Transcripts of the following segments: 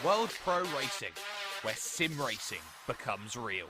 World Pro Racing, where sim racing becomes real.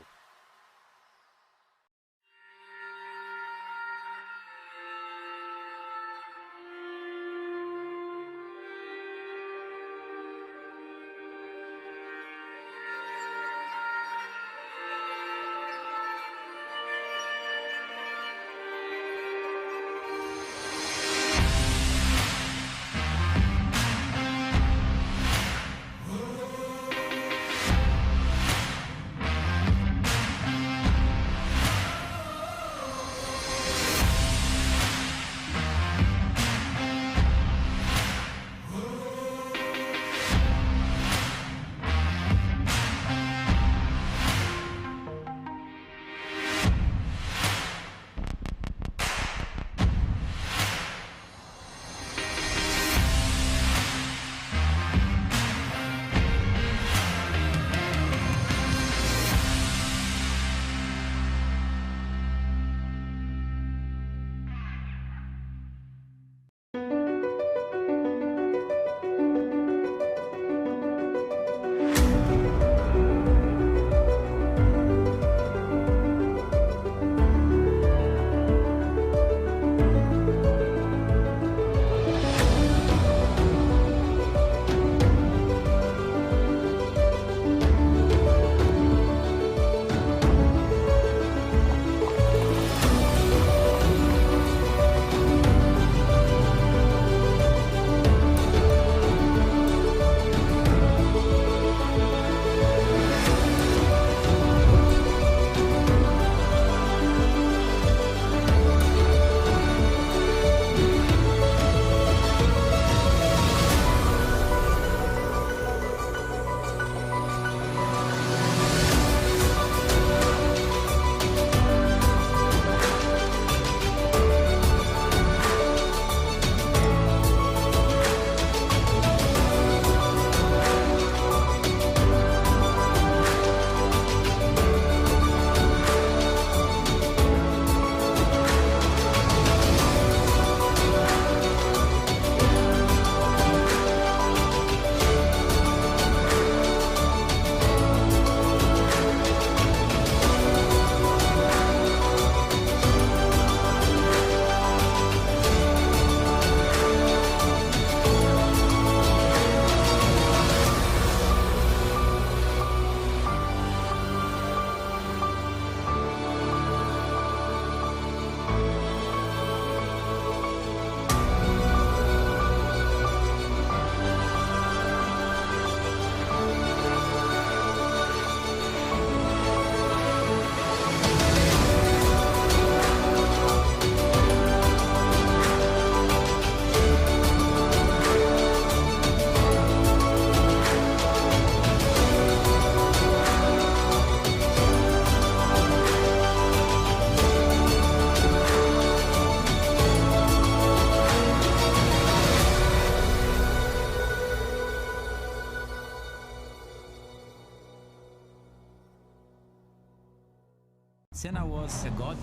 Senna was a god.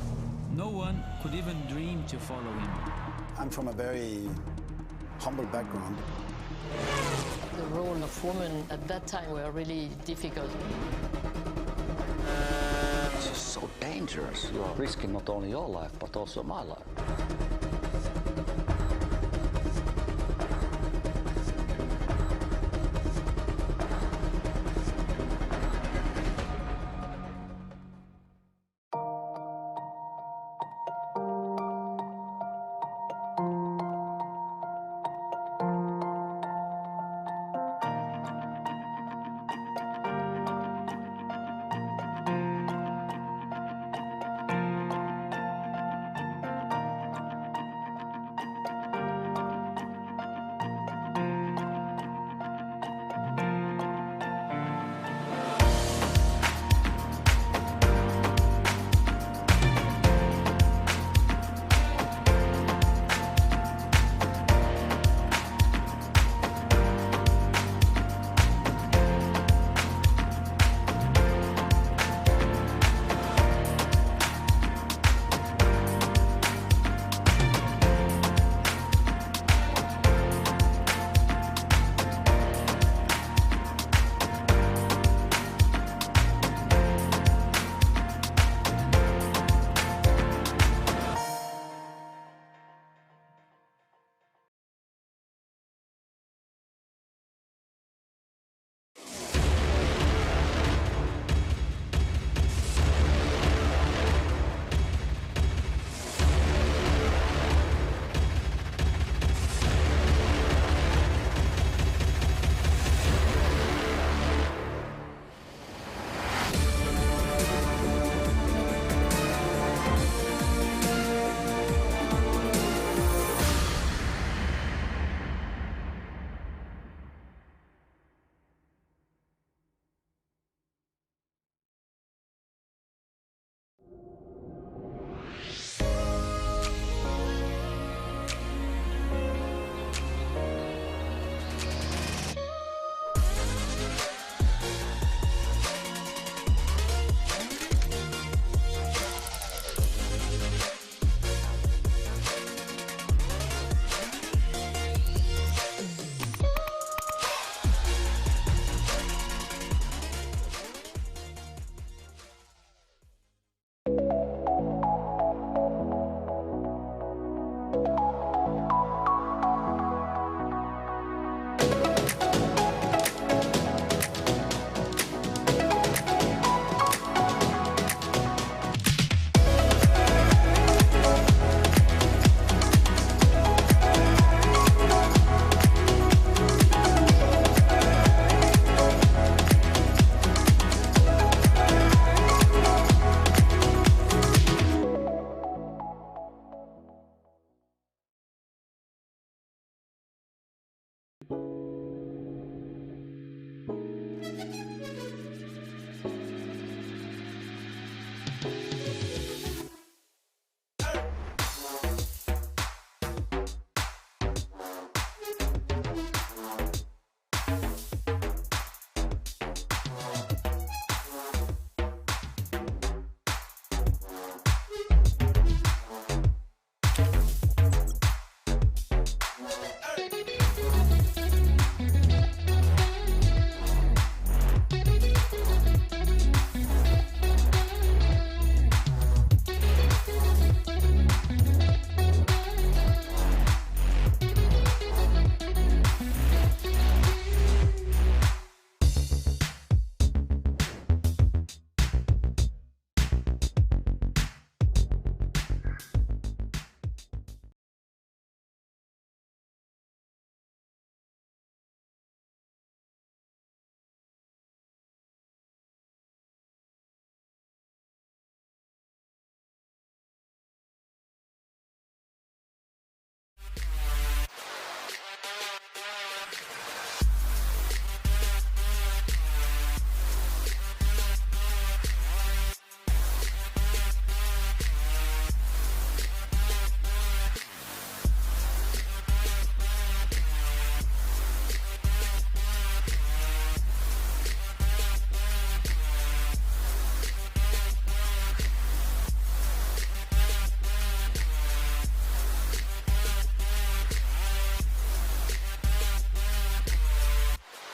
No one could even dream to follow him. I'm from a very humble background. The role of women at that time were really difficult. This is so dangerous. You are risking not only your life, but also my life.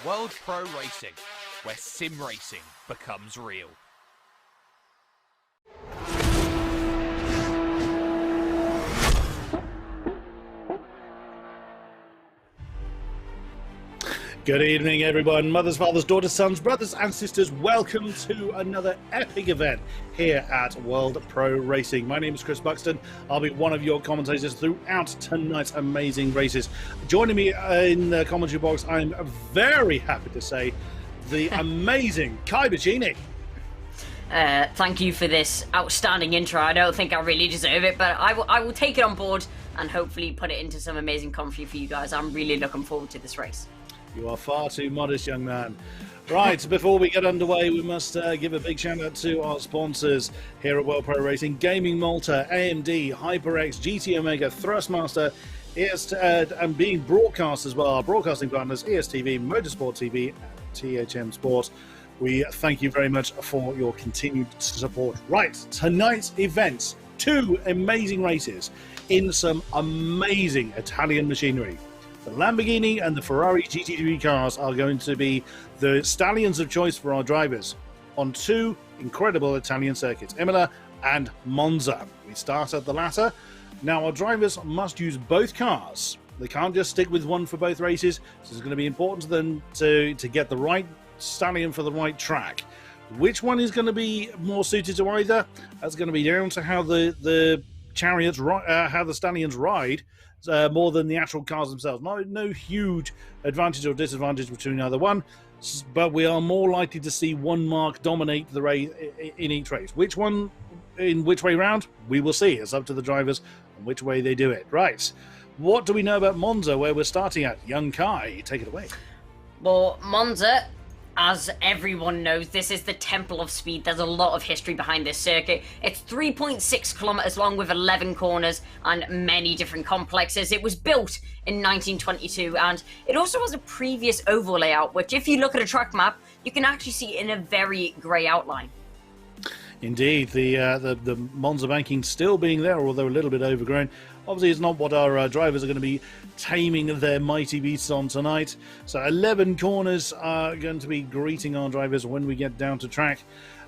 World Pro Racing, where sim racing becomes real. Good evening, everyone. Mothers, fathers, daughters, sons, brothers, and sisters. Welcome to another epic event here at World Pro Racing. My name is Chris Buxton. I'll be one of your commentators throughout tonight's amazing races. Joining me in the commentary box, I'm very happy to say, the amazing Kai Bacchini. Thank you for this outstanding intro. I don't think I really deserve it, but I will take it on board and hopefully put it into some amazing commentary for you guys. I'm really looking forward to this race. You are far too modest, young man. Right, before we get underway, we must give a big shout out to our sponsors here at World Pro Racing: Gaming Malta, AMD, HyperX, GT Omega, Thrustmaster, and being broadcast as well. Our broadcasting partners: ESTV, Motorsport TV, THM Sport. We thank you very much for your continued support. Right, tonight's events: 2 amazing races in some amazing Italian machinery. The Lamborghini and the Ferrari GT3 cars are going to be the stallions of choice for our drivers on 2 incredible Italian circuits, Imola and Monza. We start at the latter. Now, our drivers must use both cars. They can't just stick with one for both races. So it's going to be important to them to get the right stallion for the right track. Which one is going to be more suited to either? That's going to be down to how the chariots, how the stallions ride. More than the actual cars themselves. No huge advantage or disadvantage between either one, but we are more likely to see one mark dominate the race in each race. Which one, in which way round, we will see. It's up to the drivers and which way they do it. Right. What do we know about Monza, where we're starting at? Young Kai, take it away. Well, Monza, as everyone knows, this is the Temple of Speed. There's a lot of history behind this circuit. It's 3.6 kilometers long with 11 corners and many different complexes. It was built in 1922, and it also has a previous oval layout, which if you look at a track map, you can actually see in a very grey outline. Indeed, the Monza banking still being there, although a little bit overgrown. Obviously, it's not what our drivers are going to be taming their mighty beasts on tonight. So 11 corners are going to be greeting our drivers when we get down to track.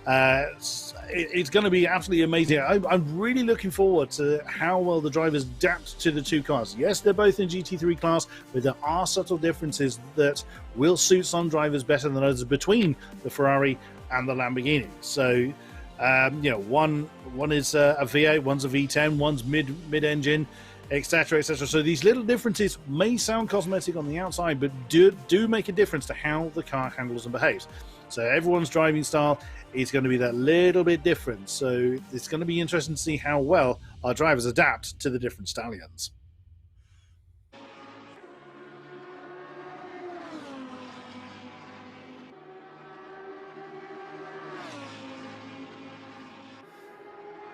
It's going to be absolutely amazing. I'm really looking forward to how well the drivers adapt to the 2 cars. Yes, they're both in GT3 class, but there are subtle differences that will suit some drivers better than others between the Ferrari and the Lamborghini. So one is a V8, one's a V10, one's mid-engine, etc., etc. So these little differences may sound cosmetic on the outside, but do make a difference to how the car handles and behaves. So everyone's driving style is going to be that little bit different. So it's going to be interesting to see how well our drivers adapt to the different stallions.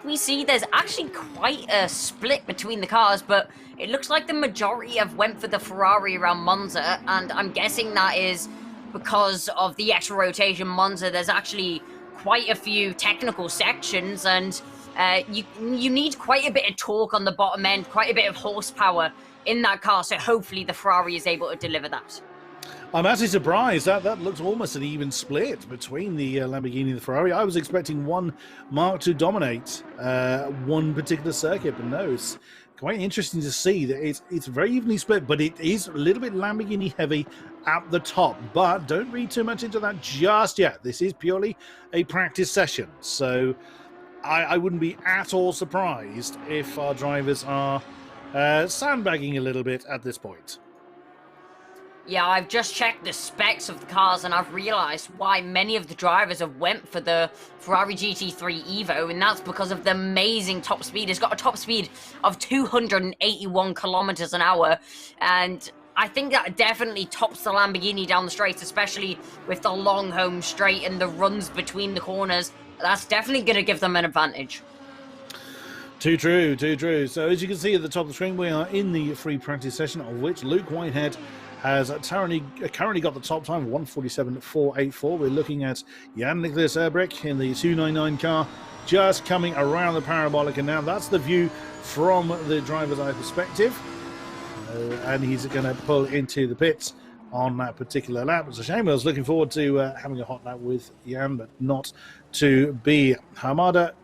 we see, there's actually quite a split between the cars, but it looks like the majority have went for the Ferrari around Monza, and I'm guessing that is because of the extra rotation. Monza, there's actually quite a few technical sections, and you need quite a bit of torque on the bottom end, quite a bit of horsepower in that car, so hopefully the Ferrari is able to deliver that. I'm actually surprised that looks almost an even split between the Lamborghini and the Ferrari. I was expecting one mark to dominate one particular circuit, but no, it's quite interesting to see that it's very evenly split, but it is a little bit Lamborghini heavy at the top. But don't read too much into that just yet. This is purely a practice session, so I wouldn't be at all surprised if our drivers are sandbagging a little bit at this point. Yeah, I've just checked the specs of the cars, and I've realised why many of the drivers have went for the Ferrari GT3 Evo, and that's because of the amazing top speed. It's got a top speed of 281 kilometers an hour, and I think that definitely tops the Lamborghini down the straight, especially with the long home straight and the runs between the corners. That's definitely going to give them an advantage. Too true, too true. So as you can see at the top of the screen, we are in the free practice session, of which Luke Whitehead has currently got the top time of 1:47.484. We're looking at Jan-Nicolas Erbrich in the 299 car, just coming around the parabolic, and now that's the view from the driver's eye perspective. And he's going to pull into the pits on that particular lap. It's a shame. I was looking forward to having a hot lap with Jan, but not to be. Hamada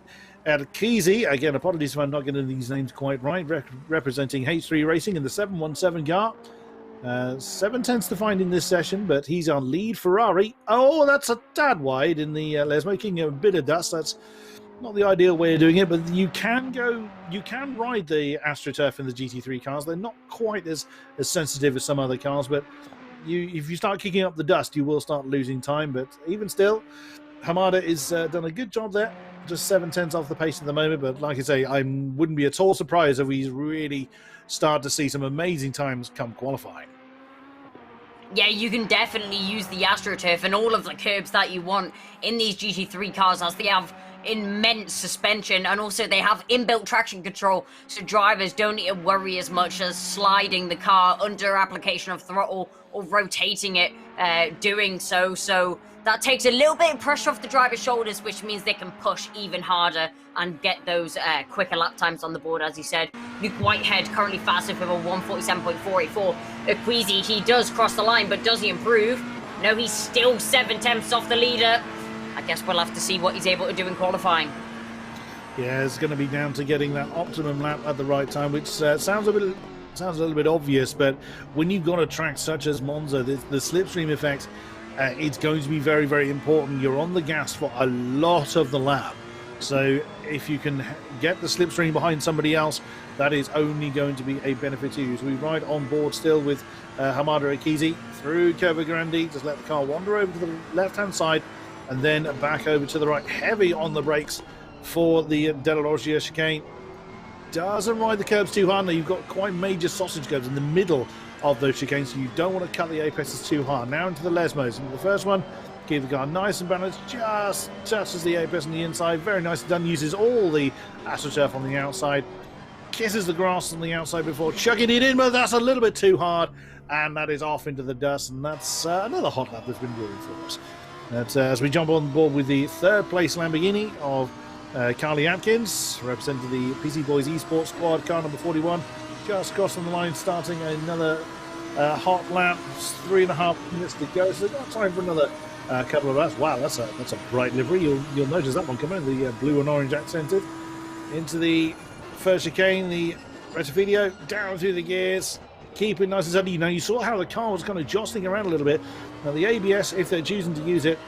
Erkizi, again, apologies if I'm not getting these names quite right, representing H3 Racing in the 717 car. 7/10 to find in this session, but he's on lead. Ferrari, oh, that's a tad wide in the Les, making a bit of dust. That's not the ideal way of doing it, but you can ride the AstroTurf in the GT3 cars. They're not quite as sensitive as some other cars, but if you start kicking up the dust, you will start losing time. But even still, Hamada is done a good job there. Just 7/10 off the pace at the moment, but like I say, I wouldn't be at all surprised if we really start to see some amazing times come qualifying. Yeah, you can definitely use the AstroTurf and all of the curbs that you want in these GT3 cars, as they have immense suspension, and also they have inbuilt traction control, so drivers don't need to worry as much as sliding the car under application of throttle or rotating it doing so. So that takes a little bit of pressure off the driver's shoulders, which means they can push even harder and get those quicker lap times on the board, as you said. Luke Whitehead currently fastest with a 1:47.484. Equeezy, he does cross the line, but does he improve? No, he's still 7/10 off the leader. I guess we'll have to see what he's able to do in qualifying. Yeah, it's going to be down to getting that optimum lap at the right time, which sounds a little bit obvious, but when you've got a track such as Monza, the slipstream effect, it's going to be very, very important. You're on the gas for a lot of the lap, so if you can get the slipstream behind somebody else, that is only going to be a benefit to you. So we ride on board still with Hamada Ekizi through Curva Grande, just let the car wander over to the left-hand side and then back over to the right. Heavy on the brakes for the Della Loggia chicane. Doesn't ride the curbs too hard. Now you've got quite major sausage curbs in the middle of those chicanes, so you don't want to cut the apexes too hard. Now into the Lesmos. The first one, keep the car nice and balanced, just touches the apex on the inside. Very nicely done. Uses all the AstroTurf on the outside. Kisses the grass on the outside before chucking it in, but that's a little bit too hard, and that is off into the dust, and that's another hot lap that's been brewing for us. But, as we jump on board with the third place Lamborghini of Carly Atkins, representing the PC Boys Esports squad, car number 41, just crossing the line, starting another hot lap. 3.5 minutes to go, so got time for another couple of laps. Wow, that's a bright livery. You'll notice that one coming, the blue and orange accented. Into the first chicane, the Retifidio, down through the gears, keeping nice and steady. Now you saw how the car was kind of jostling around a little bit. Now the ABS, if they're choosing to use it,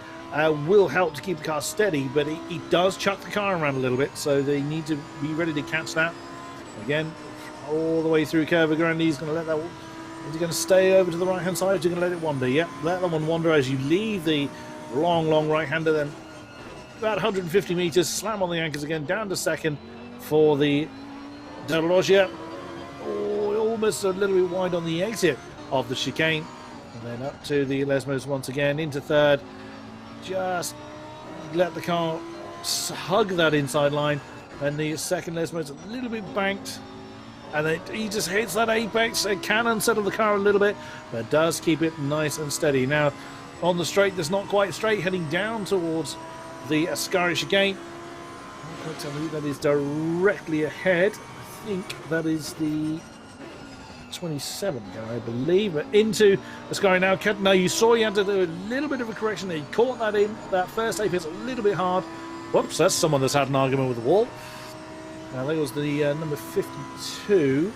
will help to keep the car steady, but it does chuck the car around a little bit, so they need to be ready to catch that. Again, all the way through Curva Grande. He's going to let that. Is he going to stay over to the right hand side? Or is he going to let it wander? Yep, let that one wander as you leave the long right hander. Then about 150 meters, slam on the anchors again, down to second for the Della Loggia. Oh, almost a little bit wide on the exit of the chicane, and then up to the Lesmos once again into third. Just let the car hug that inside line and the second Lesmo's a little bit banked. And he just hits that apex. It can unsettle the car a little bit, but does keep it nice and steady. Now, on the straight, that's not quite straight, heading down towards the Ascari chicane. I can't tell you that is directly ahead. I think that is the 27 car, I believe. But into Ascari now. Now, you saw he had to do a little bit of a correction. He caught that in. That first apex a little bit hard. Whoops, that's someone that's had an argument with the wall. That was the number 52.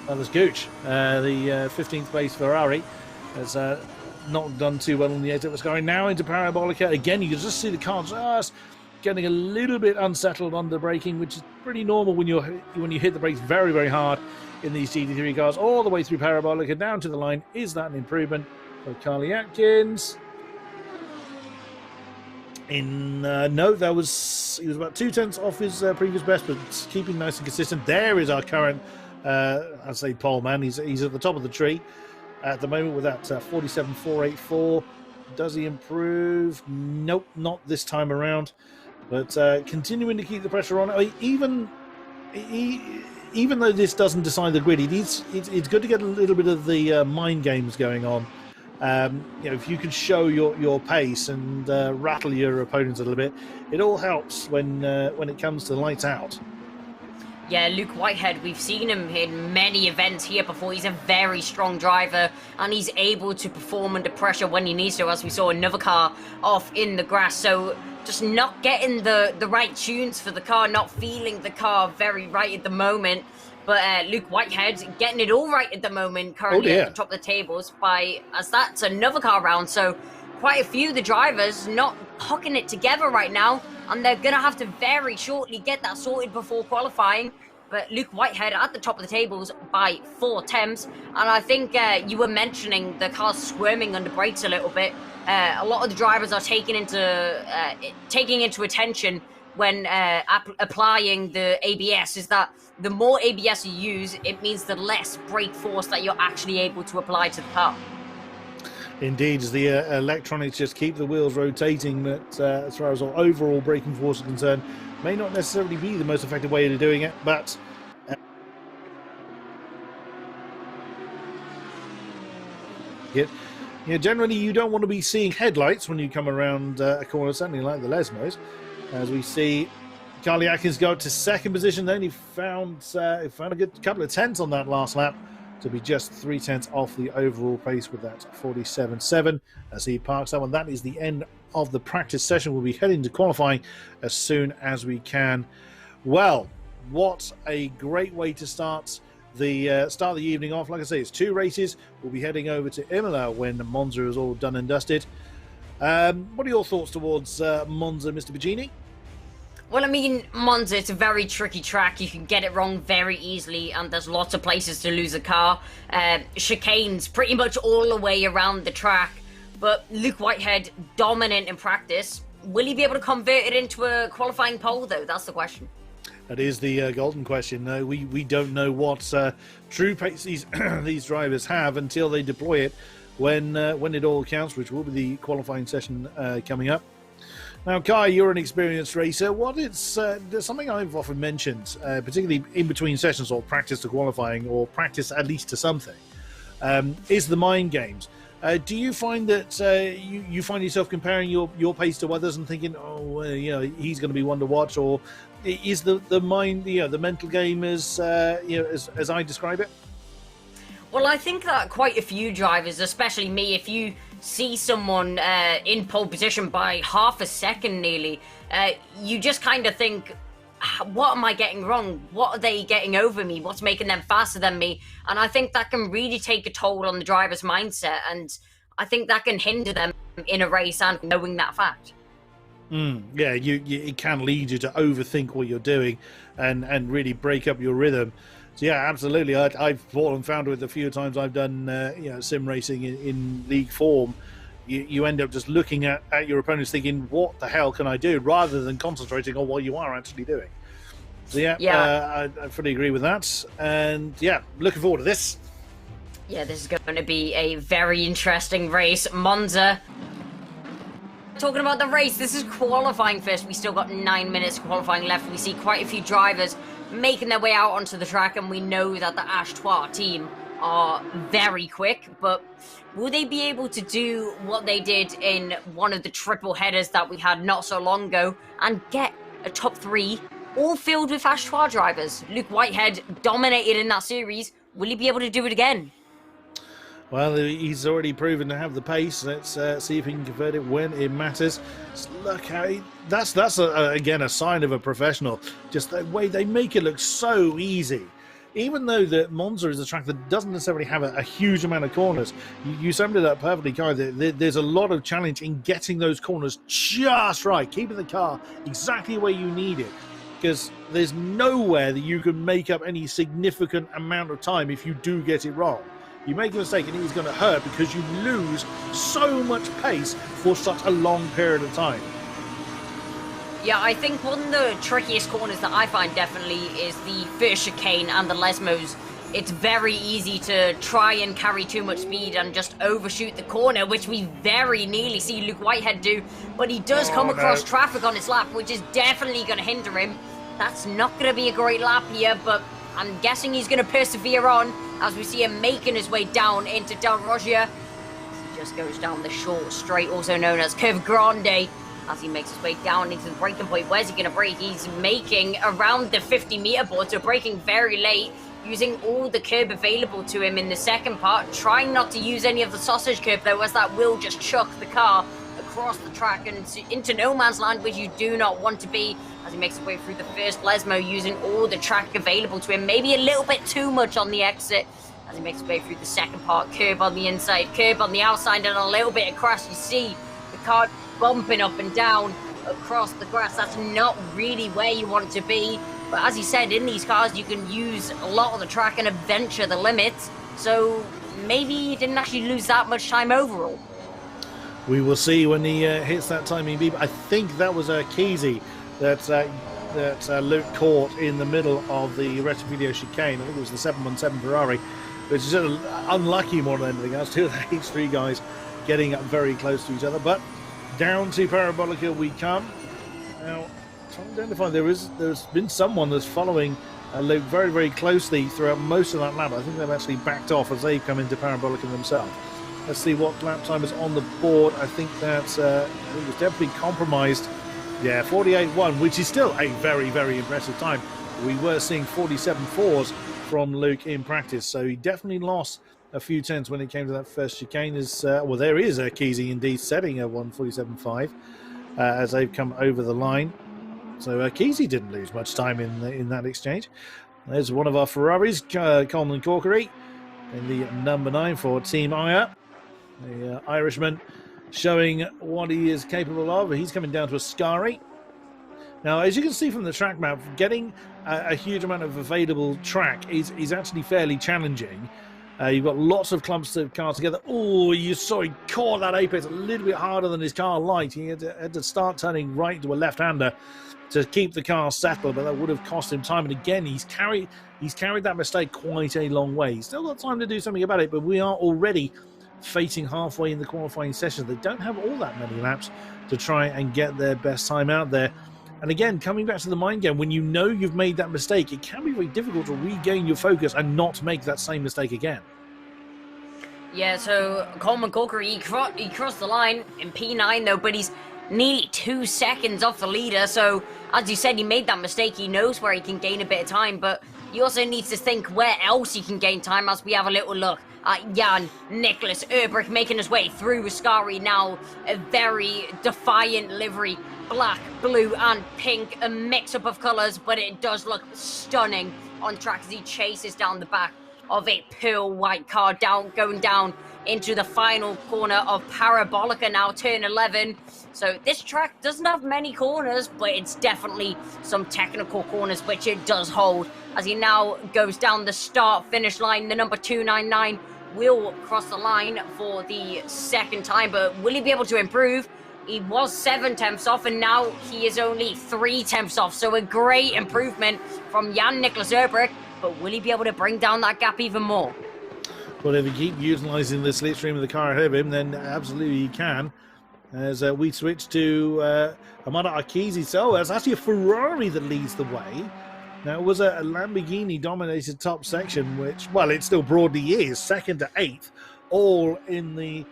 That was Gooch, the 15th place Ferrari. Has not done too well on the exit. It's going now into Parabolica. Again, you can just see the car just getting a little bit unsettled under braking, which is pretty normal when you hit the brakes very, very hard in these GT3 cars. All the way through Parabolica down to the line. Is that an improvement for Carly Atkins? No, he was about 2/10 off his previous best, but keeping nice and consistent. There is our current, I'd say, pole man. He's at the top of the tree at the moment with that 47.484. Does he improve? Nope, not this time around. But continuing to keep the pressure on. Even though this doesn't decide the grid, it's good to get a little bit of the mind games going on. If you can show your pace and rattle your opponents a little bit, it all helps when it comes to lights out. Yeah, Luke Whitehead, we've seen him in many events here before. He's a very strong driver, and he's able to perform under pressure when he needs to, as we saw another car off in the grass. So just not getting the right tunes for the car, not feeling the car very right at the moment. But Luke Whitehead getting it all right at the moment, currently at the top of the tables, as that's another car round. So quite a few of the drivers not hooking it together right now, and they're going to have to very shortly get that sorted before qualifying. But Luke Whitehead at the top of the tables by 4 attempts. And I think you were mentioning the cars squirming under brakes a little bit. A lot of the drivers are taking into attention when applying the ABS, is that the more ABS you use, it means the less brake force that you're actually able to apply to the car. Indeed, as the electronics just keep the wheels rotating, that as far as overall braking force is concerned, may not necessarily be the most effective way of doing it, but generally you don't want to be seeing headlights when you come around a corner, certainly like the Lesmos. As we see Carly Atkins go up to second position, then he found a good couple of tenths on that last lap to be just 3 tenths off the overall pace with that 47.7 as he parks up. And that is the end of the practice session. We'll be heading to qualifying as soon as we can. Well, what a great way to start the evening off. Like I say, it's 2 races. We'll be heading over to Imola when Monza is all done and dusted. What are your thoughts towards Monza, Mr. Bugini? Well, I mean, Monza, it's a very tricky track. You can get it wrong very easily, and there's lots of places to lose a car. Chicanes pretty much all the way around the track. But Luke Whitehead, dominant in practice. Will he be able to convert it into a qualifying pole, though? That's the question. That is the golden question. We don't know what true pace these drivers have until they deploy it when it all counts, which will be the qualifying session coming up. Now, Kai, you're an experienced racer. There's something I've often mentioned, particularly in between sessions or practice to qualifying or practice at least to something, is the mind games. Do you find that you find yourself comparing your pace to others and thinking, he's going to be one to watch, or is the mind, the mental game as I describe it? Well, I think that quite a few drivers, especially me, if you see someone in pole position by half a second nearly, you just kind of think, what am I getting wrong? What are they getting over me? What's making them faster than me? And I think that can really take a toll on the driver's mindset, and I think that can hinder them in a race and knowing that fact. Yeah, it can lead you to overthink what you're doing and really break up your rhythm. So yeah, absolutely. I've fallen found with a few times I've done sim racing in league form. You end up just looking at your opponents thinking, what the hell can I do, rather than concentrating on what you are actually doing. So yeah. I fully agree with that. And yeah, looking forward to this. Yeah, this is going to be a very interesting race. Monza. Talking about the race, this is qualifying first. We still got 9 minutes qualifying left. We see quite a few drivers making their way out onto the track, and we know that the Ashtoire team are very quick, but will they be able to do what they did in one of the triple headers that we had not so long ago and get a top 3 all filled with Ashtoire drivers? Luke Whitehead dominated in that series. Will he be able to do it again? Well, he's already proven to have the pace. Let's see if he can convert it when it matters. Just look how that's again a sign of a professional. Just the way they make it look so easy. Even though that Monza is a track that doesn't necessarily have a huge amount of corners, you summed it up perfectly, Kai. There's a lot of challenge in getting those corners just right, keeping the car exactly where you need it. Because there's nowhere that you can make up any significant amount of time if you do get it wrong. You make a mistake and it's going to hurt because you lose so much pace for such a long period of time. Yeah, I think one of the trickiest corners that I find definitely is the first chicane and the Lesmos. It's very easy to try and carry too much speed and just overshoot the corner, which we very nearly see Luke Whitehead do, but he does come across traffic on his lap, which is definitely going to hinder him. That's not going to be a great lap here, but I'm guessing he's going to persevere on as we see him making his way down into Del Rogia. He just goes down the short straight, also known as Curve Grande, as he makes his way down into the braking point. Where's he going to brake? He's making around the 50-meter board, so braking very late, using all the curb available to him in the second part, trying not to use any of the sausage curb, though, as that will just chuck the car across the track and into no man's land, which you do not want to be, as he makes his way through the first Lesmo, using all the track available to him, maybe a little bit too much on the exit, as he makes his way through the second part. Curb on the inside, curb on the outside, and a little bit of crash. You see the car bumping up and down across the grass. That's not really where you want to be, but as he said, in these cars you can use a lot of the track and adventure the limits, so maybe he didn't actually lose that much time overall. We will see when he hits that timing beep. I think that was Kesey that Luke caught in the middle of the Rettifidio chicane. I think it was the 717 Ferrari, which is unlucky more than anything else. Two of the H3 guys getting up very close to each other, but down to Parabolica we come. Now, trying to identify, there's been someone that's following Luke very, very closely throughout most of that lap. I think they've actually backed off as they've come into Parabolica themselves. Let's see what lap time is on the board. I think that's it was definitely compromised. Yeah, 48.1, which is still a very, very impressive time. We were seeing 47.4s from Luke in practice, so he definitely lost a few tenths when it came to that first chicane. Well, there is Kesey indeed setting a 147.5 as they've come over the line. So Kesey didn't lose much time in that exchange. There's one of our Ferraris, Coleman Corkery, in the number 9 for Team Aya. The Irishman showing what he is capable of. He's coming down to Ascari. Now, as you can see from the track map, getting a huge amount of available track is actually fairly challenging. You've got lots of clumps of cars together. Oh, you saw he caught that apex a little bit harder than his car liked. He had to start turning right to a left-hander to keep the car settled, but that would have cost him time. And again, he's carried that mistake quite a long way. He's still got time to do something about it, but we are already facing halfway in the qualifying session. They don't have all that many laps to try and get their best time out there. And again, coming back to the mind game, when you know you've made that mistake, it can be very difficult to regain your focus and not make that same mistake again. Yeah, so Coleman Corkery, he crossed the line in P9 though, but he's nearly 2 seconds off the leader. So as you said, he made that mistake. He knows where he can gain a bit of time, but he also needs to think where else he can gain time, as we have a little look at Jan Nicholas Urbrich making his way through Ascari now. A very defiant livery, black, blue and pink, a mix-up of colours, but it does look stunning on track as he chases down the back of a pearl white car, going down into the final corner of Parabolica now, turn 11. So this track doesn't have many corners, but it's definitely some technical corners, which it does hold, as he now goes down the start-finish line. The number 299 will cross the line for the second time, but will he be able to improve? He was 7 tenths off, and now he is only 3 tenths off, so a great improvement from Jan Nicholas Urbrich, but will he be able to bring down that gap even more? Well, if he keep utilising the slipstream of the car ahead of him, then absolutely he can. as we switch to Hamada Akizi. So it's actually a Ferrari that leads the way. Now, it was a Lamborghini-dominated top section, which, well, it still broadly is, 2nd to 8th, all in the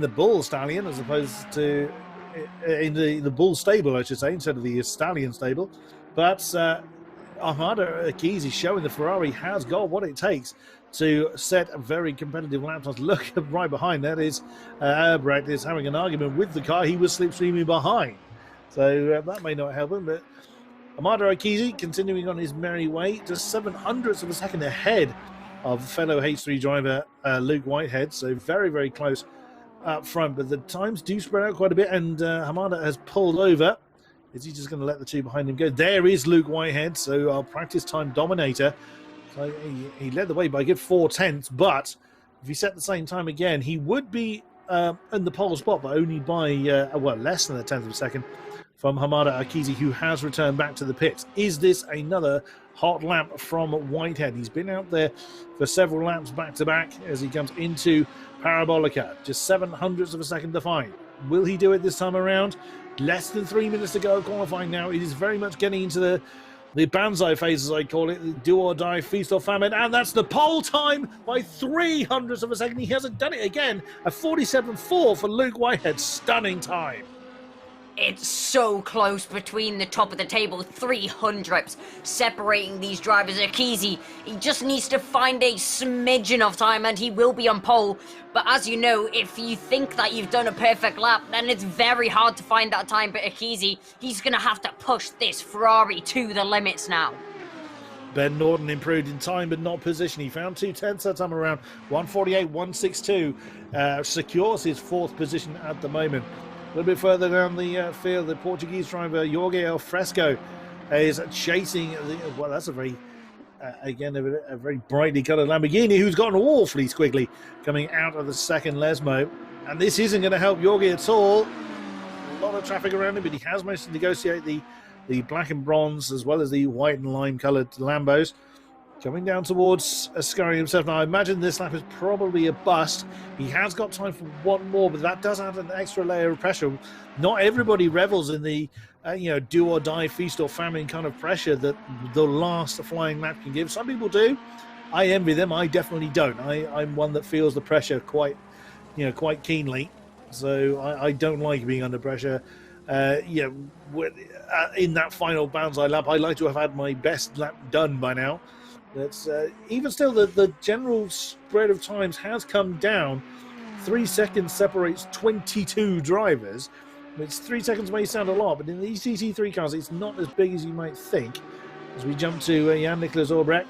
Bull Stallion, as opposed to in the Bull stable, I should say, instead of the Stallion stable. But Hamada Akizi showing the Ferrari has got what it takes to set a very competitive lap times. Look right behind, that is Albrecht is having an argument with the car he was slipstreaming behind. So that may not help him, but Hamada Akizi continuing on his merry way, just 0.07 of a second ahead of fellow H3 driver Luke Whitehead. So very, very close up front, but the times do spread out quite a bit, and Hamada has pulled over. Is he just going to let the two behind him go? There is Luke Whitehead, so our practice time dominator. So he led the way by a good 0.4, but if he set the same time again, he would be in the pole spot, but only by, less than a 10th of a second from Hamada Akizi, who has returned back to the pits. Is this another hot lap from Whitehead? He's been out there for several laps back-to-back as he comes into Parabolica. Just 0.07 of a second to find. Will he do it this time around? Less than 3 minutes to go qualifying now. It is very much getting into the Banzai phase, as I call it, the do or die, feast or famine, and that's the pole time by 0.03 of a second. He hasn't done it again. A 47.4 for Luke Whitehead. Stunning time. It's so close between the top of the table, 300 separating these drivers. Akizi, he just needs to find a smidgen of time and he will be on pole. But as you know, if you think that you've done a perfect lap, then it's very hard to find that time. But Akizi, he's going to have to push this Ferrari to the limits now. Ben Norton improved in time but not position. He found 2/10 that time around. 1:48, 1:62. Secures his 4th position at the moment. A little bit further down the field, the Portuguese driver Jorge El Fresco is chasing well, that's a very again a very brightly coloured Lamborghini who's gotten awfully squiggly coming out of the second Lesmo, and this isn't going to help Jorge at all. A lot of traffic around him, but he has managed to negotiate the black and bronze as well as the white and lime coloured Lambos. Coming down towards Ascari himself. Now, I imagine this lap is probably a bust. He has got time for one more, but that does add an extra layer of pressure. Not everybody revels in the, do or die, feast or famine kind of pressure that the last flying lap can give. Some people do. I envy them. I definitely don't. I'm one that feels the pressure quite keenly. So I don't like being under pressure. In that final Banzai lap, I'd like to have had my best lap done by now. That's even still, the general spread of times has come down. 3 seconds separates 22 drivers, which 3 seconds may sound a lot, but in these GT3 cars, it's not as big as you might think. As we jump to Jan-Nicolas Albrecht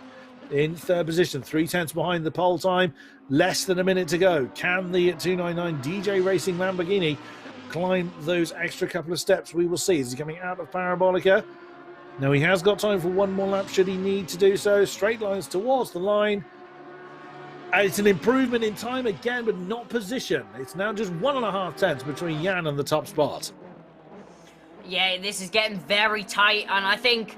in 3rd position, 0.3 behind the pole time, less than a minute to go. Can the 299 DJ Racing Lamborghini climb those extra couple of steps? We will see. Is he coming out of Parabolica? Now, he has got time for one more lap should he need to do so. Straight lines towards the line. It's an improvement in time again, but not position. It's now just 1.5 tenths between Jan and the top spot. Yeah, this is getting very tight, and I think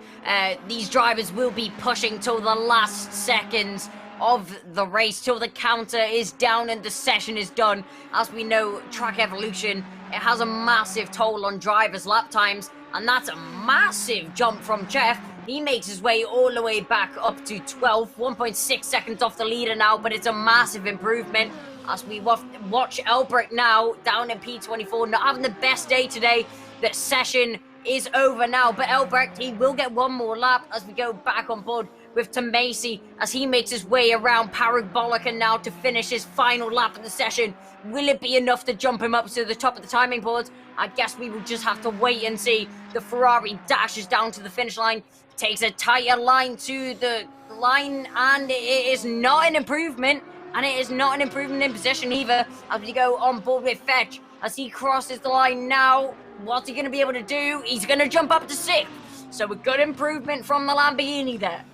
these drivers will be pushing till the last seconds of the race, till the counter is down and the session is done. As we know, Track Evolution, it has a massive toll on drivers' lap times, and that's a massive jump from Jeff. He makes his way all the way back up to 12th, 1.6 seconds off the leader now, but it's a massive improvement. As we watch Albrecht now down in P24, not having the best day today. The session is over now, but Albrecht, he will get one more lap as we go back on board with Tomasi as he makes his way around Parabolica now to finish his final lap of the session. Will it be enough to jump him up to the top of the timing boards? I guess we will just have to wait and see. The Ferrari dashes down to the finish line, takes a tighter line to the line, and it is not an improvement. And it is not an improvement in position either as we go on board with Fetch. As he crosses the line now, what's he going to be able to do? He's going to jump up to 6th. So a good improvement from the Lamborghini there.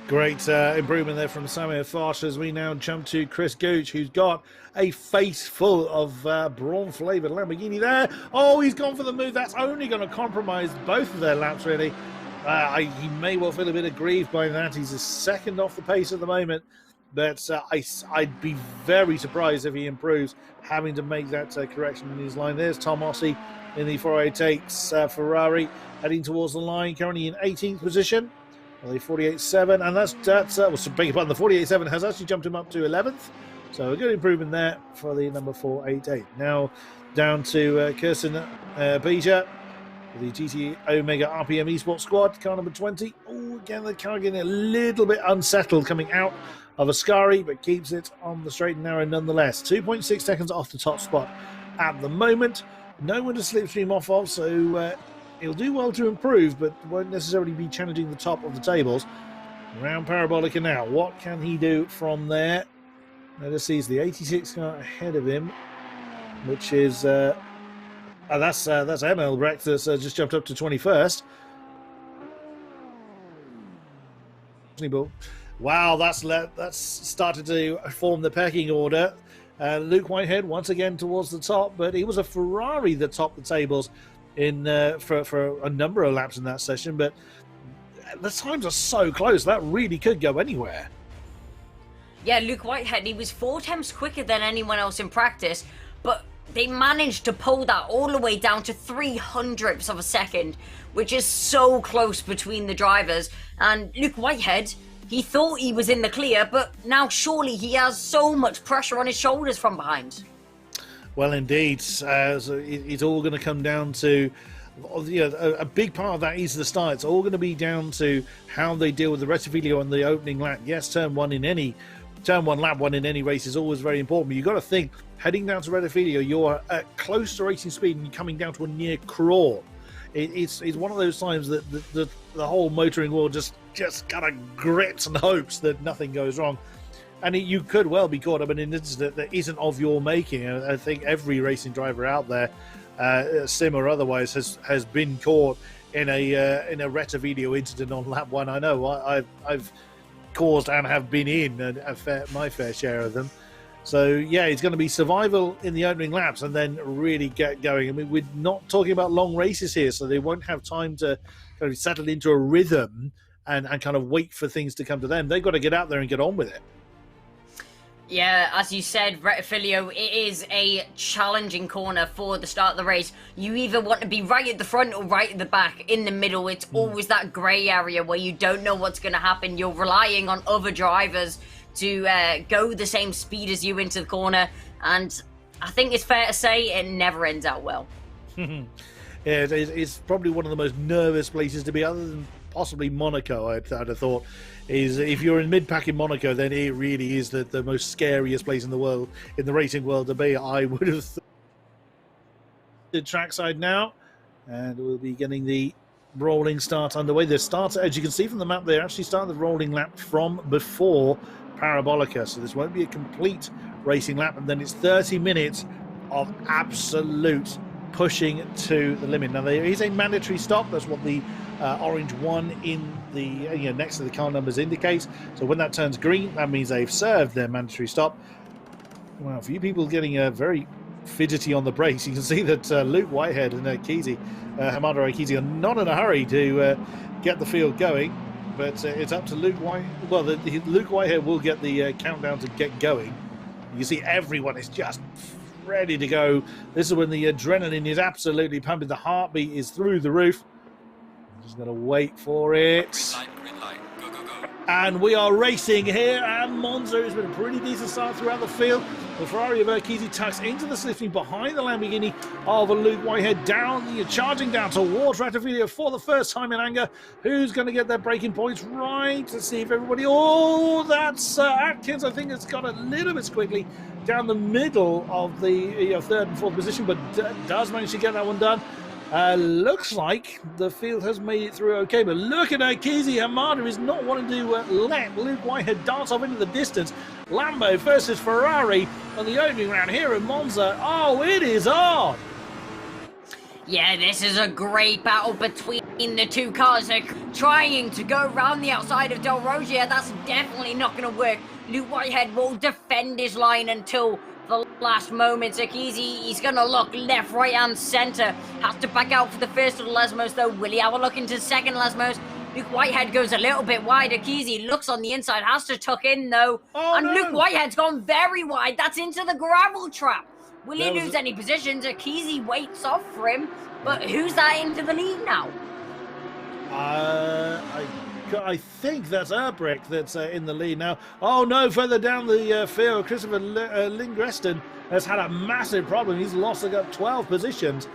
Great improvement there from Samir Foch as we now jump to Chris Gooch, who's got a face full of brawn-flavoured Lamborghini there. Oh, he's gone for the move. That's only going to compromise both of their laps, really. He may well feel a bit aggrieved by that. He's a second off the pace at the moment. But I'd be very surprised if he improves, having to make that correction in his line. There's Tom Ossie in the 408 takes Ferrari heading towards the line, currently in 18th position. Well, the 48.7, and that's beg your pardon, the 48.7 has actually jumped him up to 11th. So a good improvement there for the number 488. Now down to Kirsten Beja, the GT Omega RPM Esports squad, car number 20. Oh, again, the car getting a little bit unsettled coming out of Ascari, but keeps it on the straight and narrow nonetheless. 2.6 seconds off the top spot at the moment. No one to slipstream off of, so he'll do well to improve, but won't necessarily be challenging the top of the tables. Around Parabolica now. What can he do from there? Let us see. It's the 86 car ahead of him, which is that's Emil Brecht that's just jumped up to 21st. Wow, that's started to form the pecking order. Luke Whitehead once again towards the top, but he was a Ferrari that topped the tables in for a number of laps in that session. But the times are so close that really could go anywhere. Yeah, Luke Whitehead, he was 4 attempts quicker than anyone else in practice, but they managed to pull that all the way down to 300ths of a second, which is so close between the drivers. And Luke Whitehead, he thought he was in the clear, but now surely he has so much pressure on his shoulders from behind. Well, indeed. So it's all going to come down to, a big part of that is the start. It's all going to be down to how they deal with the Rettifilo on the opening lap. Yes, turn one, lap one in any race is always very important. But you've got to think, heading down to Rettifilo, you're close to racing speed and you're coming down to a near crawl. It's one of those times that the whole motoring world just kind of grips and hopes that nothing goes wrong. And you could well be caught up in an incident that isn't of your making. I think every racing driver out there, sim or otherwise, has been caught in a Rettifilo incident on lap one. I know I've caused and have been in my fair share of them. So yeah, it's going to be survival in the opening laps and then really get going. I mean, we're not talking about long races here, so they won't have time to kind of settle into a rhythm and kind of wait for things to come to them. They've got to get out there and get on with it. Yeah, as you said, Rettifilo, it is a challenging corner for the start of the race. You either want to be right at the front or right at the back. In the middle, it's always that grey area where you don't know what's going to happen. You're relying on other drivers to go the same speed as you into the corner. And I think it's fair to say it never ends out well. Yeah, it's probably one of the most nervous places to be, other than possibly Monaco, I'd have thought. Is if you're in mid-pack in Monaco, then it really is the most scariest place in the world, in the racing world, to be. I would have thought. The trackside now, and we'll be getting the rolling start underway. The start, as you can see from the map, they actually started the rolling lap from before Parabolica, so this won't be a complete racing lap, and then it's 30 minutes of absolute pushing to the limit. Now there is a mandatory stop. That's what the orange one in the next to the car numbers indicates. So when that turns green, that means they've served their mandatory stop. Well, for you people getting very fidgety on the brakes, you can see that Luke Whitehead and Hamada Akizi are not in a hurry to get the field going. But it's up to Luke Whitehead. Well, Luke Whitehead will get the countdown to get going. You see everyone is just ready to go. This is when the adrenaline is absolutely pumping. The heartbeat is through the roof. Just got to wait for it. Green light. Go, go, go. And we are racing here at Monza. It's been a pretty decent start throughout the field. The Ferrari of Urquizy tucks into the slipstream behind the Lamborghini of Luke Whitehead, charging down towards Rettifilo for the first time in anger. Who's going to get their braking points right? To see if everybody... Oh, that's Atkins. I think it's got a little bit quickly down the middle of the third and fourth position, but does manage to get that one done. Looks like the field has made it through okay, but look at Urquizy. Hamada is not wanting to let Luke Whitehead dance off into the distance. Lambo versus Ferrari on the opening round here in Monza. Oh, it is on! Yeah, this is a great battle between the two cars. They're trying to go around the outside of Del Rogia. That's definitely not going to work. Luke Whitehead will defend his line until the last moments. Urquizy, he's going to look left, right and centre. Has to back out for the first of the Lesmos though. Will he have a look into second Lesmos? Luke Whitehead goes a little bit wide. Akisi looks on the inside, has to tuck in though. Oh, and no. Luke Whitehead's gone very wide. That's into the gravel trap. Will he There was lose any positions? Akisi waits off for him. But who's that into the lead now? I think that's Erbrick that's in the lead now. Oh no, further down the field, Christopher Lindgreston has had a massive problem. He's lost like 12 positions.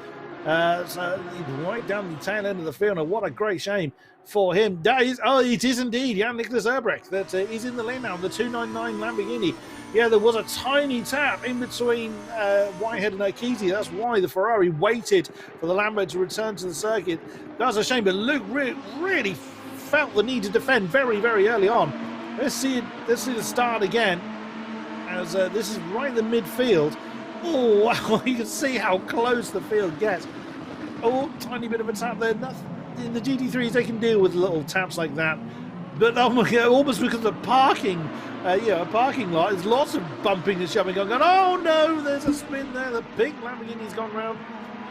So he's right down the tail end of the field. And what a great shame for him. It is indeed Jan-Nicolas Erbrick that is in the lead now, the 299 Lamborghini. Yeah, there was a tiny tap in between Whitehead and Akisi. That's why the Ferrari waited for the Lambo to return to the circuit. That's a shame, but Luke really felt the need to defend very, very early on. Let's see the start again, as this is right in the midfield. Oh, wow, you can see how close the field gets. Oh, tiny bit of a tap there. Nothing. In the GT3s, they can deal with little taps like that. But oh my God, almost because of the parking, a parking lot, there's lots of bumping and shoving going on. Oh no, there's a spin there. The big Lamborghini's gone round.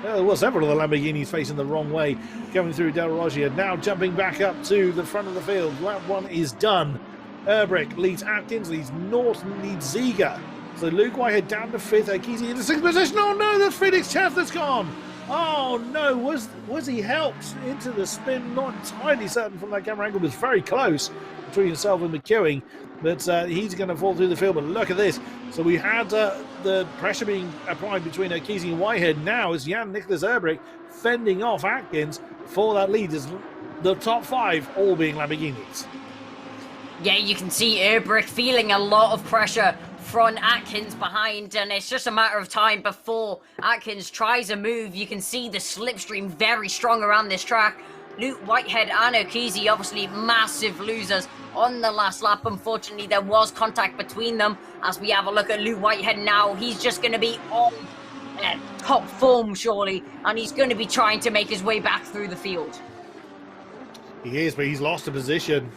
There were several of the Lamborghinis facing the wrong way, coming through Del Roggia. Now jumping back up to the front of the field. Lap one is done. Erbrick leads Atkins, leads Norton, leads Ziga. So Luke Whitehead down to fifth. Akisi into sixth position. Oh no, that's Felix Chef that's gone. Oh no, was he helped into the spin? Not entirely certain from that camera angle. It was very close between himself and McEwing, but he's going to fall through the field. But look at this. So we had the pressure being applied between Akisi and Whitehead. Now it's Jan-Nicolas Erbrick fending off Atkins for that lead. As the top five all being Lamborghinis. Yeah, you can see Erbrick feeling a lot of pressure from Atkins behind, and it's just a matter of time before Atkins tries a move. You can see the slipstream very strong around this track. Luke Whitehead and Akisi obviously massive losers on the last lap. Unfortunately, there was contact between them. As we have a look at Luke Whitehead now, he's just going to be on top form surely, and he's going to be trying to make his way back through the field. He is, but he's lost a position.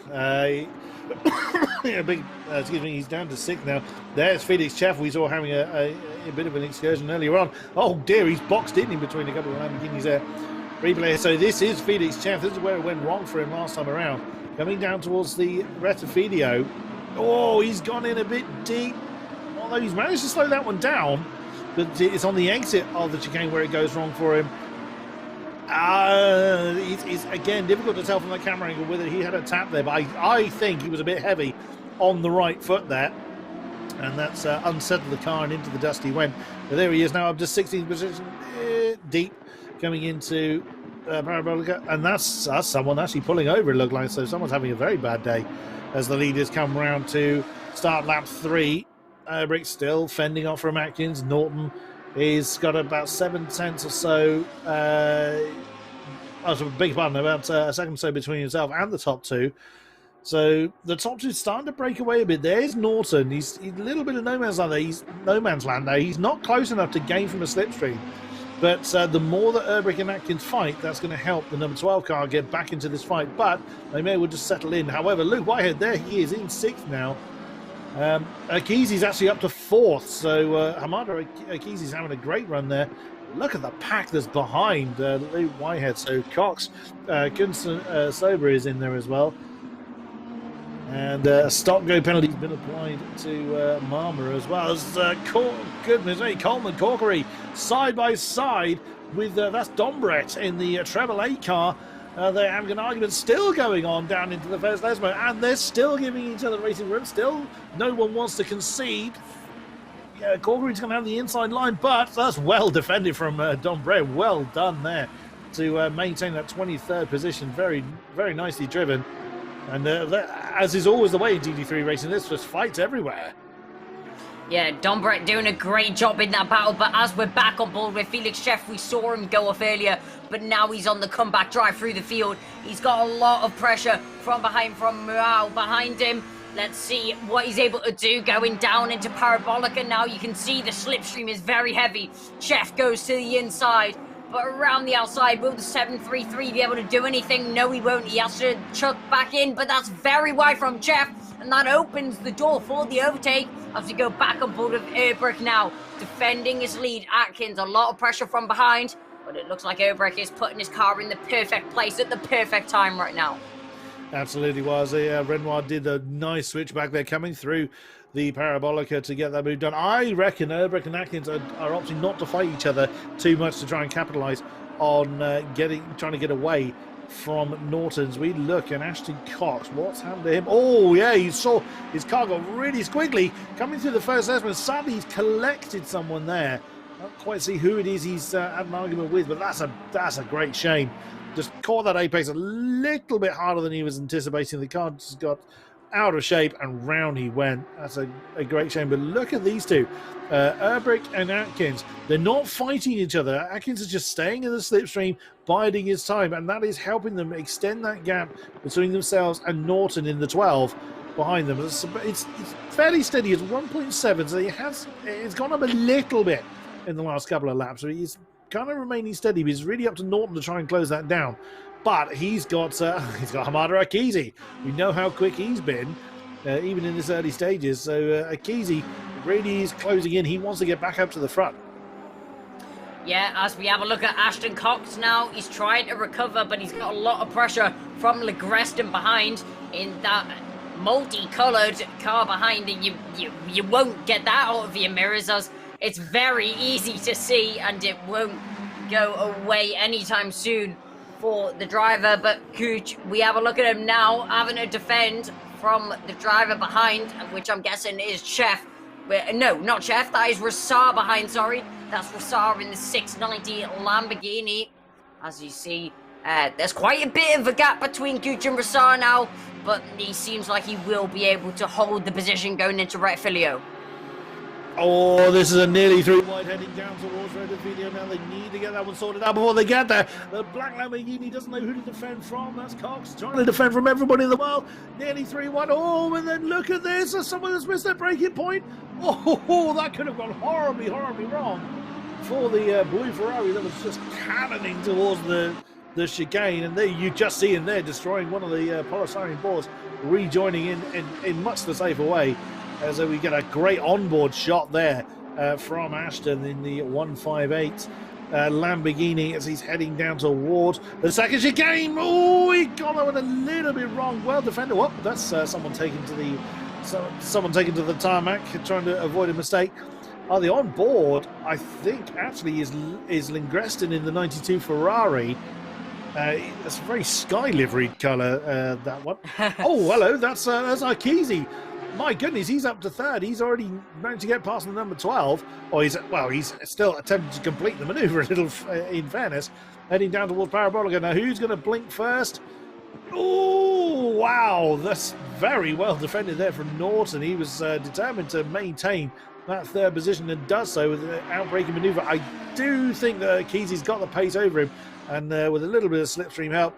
He's down to sixth now. There's Felix Chef. We saw having a bit of an excursion earlier on. Oh dear, he's boxed in between a couple of Lamborghinis there. Replay. So this is Felix Chef. This is where it went wrong for him last time around. Coming down towards the Rettifidio. Oh, he's gone in a bit deep. Although he's managed to slow that one down, but it's on the exit of the chicane where it goes wrong for him. It's again difficult to tell from the camera angle whether he had a tap there, but I think he was a bit heavy on the right foot there, and that's unsettled the car and into the dust he went. But there he is now up to 16th position, deep, coming into Parabolica, and that's someone actually pulling over, it looked like. So someone's having a very bad day as the leaders come round to start lap 3. Erbrick still fending off from Atkins. Norton he's got about 7 tenths or so. Big pardon, about a second or so between himself and the top two. So the top two starting to break away a bit. There's Norton. He's a little bit of no man's land there. He's no man's land there. He's not close enough to gain from a slipstream. But the more that Erbrick and Atkins fight, that's going to help the number 12 car get back into this fight. But they may well just settle in. However, Luke Whitehead, there he is in 6th now. Akisi's actually up to 4th, so Hamada Akisi's having a great run there. Look at the pack that's behind Luke Whitehead. So Cox, Kunsten Sober is in there as well. And a stop-go penalty has been applied to Marmer as well. As Coleman Corkery side by side with that's Dombrett in the Treble A car. They're having an argument still going on down into the first Lesmo, and they're still giving each other racing room. Still, no one wants to concede. Yeah, Corkery's going to have the inside line, but that's well defended from Dombrett. Well done there to maintain that 23rd position. Very, very nicely driven. And as is always the way in GT3 racing, there's just fights everywhere. Yeah, Dombrett doing a great job in that battle, but as we're back on board with Felix Chef, we saw him go off earlier, but now he's on the comeback drive through the field. He's got a lot of pressure from behind, from Murao behind him. Let's see what he's able to do going down into Parabolica. Now you can see the slipstream is very heavy. Chef goes to the inside, but around the outside, will the 733 be able to do anything? No, he won't. He has to chuck back in, but that's very wide from Chef, and that opens the door for the overtake as we go back on board with Erbrick now, defending his lead. Atkins, a lot of pressure from behind, but it looks like Erbrick is putting his car in the perfect place at the perfect time right now. Absolutely was. Renoir did a nice switch back there, coming through the Parabolica to get that move done. I reckon Urbrick and Atkins are opting not to fight each other too much to try and capitalise on trying to get away from Norton's. We look, and Ashton Cox, what's happened to him? Oh yeah, you saw his car got really squiggly coming through the first segment. Sadly, he's collected someone there. I don't quite see who it is he's had an argument with, but that's a great shame. Just caught that apex a little bit harder than he was anticipating. The car just got out of shape and round he went. That's a great shame. But look at these two, Urbrick and Atkins. They're not fighting each other. Atkins is just staying in the slipstream, biding his time, and that is helping them extend that gap between themselves and Norton in the 12 behind them. It's fairly steady. It's 1.7, so it's gone up a little bit in the last couple of laps. So he's kind of remaining steady, but he's really up to Norton to try and close that down. But he's got Hamada Akizi. We know how quick he's been, even in this early stages. So Akizi really is closing in. He wants to get back up to the front. Yeah, as we have a look at Ashton Cox now, he's trying to recover, but he's got a lot of pressure from Legreston behind in that multicoloured car behind, and you won't get that out of your mirrors, as it's very easy to see, and it won't go away anytime soon for the driver. But Cooch, we have a look at him now, having to defend from the driver behind, which I'm guessing is Chef. No, not Chef, that is Rassar behind, sorry. That's Rassar in the 690 Lamborghini. As you see, there's quite a bit of a gap between Cooch and Rassar now, but he seems like he will be able to hold the position going into Retfilio. Oh, this is a nearly through wide heading down towards Red Video. Now they need to get that one sorted out before they get there. The black Lamborghini doesn't know who to defend from. That's Cox trying to defend from everybody in the world. Nearly 3-1. Oh, and then look at this. There's someone that's missed their breaking point. Oh, that could have gone horribly, horribly wrong for the blue Ferrari that was just cannoning towards the chicane. And there you just see him there destroying one of the polystyrene boards, rejoining in much the safer way. As we get a great onboard shot there from Ashton in the 158 Lamborghini as he's heading down toward the second chicane. Oh, he got that one a little bit wrong. Well defended. Well, that's someone taken to the tarmac, trying to avoid a mistake. The onboard, I think, actually is Lindgreston in the 92 Ferrari. It's a very sky liveried colour, that one. Oh, hello, that's Akizi. My goodness, he's up to third. He's already managed to get past the number 12. Or he's still attempting to complete the manoeuvre a little, in fairness. Heading down towards Parabolica. Now, who's going to blink first? Oh, wow. That's very well defended there from Norton. He was determined to maintain that third position and does so with an outbreaking manoeuvre. I do think that Kesey's got the pace over him. And with a little bit of slipstream help,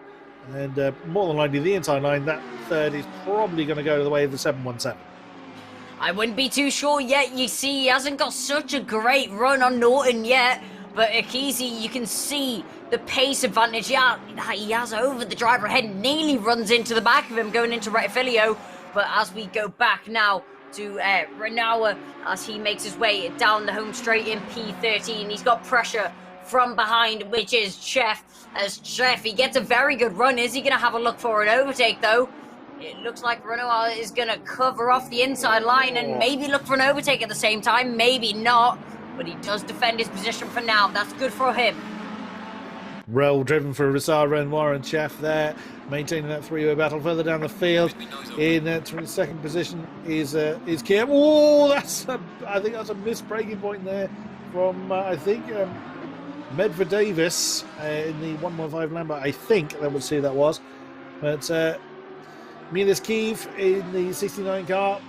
and more than likely the inside line, that third is probably going to go to the way of the 717. I wouldn't be too sure yet. You see, he hasn't got such a great run on Norton yet, but Akizi, you can see the pace advantage he has over the driver ahead. Nearly runs into the back of him going into Retfilio. But as we go back now to Renawa, as he makes his way down the home straight in P13, he's got pressure from behind, which is Chef. As Chef, he gets a very good run. Is he going to have a look for an overtake, though? It looks like Renault is going to cover off the inside line and maybe look for an overtake at the same time. Maybe not, but he does defend his position for now. That's good for him. Well driven for Rassar, Renoir and Chef there, maintaining that three-way battle further down the field. In 22nd position is Kim. Oh, I think that's a missed braking point there from, Medford Davis in the 115 Lambo. I think that was who that was. But Milas Kiev in the 69 car,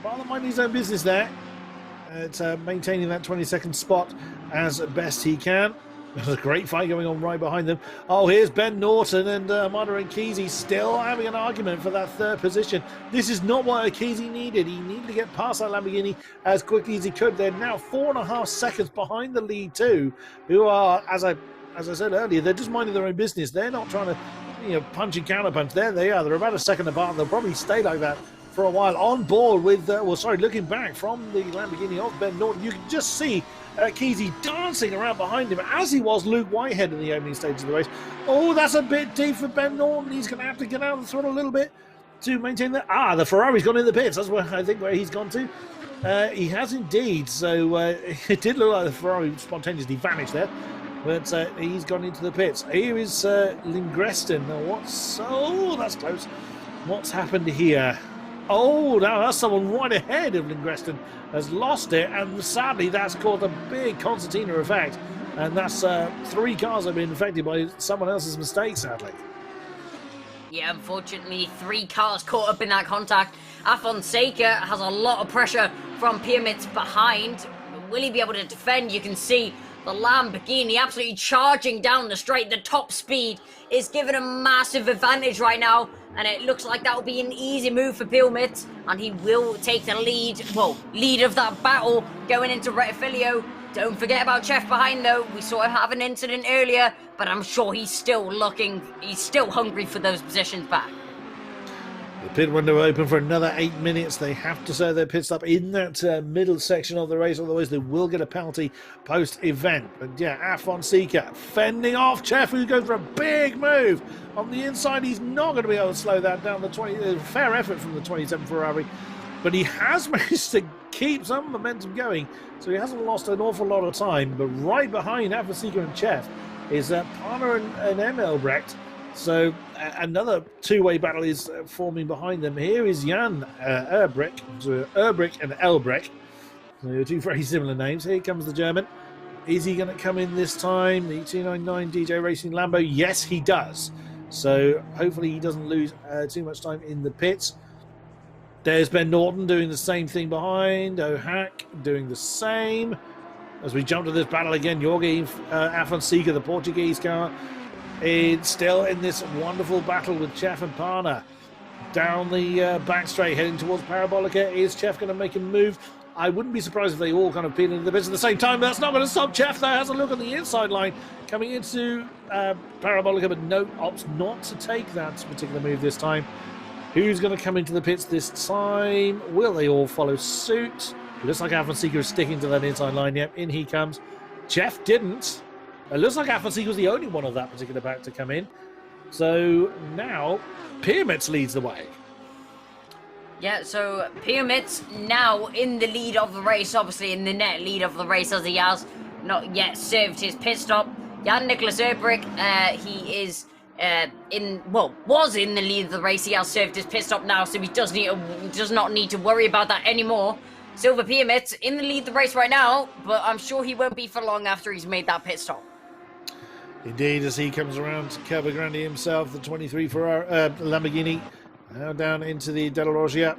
rather minding his own business there. It's maintaining that 22nd spot as best he can. There's a great fight going on right behind them. Oh, here's Ben Norton and Amada and Kesey still having an argument for that third position. This is not what Kesey needed. He needed to get past that Lamborghini as quickly as he could. They're now 4.5 seconds behind the lead two, who are, as I said earlier, they're just minding their own business. They're not trying to punch and counterpunch. There they are. They're about a second apart, and they'll probably stay like that for a while. On board with, looking back from the Lamborghini of Ben Norton, you can just see Kesey dancing around behind him as he was Luke Whitehead in the opening stage of the race. Oh, that's a bit deep for Ben Norton. He's going to have to get out of the throttle a little bit to maintain that. The Ferrari's gone in the pits. That's where I think where he's gone to. He has indeed. So it did look like the Ferrari spontaneously vanished there. But he's gone into the pits. Here is Lindgreston. Now that's close. What's happened here? Oh, now that's someone right ahead of Lindgreston has lost it, and sadly that's caused a big concertina effect, and that's 3 cars have been affected by someone else's mistake, sadly. Yeah, unfortunately, 3 cars caught up in that contact. Afonseca has a lot of pressure from Piermitz behind. Will he be able to defend? You can see the Lamborghini absolutely charging down the straight. The top speed is given a massive advantage right now, and it looks like that will be an easy move for Piermitz, and he will take the lead of that battle going into Rettifilio. Don't forget about Chef behind, though. We saw him have an incident earlier, but I'm sure he's still hungry for those positions back. The pit window open for another 8 minutes. They have to serve their pit stop in that middle section of the race, otherwise they will get a penalty post-event. But yeah, Afonseca fending off Chef, who goes for a big move on the inside. He's not going to be able to slow that down. Fair effort from the 27 Ferrari, but he has managed to keep some momentum going, so he hasn't lost an awful lot of time. But right behind Afonseca and Chef is Parner and M. Elbrecht. So another two-way battle is forming behind them. Here is Jan Erbrich and Elbrecht. So 2 very similar names. Here comes the German. Is he going to come in this time? The 299 DJ Racing Lambo? Yes, he does. So hopefully he doesn't lose too much time in the pits. There's Ben Norton doing the same thing behind. O'Hack doing the same. As we jump to this battle again, Jorge Afonseca, the Portuguese car, it's still in this wonderful battle with Chef and Parner. Down the back straight, heading towards Parabolica. Is Chef going to make a move? I wouldn't be surprised if they all kind of pin into the pits at the same time. That's not going to stop Chef, though. Has a look on the inside line coming into Parabolica, but opts not to take that particular move this time. Who's going to come into the pits this time? Will they all follow suit? It looks like Afonseca is sticking to that inside line. Yep, in he comes. Chef didn't. It looks like Afonseca was the only one of that particular pack to come in. So now Piermitz leads the way. Yeah, so Piermitz now in the lead of the race, obviously in the net lead of the race, as he has not yet served his pit stop. Jan-Nicolas Erbrich, he is was in the lead of the race. He has served his pit stop now, so he does not need to worry about that anymore. Silver Piermitz in the lead of the race right now, but I'm sure he won't be for long after he's made that pit stop. Indeed, as he comes around to Cava Grande himself, the 23 Ferrari, Lamborghini, now down into the Della Loggia.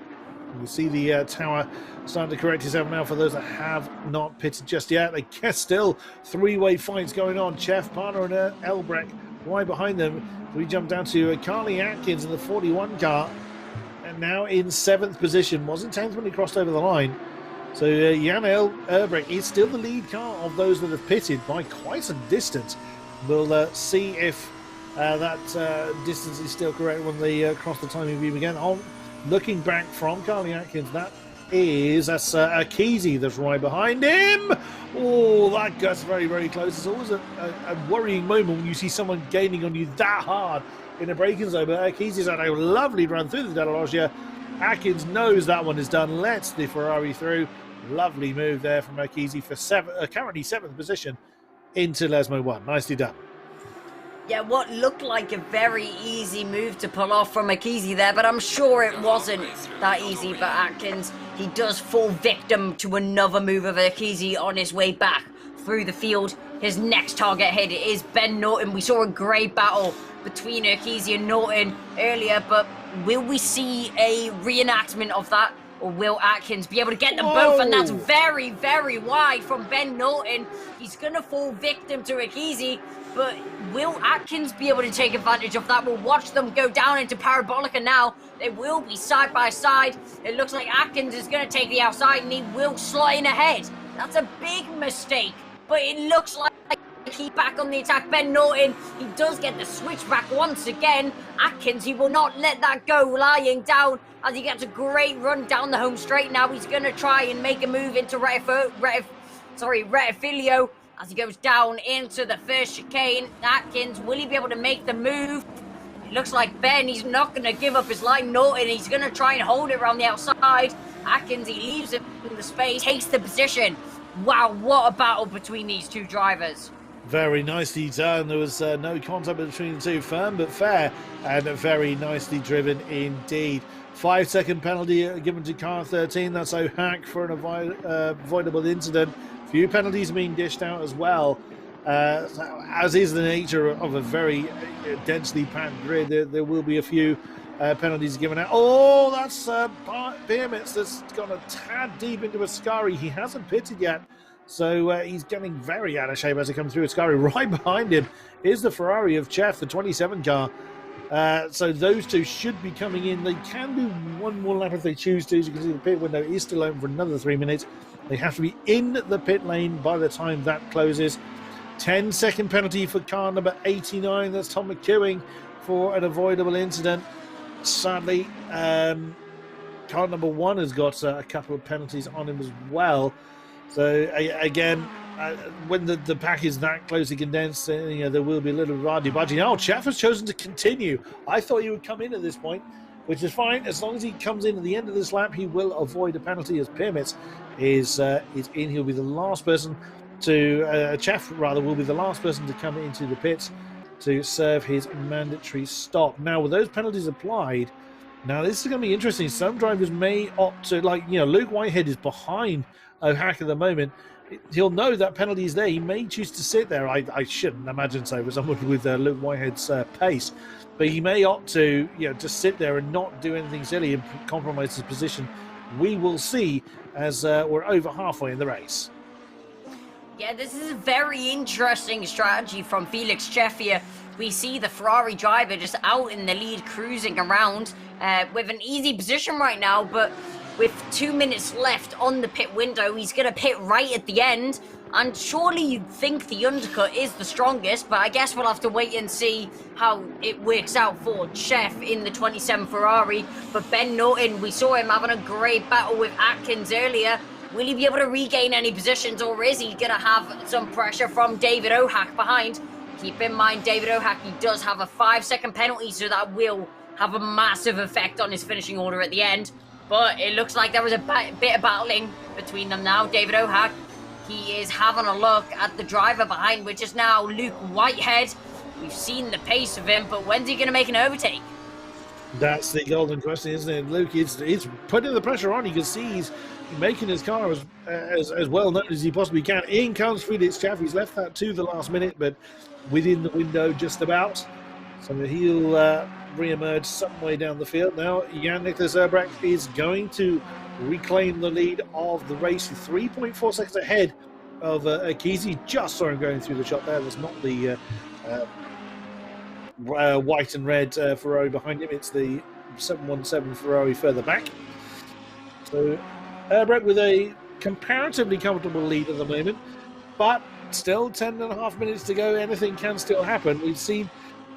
You see the tower starting to correct itself now for those that have not pitted just yet. I guess still 3-way fights going on. Chef, Parner and Elbrecht right behind them. We jump down to Carly Atkins in the 41 car, and now in 7th position. Wasn't 10th when he crossed over the line. So Jan Erbrich is still the lead car of those that have pitted by quite some distance. We'll see if that distance is still correct when they cross the timing beam again. Looking back from Carly Atkins, that's Kesey that's right behind him. Oh, that gets very, very close. It's always a worrying moment when you see someone gaining on you that hard in a braking zone. But Kesey's had a lovely run through the Della Loggia. Atkins knows that one is done, lets the Ferrari through. Lovely move there from Kesey for currently 7th position into Lesmo 1. Nicely done. Yeah, what looked like a very easy move to pull off from Kesey there, but I'm sure it wasn't that easy for Atkins. He does fall victim to another move of Kesey on his way back through the field. His next target ahead is Ben Norton. We saw a great battle between Kesey and Norton earlier, but will we see a reenactment of that? Or will Atkins be able to get them both? And that's very, very wide from Ben Norton. He's going to fall victim to Kesey, but will Atkins be able to take advantage of that? We'll watch them go down into Parabolica now. They will be side by side. It looks like Atkins is going to take the outside, and he will slot in ahead. That's a big mistake, but it looks like He's back on the attack. Ben Norton, he does get the switchback once again. Atkins, he will not let that go, lying down as he gets a great run down the home straight. Now he's going to try and make a move into Rettifilio as he goes down into the first chicane. Atkins, will he be able to make the move? It looks like Ben, he's not going to give up his line. Norton, he's going to try and hold it around the outside. Atkins, he leaves it in the space, takes the position. Wow, what a battle between these two drivers. Very nicely done. There was no contact between the two. Firm but fair, and very nicely driven indeed. 5-second penalty given to car 13. That's O'Hack for an avoidable incident. Few penalties being dished out as well. As is the nature of a very densely packed grid, there will be a few penalties given out. Oh, that's Beermitz that's gone a tad deep into Ascari. He hasn't pitted yet, so he's getting very out of shape as he comes through Ascari. Right behind him is the Ferrari of Chef, the 27 car. So those two should be coming in. They can do one more lap if they choose to. As you can see, the pit window is still open for another 3 minutes. They have to be in the pit lane by the time that closes. 10-second penalty for car number 89. That's Tom McEwing for an avoidable incident. Sadly, car number 1 has got a couple of penalties on him as well. So again, when the pack is that closely condensed, there will be a little argy-bargy. Now, Chaff has chosen to continue. I thought he would come in at this point, which is fine. As long as he comes in at the end of this lap, he will avoid a penalty as Beermitz is in. He'll be the last person to, Chaff rather, will be the last person to come into the pits to serve his mandatory stop. Now, with those penalties applied, now this is going to be interesting. Some drivers may opt to, Luke Whitehead is behind O'Hack at the moment. He'll know that penalty is there. He may choose to sit there. I shouldn't imagine so for someone with Luke Whitehead's pace. But he may opt to, just sit there and not do anything silly and compromise his position. We will see as we're over halfway in the race. Yeah, this is a very interesting strategy from Felix Cheff here. We see the Ferrari driver just out in the lead, cruising around with an easy position right now, but with 2 minutes left on the pit window, he's going to pit right at the end. And surely you'd think the undercut is the strongest, but I guess we'll have to wait and see how it works out for Cheff in the 27 Ferrari. But Ben Norton, we saw him having a great battle with Atkins earlier. Will he be able to regain any positions, or is he going to have some pressure from David O'Hack behind? Keep in mind, David O'Hack, he does have a 5-second penalty, so that will have a massive effect on his finishing order at the end. But it looks like there was a bit of battling between them now. David O'Hack, he is having a look at the driver behind, which is now Luke Whitehead. We've seen the pace of him, but when's he going to make an overtake? That's the golden question, isn't it? Luke is putting the pressure on. You can see he's making his car as well known as he possibly can. In comes Felix Cheff. He's left that to the last minute, but within the window just about. So he'll re-emerge some way down the field. Now, Jan-Niklas Urbrecht is going to reclaim the lead of the race, 3.4 seconds ahead of Akisi. Just saw him going through the shot there. That's not the white and red Ferrari behind him. It's the 717 Ferrari further back. So Urbrecht with a comparatively comfortable lead at the moment, but still 10.5 minutes to go. Anything can still happen. We've seen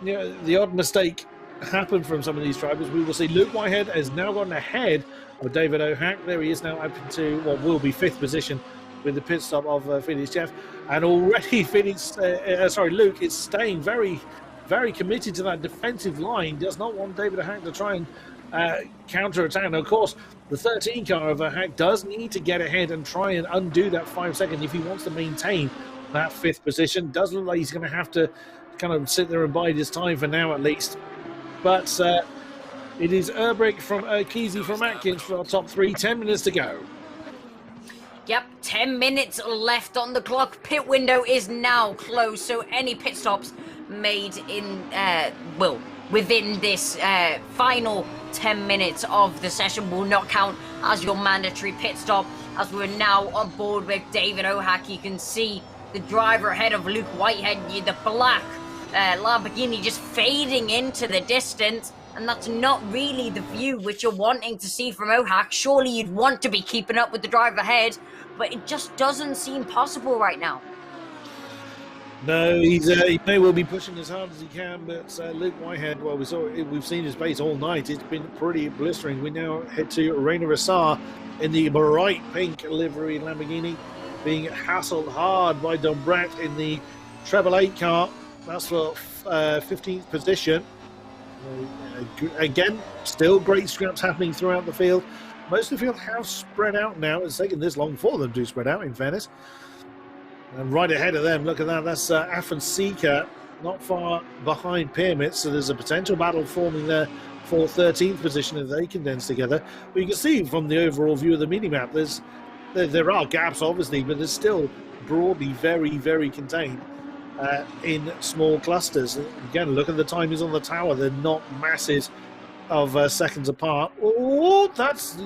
the odd mistake happen from some of these drivers. We will see Luke Whitehead has now gotten ahead of David O'Hack. There he is now up to what will be 5th position with the pit stop of Felix Cheff. And already Luke is staying very, very committed to that defensive line. Does not want David O'Hack to try and counter-attack. And of course, the 13 car of O'Hack does need to get ahead and try and undo that 5 second if he wants to maintain that 5th position. Does look like he's going to have to kind of sit there and bide his time for now at least. But it is Urbrecht from Akisi from Atkins for our top 3. 10 minutes to go. Yep, 10 minutes left on the clock. Pit window is now closed, so any pit stops made in, within this final 10 minutes of the session will not count as your mandatory pit stop. As we're now on board with David O'Hack, you can see the driver ahead of Luke Whitehead, the black Lamborghini just fading into the distance, and that's not really the view which you're wanting to see from O'Hack. Surely you'd want to be keeping up with the driver ahead, but it just doesn't seem possible right now. No, he may well be pushing as hard as he can, but Luke Whitehead, well, we've seen his pace all night. It's been pretty blistering. We now head to Reina Rissar in the bright pink livery Lamborghini, being hassled hard by Dombret in the treble 8 car. That's for 15th position. Again, still great scraps happening throughout the field. Most of the field have spread out now. It's taken this long for them to spread out, in fairness. And right ahead of them, look at that, that's Afonseca, not far behind Pyramid, so there's a potential battle forming there for 13th position if they condense together. But you can see from the overall view of the mini-map, there are gaps, obviously, but there's still broadly very, very contained in small clusters. Again, look at the timings on the tower. They're not masses of seconds apart. Oh,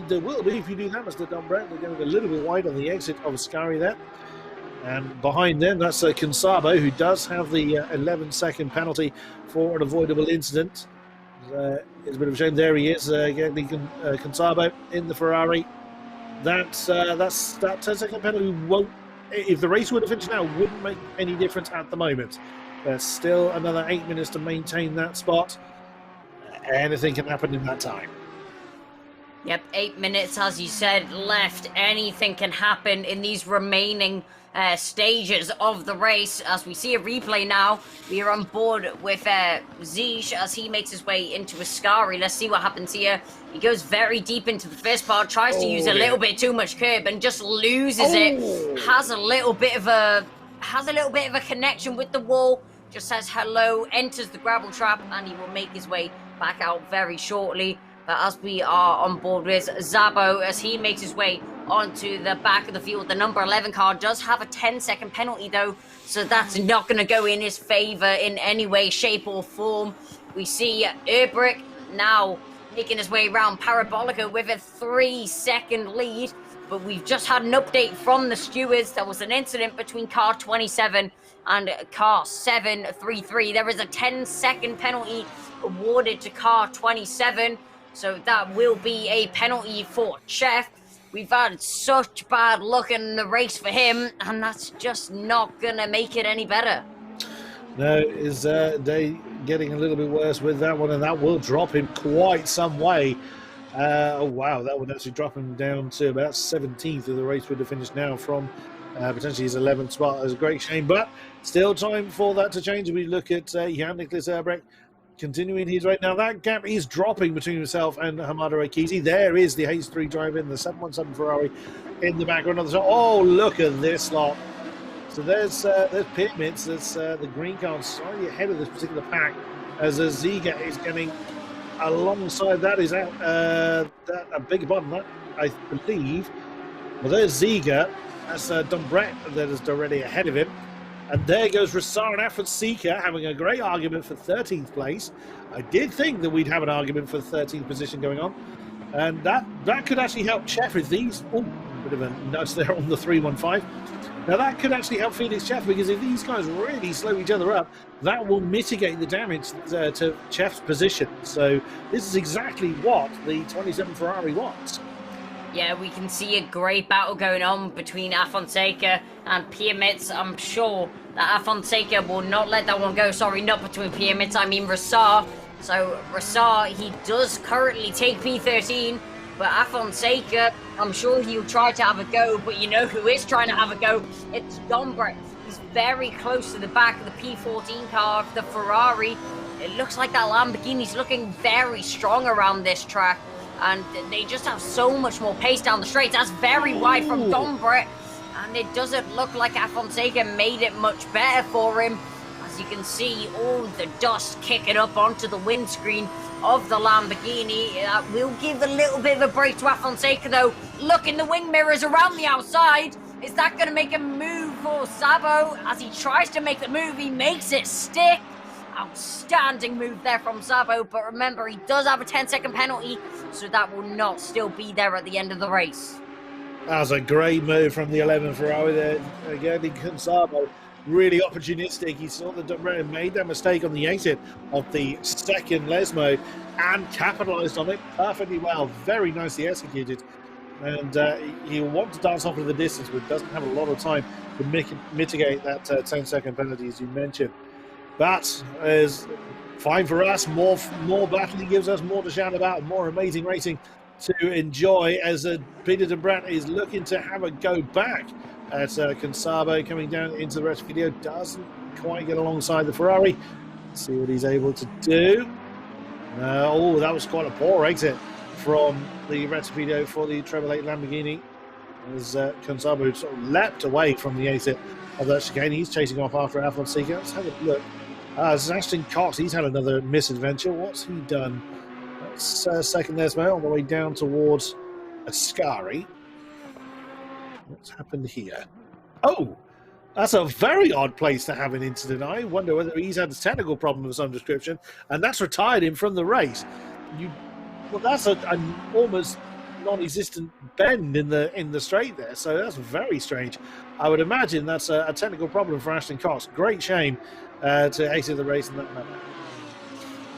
there will be if you do that, Mr. Dombret. They're going a little bit wide on the exit of Ascari there. And behind them, that's Consabo, who does have the 11-second penalty for an avoidable incident. It's a bit of a shame. There he is, Consabo in the Ferrari. That 10-second penalty won't, if the race would have finished now, wouldn't make any difference at the moment. There's still another 8 minutes to maintain that spot. Anything can happen in that time. Yep, 8 minutes, as you said, left. Anything can happen in these remaining stages of the race. As we see a replay now, we are on board with Ziche as he makes his way into Ascari. Let's see what happens here. He goes very deep into the first part, tries to use a little bit too much curb and just loses it. Has a little bit of a connection with the wall. Just says hello, enters the gravel trap, and he will make his way back out very shortly. But as we are on board with Szabo, as he makes his way onto the back of the field, the number 11 car does have a 10-second penalty, though, so that's not going to go in his favour in any way, shape, or form. We see Urbrick now making his way around Parabolica with a 3-second lead, but we've just had an update from the stewards. There was an incident between car 27 and car 733. There is a 10-second penalty awarded to car 27. So that will be a penalty for Chef. We've had such bad luck in the race for him, and that's just not going to make it any better. No, is Day getting a little bit worse with that one, and that will drop him quite some way. Oh, wow, that would actually drop him down to about 17th of the race would have finished now from potentially his 11th spot. It's a great shame, but still time for that to change. We look at Jan-Niklas Urbrick continuing his right now. That gap is dropping between himself and Hamada Akizi. There is the H3 driver in the 717 Ferrari in the background of the shot. Oh, look at this lot. So there's Pyramids. There's the green car slightly ahead of this particular pack as Ziga is getting alongside. That is out. I beg your pardon, that I believe. Well, there's Ziga. That's Dombret that is already ahead of him. And there goes Rissar and Afonseca having a great argument for 13th place. I did think that we'd have an argument for the 13th position going on. And that could actually help Chef if these... Oh, a bit of a nudge there on the 315. Now that could actually help Felix Chef, because if these guys really slow each other up, that will mitigate the damage to Chef's position. So this is exactly what the 27 Ferrari wants. Yeah, we can see a great battle going on between Afonseca and Pyramids. I'm sure that Afonseca will not let that one go. Sorry, not between Pyramids, I mean Rissar. So Rissar, he does currently take P13, but Afonseca, I'm sure he'll try to have a go, but you know who is trying to have a go? It's Dombret. He's very close to the back of the P14 car of the Ferrari. It looks like that Lamborghini's looking very strong around this track. And they just have so much more pace down the straight. That's very wide from Dombret. And it doesn't look like Afonseca made it much better for him. As you can see, all the dust kicking up onto the windscreen of the Lamborghini. That will give a little bit of a break to Afonseca, though. Look in the wing mirrors around the outside. Is that going to make a move for Szabo? As he tries to make the move, he makes it stick. Outstanding move there from Szabo, but remember, he does have a 10-second penalty, so that will not still be there at the end of the race. That was a great move from the 11 Ferrari there. Again, Szabo, really opportunistic. He saw that Dombret made that mistake on the exit of the second Lesmo and capitalised on it perfectly well. Very nicely executed. and he'll want to dance off into the distance, but doesn't have a lot of time to mitigate that 10-second penalty, as you mentioned. But is fine for us. More battling gives us more to shout about, more amazing racing to enjoy, as Peter de Brett is looking to have a go back at Consabo coming down into the rest video. Doesn't quite get alongside the Ferrari. Let's see what he's able to do. Oh, that was quite a poor exit from the Recipedo for the Treble 8 Lamborghini, as Consabo sort of leapt away from the exit of that chicane. He's chasing off after Afonseca. Let's have a look. This is Ashton Cox. He's had another misadventure. What's he done? That's second there, on the way down towards Ascari. What's happened here? Oh, that's a very odd place to have an incident. I wonder whether he's had a technical problem of some description, and that's retired him from the race. Well, that's an almost non-existent bend in the straight there, so that's very strange. I would imagine that's a technical problem for Ashton Cox. Great shame to exit the race in that manner.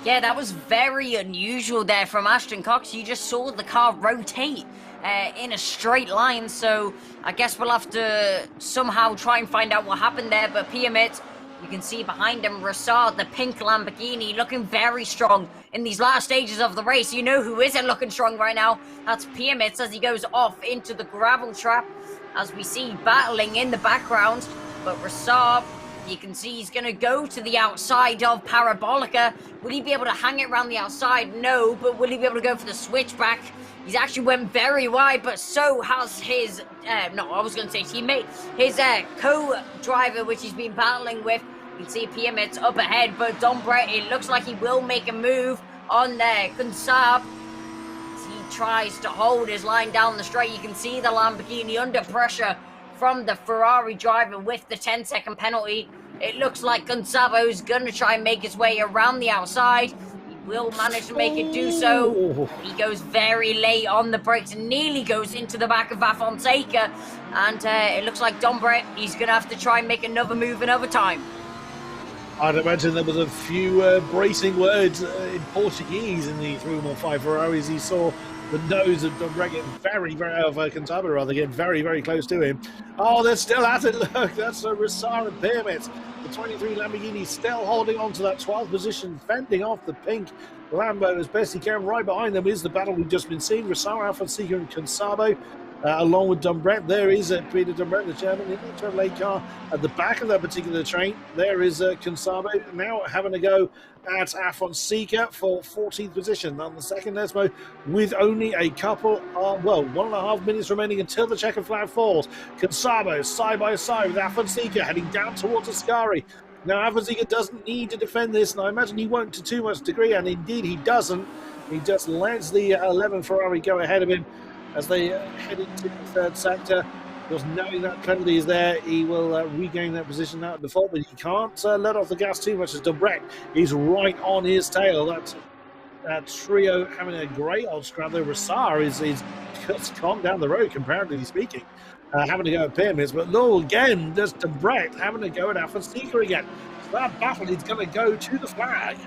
Yeah, that was very unusual there from Ashton Cox. You just saw the car rotate in a straight line, so I guess we'll have to somehow try and find out what happened there. But Piamit, you can see behind him Rosard, the pink Lamborghini, looking very strong in these last stages of the race. You know who isn't looking strong right now? That's Piamit, as he goes off into the gravel trap, as we see battling in the background. But Rosard, you can see he's going to go to the outside of Parabolica. Will he be able to hang it around the outside? No, but will he be able to go for the switchback? He's actually went very wide, but so has his, teammate, his co-driver, which he's been battling with. You can see Piamit's up ahead, but Dombrett, it looks like he will make a move on there. Consab, as he tries to hold his line down the straight. You can see the Lamborghini under pressure from the Ferrari driver with the 10-second penalty. It looks like Gonzabo's going to try and make his way around the outside. He will manage to make it do so. He goes very late on the brakes and nearly goes into the back of Afonseca. And it looks like Dombrett, he's going to have to try and make another move another time. I'd imagine there was a few bracing words in Portuguese in the 315 Ferraris. He saw the nose of Dombrett get Consabo rather, get very, very close to him. Oh, they're still at it. Look, that's Rosard and Piamit. The 23 Lamborghini still holding on to that 12th position, fending off the pink Lambo as best he can. Right behind them is the battle we've just been seeing. Rosard, Afonseca and Consabo. Along with Dombrett, there is Peter Dombrett, the German, in the Treble 8 car at the back of that particular train. There is Consabo now having a go at Afonseca for 14th position on the second Nesmo, with only a couple of, 1.5 minutes remaining until the checkered flag falls. Consabo side by side with Afonseca heading down towards Ascari. Now Afonseca doesn't need to defend this, and I imagine he won't to too much degree, and indeed he doesn't. He just lets the 11 Ferrari go ahead of him as they head into the third sector. Because knowing that penalty is there, he will regain that position now at default, but he can't let off the gas too much as Dombrett is right on his tail. That trio having a great old scrap there. Rosard is just calm down the road, comparatively speaking, having to go at Piamit, but no, again, there's Dombrett having to go at Afonseca again. So that battle is going to go to the flag.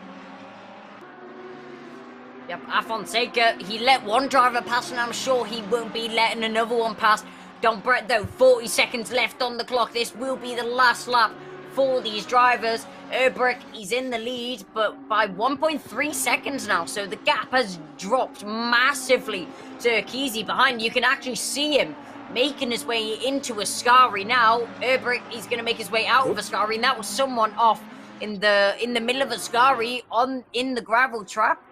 Yep, Afonseca, he let one driver pass, and I'm sure he won't be letting another one pass. Dombrett, though, 40 seconds left on the clock. This will be the last lap for these drivers. Urbrick, he's in the lead, but by 1.3 seconds now, so the gap has dropped massively to Kesey behind. You can actually see him making his way into Ascari now. Urbrick, he's going to make his way out of Ascari, and that was someone off in the middle of Ascari in the gravel trap.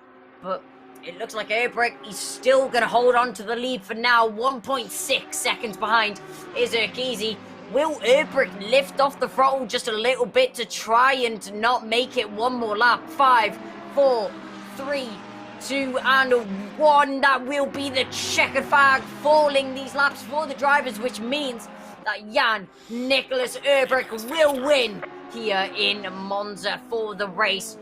But it looks like Urbrick, he's still going to hold on to the lead for now. 1.6 seconds behind is Kesey. Will Urbrick lift off the throttle just a little bit to try and not make it one more lap? 5, 4, 3, 2, and 1. That will be the checkered flag falling these laps for the drivers, which means that Jan Nicholas Urbrick will win here in Monza for the race.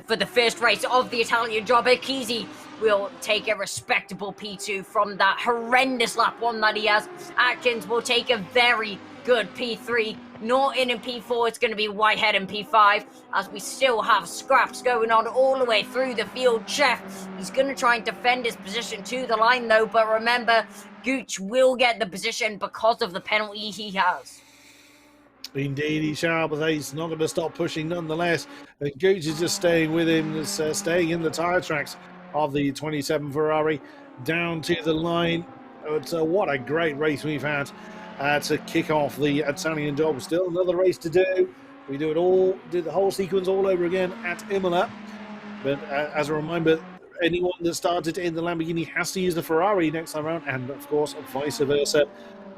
For the first race of the Italian job. Kesey will take a respectable P2 from that horrendous lap one that he has. Atkins will take a very good P3. Norton in P4, it's going to be Whitehead in P5, as we still have scraps going on all the way through the field. Chef, he's going to try and defend his position to the line though, but remember, Gooch will get the position because of the penalty he has. Indeed, he shall, but he's not going to stop pushing nonetheless. And Gooch is just staying with him, staying in the tyre tracks of the 27 Ferrari down to the line. What a great race we've had to kick off the Italian job. Still another race to do. We do the whole sequence all over again at Imola. But as a reminder, anyone that started in the Lamborghini has to use the Ferrari next time around, and of course vice versa.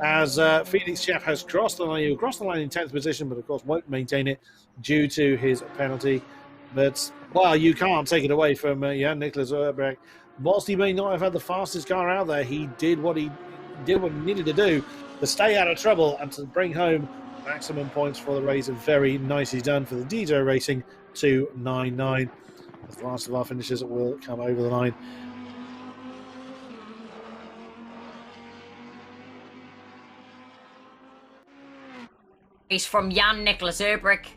As Felix Chef has crossed the line, he'll cross the line in 10th position, but of course won't maintain it due to his penalty. But, well, you can't take it away from Jan-Nicolas Urbrecht. Whilst he may not have had the fastest car out there, he did what he needed to do to stay out of trouble and to bring home maximum points for the race. Very nicely done for the DJ Racing 299. The last of our finishers will come over the line. From Jan-Nicolas Urbrecht.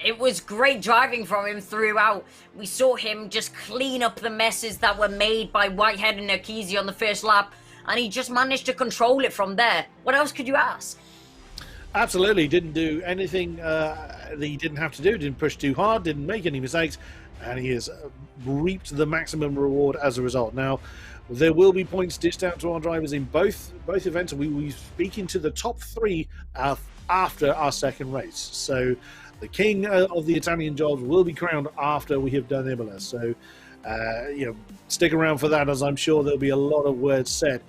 It was great driving from him throughout. We saw him just clean up the messes that were made by Whitehead and Narcisi on the first lap, and he just managed to control it from there. What else could you ask? Absolutely, didn't do anything that he didn't have to do, didn't push too hard, didn't make any mistakes, and he has reaped the maximum reward as a result. Now, there will be points dished out to our drivers in both events, and we will be speaking to the top three after our second race. So the king of the Italian jobs will be crowned after we have done Imola. So, stick around for that, as I'm sure there'll be a lot of words said.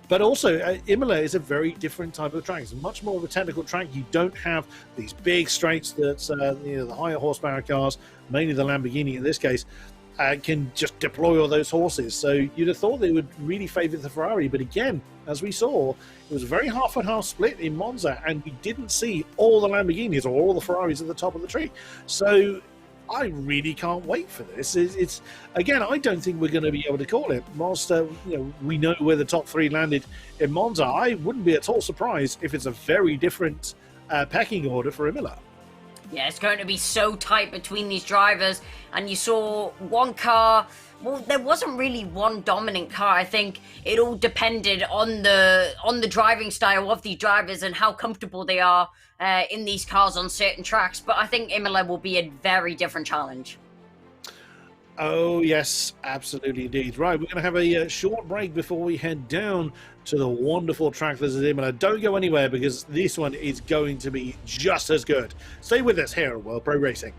But also, Imola is a very different type of track. It's much more of a technical track. You don't have these big straights that the higher horsepower cars, mainly the Lamborghini in this case, can just deploy all those horses. So you'd have thought they would really favour the Ferrari. But again, as we saw, it was a very half-and-half split in Monza, and we didn't see all the Lamborghinis or all the Ferraris at the top of the tree. So I really can't wait for this. It's again, I don't think we're going to be able to call it. Whilst we know where the top three landed in Monza, I wouldn't be at all surprised if it's a very different pecking order for Imola. Yeah, it's going to be so tight between these drivers, and you saw one car. Well, there wasn't really one dominant car. I think it all depended on the driving style of these drivers and how comfortable they are in these cars on certain tracks. But I think Imola will be a very different challenge. Oh, yes, absolutely indeed. Right, we're going to have a short break before we head down to the wonderful track that is Imola. Don't go anywhere, because this one is going to be just as good. Stay with us here at World Pro Racing.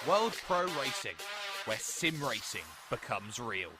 World Pro Racing, where sim racing becomes real.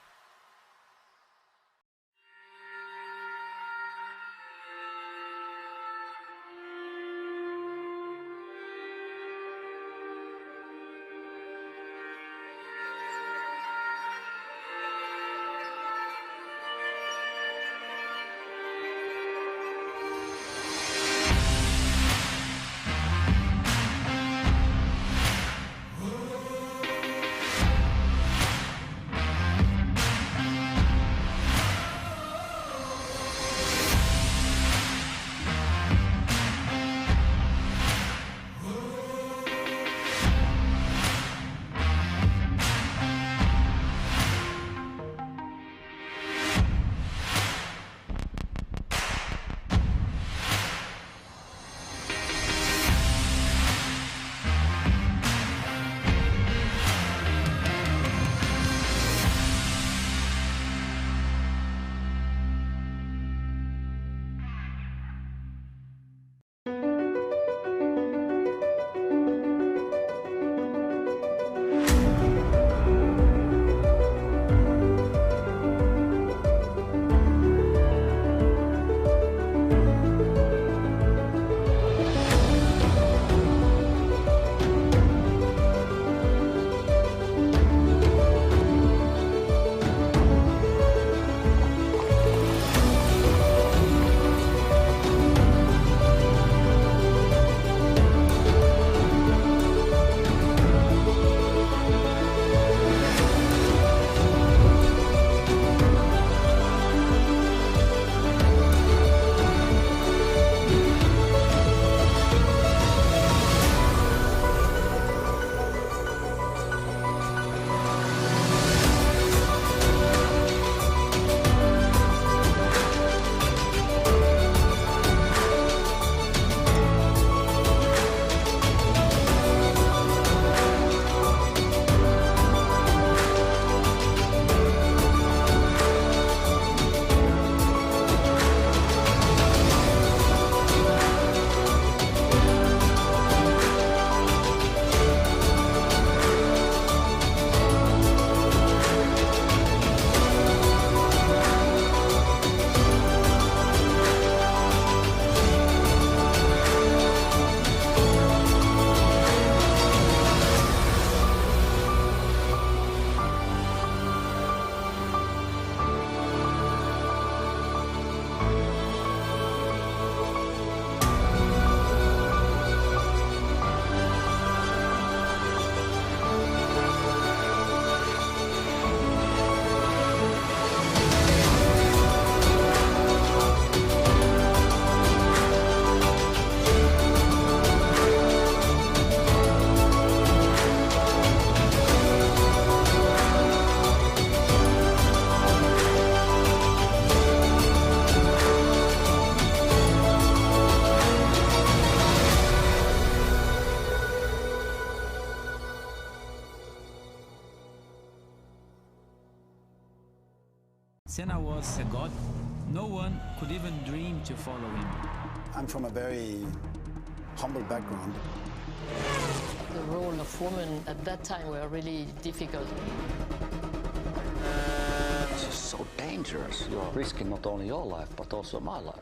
Senna was a god. No one could even dream to follow him. I'm from a very humble background. The role of women at that time were really difficult. This is so dangerous. You're risking not only your life, but also my life.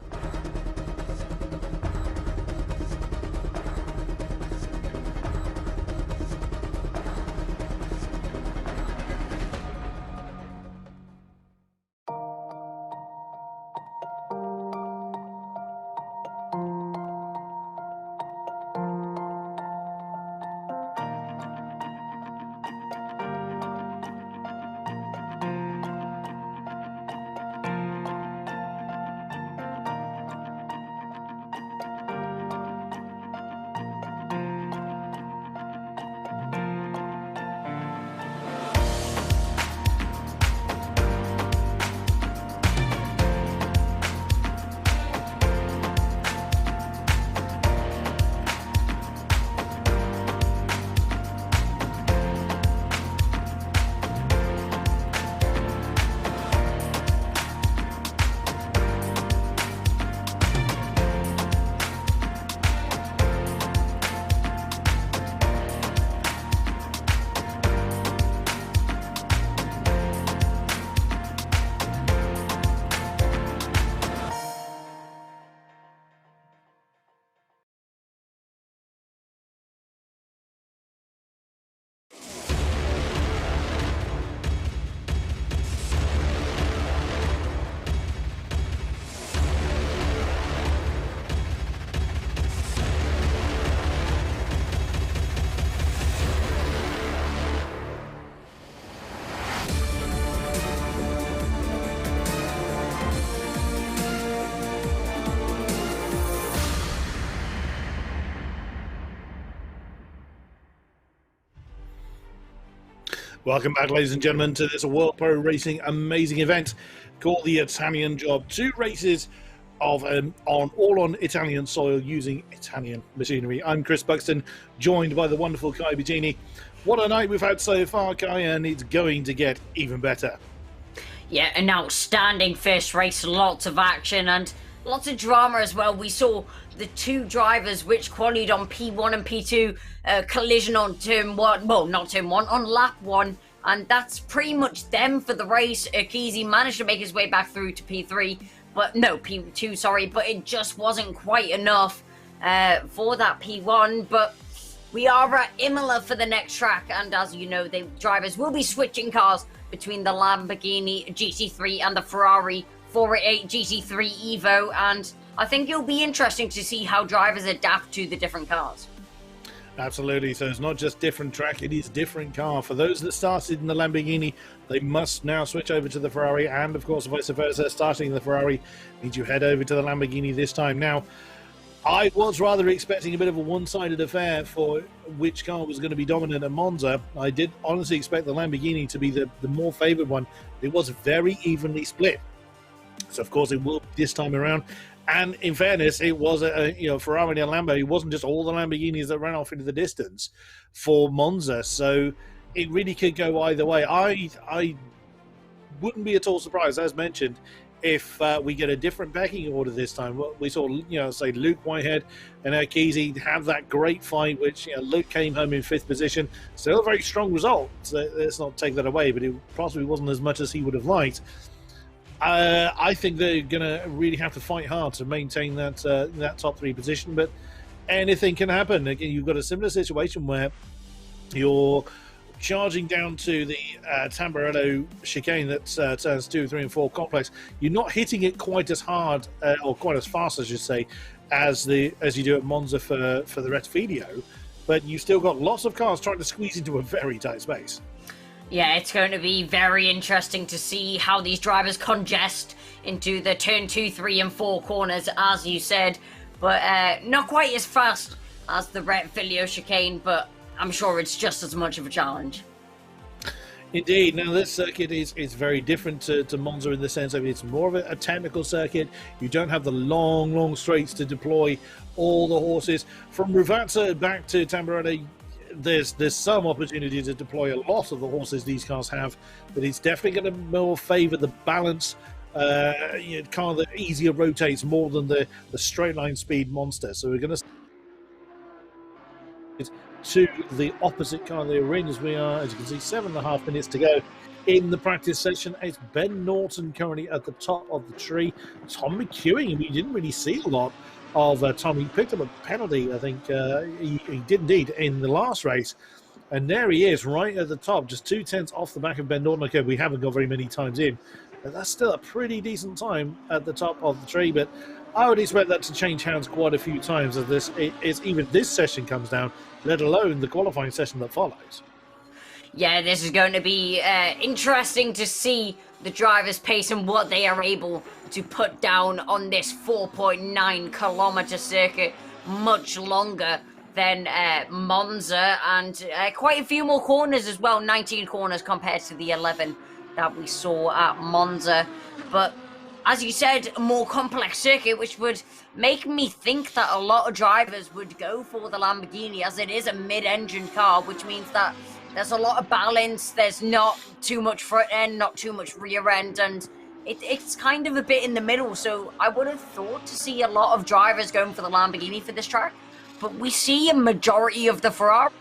Welcome back, ladies and gentlemen, to this World Pro Racing amazing event called the Italian Job. 2 races of all on Italian soil using Italian machinery. I'm Chris Buxton, joined by the wonderful Kai Bettini. What a night we've had so far, Kai, and it's going to get even better. Yeah, an outstanding first race, lots of action and lots of drama as well. We saw the 2 drivers which qualified on P1 and P2 collision on turn 1, well, not turn 1, on lap 1, and that's pretty much them for the race. Urquizy managed to make his way back through to P3, but no, P2, sorry, but it just wasn't quite enough for that P1, but we are at Imola for the next track, and as you know, the drivers will be switching cars between the Lamborghini GT3 and the Ferrari 488 GT3 Evo, and I think it'll be interesting to see how drivers adapt to the different cars. Absolutely. So it's not just different track, it is different car. For those that started in the Lamborghini, they must now switch over to the Ferrari, and of course vice versa. Starting in the Ferrari means you head over to the Lamborghini this time. Now, I was rather expecting a bit of a one-sided affair for which car was going to be dominant at Monza. I did honestly expect the Lamborghini to be the more favoured one. It was very evenly split. So of course it will this time around. And in fairness, it was a Ferrari and a Lambo. It wasn't just all the Lamborghinis that ran off into the distance for Monza. So it really could go either way. I wouldn't be at all surprised, as mentioned, if we get a different pecking order this time. We saw, say Luke Whitehead and Urquizy have that great fight, which Luke came home in 5th position. Still a very strong result. So let's not take that away, but it possibly wasn't as much as he would have liked. I think they're going to really have to fight hard to maintain that top 3 position, but anything can happen. Again, you've got a similar situation where you're charging down to the Tamburello chicane that turns 2, 3, and 4 complex. You're not hitting it quite as hard or quite as fast, I should say, as you do at Monza for the Rettifidio, but you've still got lots of cars trying to squeeze into a very tight space. Yeah, it's going to be very interesting to see how these drivers congest into the turn 2, 3, and 4 corners, as you said, but not quite as fast as the Rettifidio chicane, but I'm sure it's just as much of a challenge. Indeed. Now, this circuit is very different to Monza in the sense of it's more of a technical circuit. You don't have the long straights to deploy all the horses. From Rivazza back to Tamburello, there's some opportunity to deploy a lot of the horses these cars have, but it's definitely going to more favour the balance car that easier rotates more than the straight line speed monster. So we're going to the opposite car they were in, as we are, as you can see, 7.5 minutes to go in the practice session. It's Ben Norton currently at the top of the tree. Tom McEwing, we didn't really see a lot of Tom. He picked up a penalty, I think he did indeed, in the last race. And there he is, right at the top, just 2/10 off the back of Ben Norton. Okay, we haven't got very many times in, but that's still a pretty decent time at the top of the tree. But I would expect that to change hands quite a few times as even this session comes down, let alone the qualifying session that follows. Yeah, this is going to be interesting to see the driver's pace and what they are able to put down on this 4.9 kilometer circuit. Much longer than Monza, and quite a few more corners as well. 19 corners compared to the 11 that we saw at Monza. But as you said, a more complex circuit, which would make me think that a lot of drivers would go for the Lamborghini, as it is a mid-engine car, which means that there's a lot of balance. There's not too much front end, not too much rear end, and it's kind of a bit in the middle. So I would have thought to see a lot of drivers going for the Lamborghini for this track, but we see a majority of the Ferrari.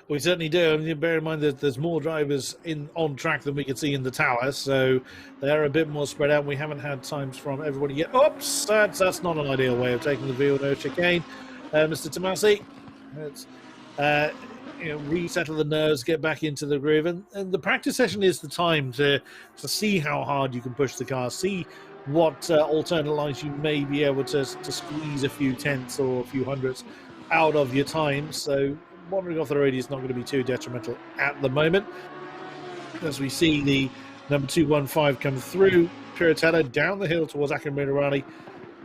We certainly do. And bear in mind that there's more drivers on track than we can see in the tower, so they're a bit more spread out. We haven't had times from everybody yet. Oops, that's not an ideal way of taking the Villeneuve chicane. Mr. Tomasi, let's resettle the nerves, get back into the groove. And the practice session is the time to see how hard you can push the car, see what alternate lines you may be able to squeeze a few tenths or a few hundredths out of your time. So wandering off the road is not going to be too detrimental at the moment. As we see the number 215 come through, Piratella down the hill towards Akko Minerali.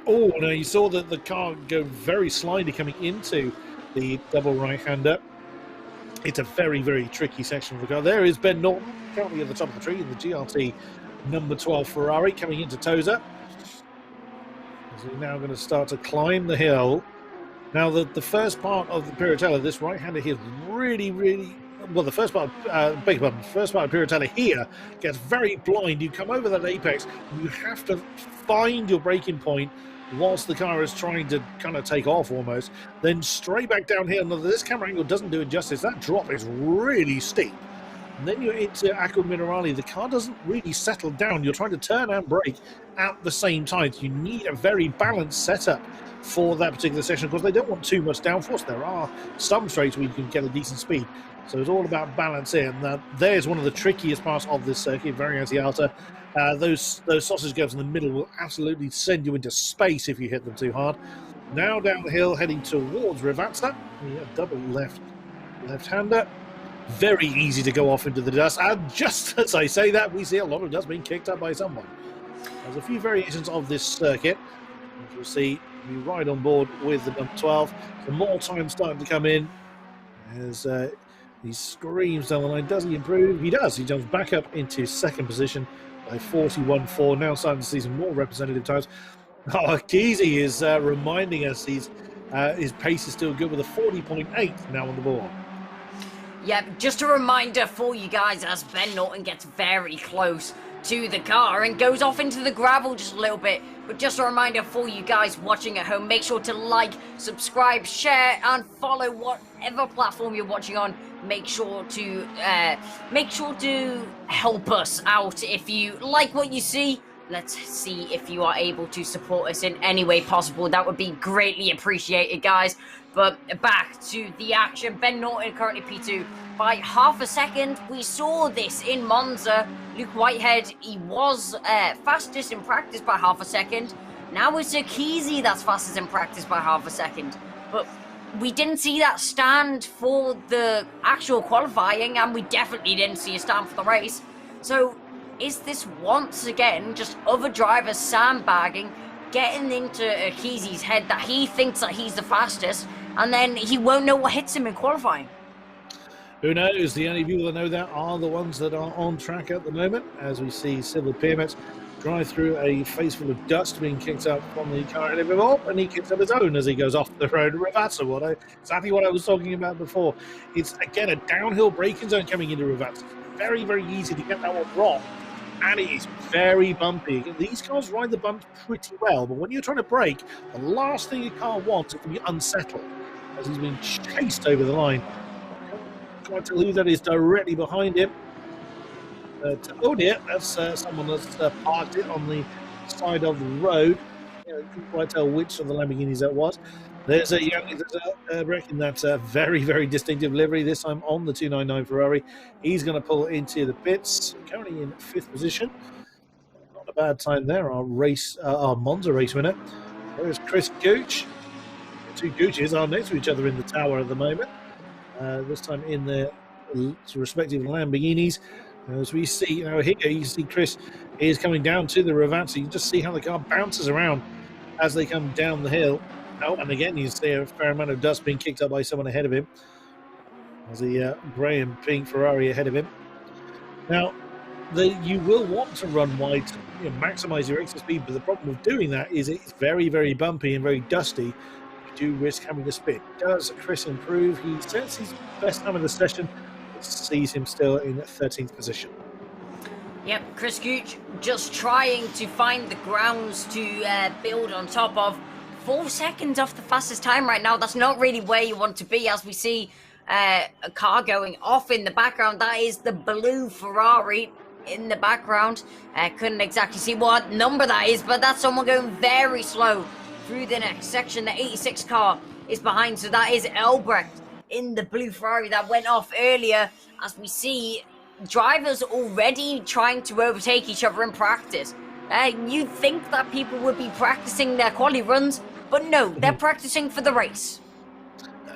Oh, now you saw that the car go very slidey coming into the double right-hander. It's a very, very tricky section of the car. There is Ben Norton, currently at the top of the tree in the GRT number 12 Ferrari, coming into Tosa. So we're now going to start to climb the hill. Now, the first part of the Piratella, this right-hander here, really, well, the first part, first part of Piratella here gets very blind. You come over that apex, and you have to find your braking point whilst the car is trying to kind of take off almost. Then straight back down here. Now, this camera angle doesn't do it justice. That drop is really steep. And then you're into Akko Minerali. The car doesn't really settle down. You're trying to turn and brake at the same time. So you need a very balanced setup for that particular section, because they don't want too much downforce. There are some straights where you can get a decent speed. So it's all about balance here. And there's one of the trickiest parts of this circuit, Variante Alta. Those sausage curves in the middle will absolutely send you into space if you hit them too hard. Now down the hill, heading towards Rivazza. Double left-hander. Very easy to go off into the dust. And just as I say that, we see a lot of dust being kicked up by someone. There's a few variations of this circuit. As you'll see, you ride on board with the number 12. So more time starting to come in. As he screams down the line. Does he improve? He does. He jumps back up into second position by 41.4. Now starting to see some more representative times. Oh, Kesey is reminding us his pace is still good with a 40.8 now on the board. Yeah, just a reminder for you guys as Ben Norton gets very close to the car and goes off into the gravel just a little bit. But just a reminder for you guys watching at home, make sure to like, subscribe, share, and follow whatever platform you're watching on. Make sure to help us out. If you like what you see, let's see if you are able to support us in any way possible. That would be greatly appreciated, guys. But back to the action. Ben Norton currently P2 by half a second. We saw this in Monza. Luke Whitehead, he was fastest in practice by half a second. Now it's Kesey that's fastest in practice by half a second. But we didn't see that stand for the actual qualifying, and we definitely didn't see a stand for the race. So is this once again just other drivers sandbagging, getting into Kesey's head that he thinks that he's the fastest, and then he won't know what hits him in qualifying? Who knows? The only people that know that are the ones that are on track at the moment, as we see Cyril Piermet drive through a face full of dust being kicked up from the car ahead of him, and he kicks up his own as he goes off the road. Ravazza, exactly what I was talking about before. It's, again, a downhill braking zone coming into Ravazza. Very, very easy to get that one wrong, and it is very bumpy. These cars ride the bumps pretty well, but when you're trying to brake, the last thing a car wants is to be unsettled, as he's being chased over the line. Trying to lose that is directly behind him. Oh dear, that's someone that's parked it on the side of the road. I couldn't quite tell which of the Lamborghinis that was. There's a wrecking that very, very distinctive livery, this time on the 299 Ferrari. He's going to pull into the pits, currently in 5th position. Not a bad time there, our Monza race winner. There's Chris Gooch. The two Gooches are next to each other in the tower at the moment. This time in their respective Lamborghinis. As we see, here you see Chris is coming down to the Ravazza. You just see how the car bounces around as they come down the hill. Oh, and again, you see a fair amount of dust being kicked up by someone ahead of him. As the grey and pink Ferrari ahead of him. Now, you will want to run wide to maximise your exit speed, but the problem with doing that is it's very, very bumpy and very dusty. You do risk having to spin. Does Chris improve? He sets his best time of the session. Sees him still in 13th position. Yep, Chris Gooch just trying to find the grounds to build on top of. 4 seconds off the fastest time right now. That's not really where you want to be, as we see a car going off in the background. That is the blue Ferrari in the background. Couldn't exactly see what number that is, but that's someone going very slow through the next section. The 86 car is behind, so that is Elbrecht in the blue Ferrari that went off earlier, as we see drivers already trying to overtake each other in practice. You'd think that people would be practicing their quali runs, but no, they're practicing for the race.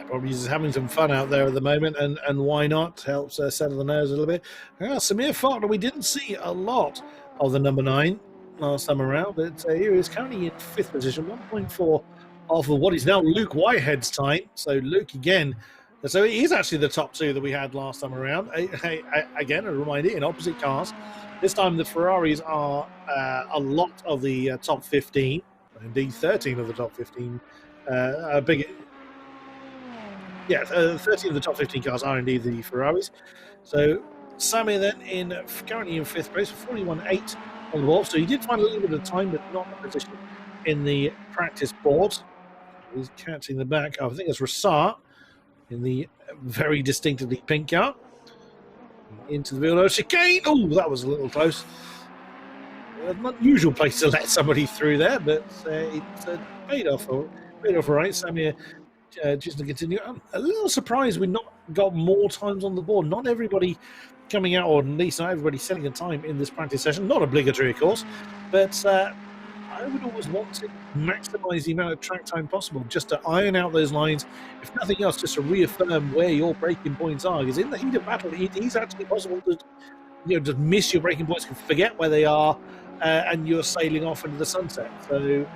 Probably just having some fun out there at the moment, and why not? Helps settle the nerves a little bit. Samir Faulkner, we didn't see a lot of the number 9 last time around, but here he is currently in 5th position, 1.4 off of what is now Luke Whitehead's time. So Luke again. So he's actually the top 2 that we had last time around. Again, a reminder, in opposite cars. This time the Ferraris are a lot of the top 15, indeed 13 of the top 15. 13 of the top 15 cars are indeed the Ferraris. So Samir then currently in 5th place, 41.8 on the ball. So he did find a little bit of time, but not a position in the practice board. He's catching the back. I think it's Rassar in the very distinctively pink car. Into the Villeneuve chicane. Oh, that was a little close. An unusual place to let somebody through there, but it paid off all right. Samir just to continue. I'm a little surprised we've not got more times on the board. Not everybody coming out, or at least not everybody setting a time in this practice session. Not obligatory, of course, but I would always want to maximise the amount of track time possible, just to iron out those lines, if nothing else, just to reaffirm where your braking points are. Because in the heat of battle, it is actually possible to, just miss your braking points, forget where they are, and you're sailing off into the sunset. So,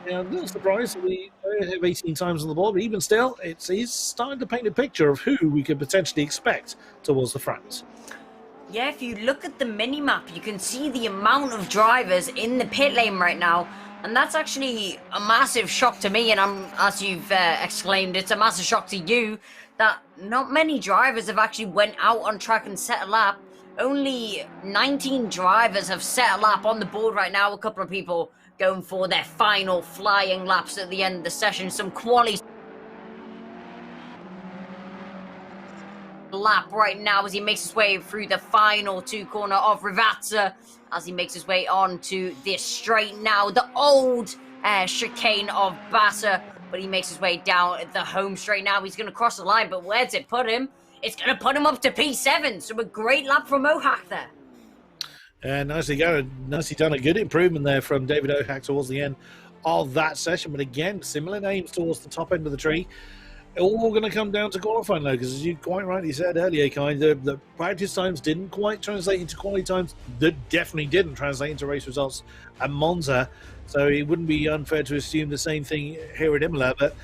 I'm a little surprised that we have 18 times on the board, but even still, he's starting to paint a picture of who we could potentially expect towards the front. Yeah, if you look at the mini-map, you can see the amount of drivers in the pit lane right now. And that's actually a massive shock to me, and as you've exclaimed, it's a massive shock to you, that not many drivers have actually went out on track and set a lap. Only 19 drivers have set a lap on the board right now. A couple of people going for their final flying laps at the end of the session. Some quali lap right now as he makes his way through the final 2 corner of Ravazza, as he makes his way on to this straight now, the old chicane of Bassa, but he makes his way down the home straight now. He's going to cross the line, but where's it put him? It's going to put him up to P7, so a great lap from Ohak there. Nicely done. A good improvement there from David Ohak towards the end of that session, but again, similar names towards the top end of the tree. All going to come down to qualifying, though, because as you quite rightly said earlier, the practice times didn't quite translate into quality times. That definitely didn't translate into race results at Monza. So it wouldn't be unfair to assume the same thing here at Imola. But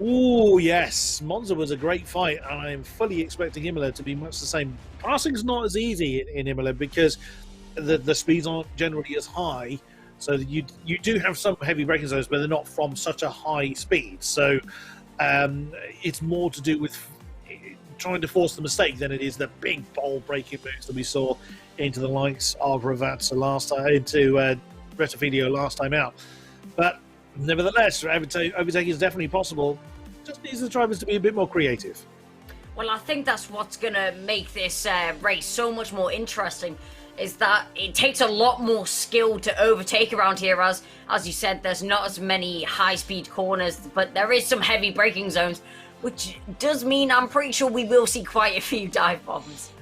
Oh, yes. Monza was a great fight, and I'm fully expecting Imola to be much the same. Passing's not as easy in Imola because the speeds aren't generally as high. So you do have some heavy braking zones, but they're not from such a high speed. So it's more to do with trying to force the mistake than it is the big, bold braking moves that we saw into the likes of Ravazza last time, into Rettifidio last time out. But nevertheless, overtaking is definitely possible. Just needs the drivers to be a bit more creative. Well, I think that's what's going to make this race so much more interesting, is that it takes a lot more skill to overtake around here. As you said, there's not as many high-speed corners, but there is some heavy braking zones, which does mean I'm pretty sure we will see quite a few dive bombs.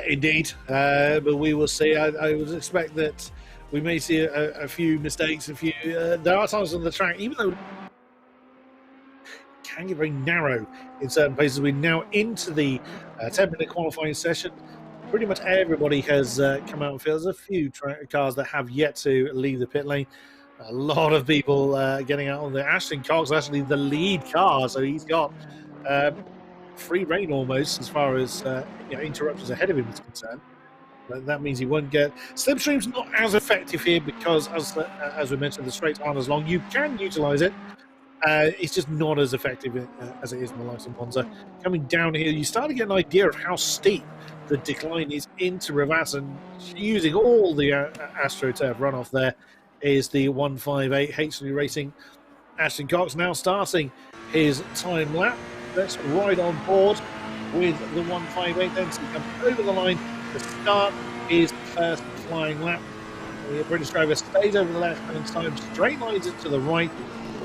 Indeed, but we will see. I would expect that we may see a few mistakes, there are times on the track, even though it can get very narrow in certain places. We're now into the 10-minute qualifying session. Pretty much everybody has come out and field. There's a few cars that have yet to leave the pit lane. A lot of people getting out on there. Ashton Cox actually the lead car, so he's got free reign almost as far as interrupters ahead of him is concerned. But that means he won't get... Slipstream's not as effective here because, as we mentioned, the straights aren't as long. You can utilise it. It's just not as effective as it is in the likes of Monza. Coming down here, you start to get an idea of how steep the decline is into Ravazza, and using all the AstroTurf runoff there is the 158 Hastily Racing. Ashton Cox now starting his time lap. Let's ride on board with the 158 then, so he comes over the line to start his first flying lap. The British driver stays over the left-hand side, straight lines it to the right,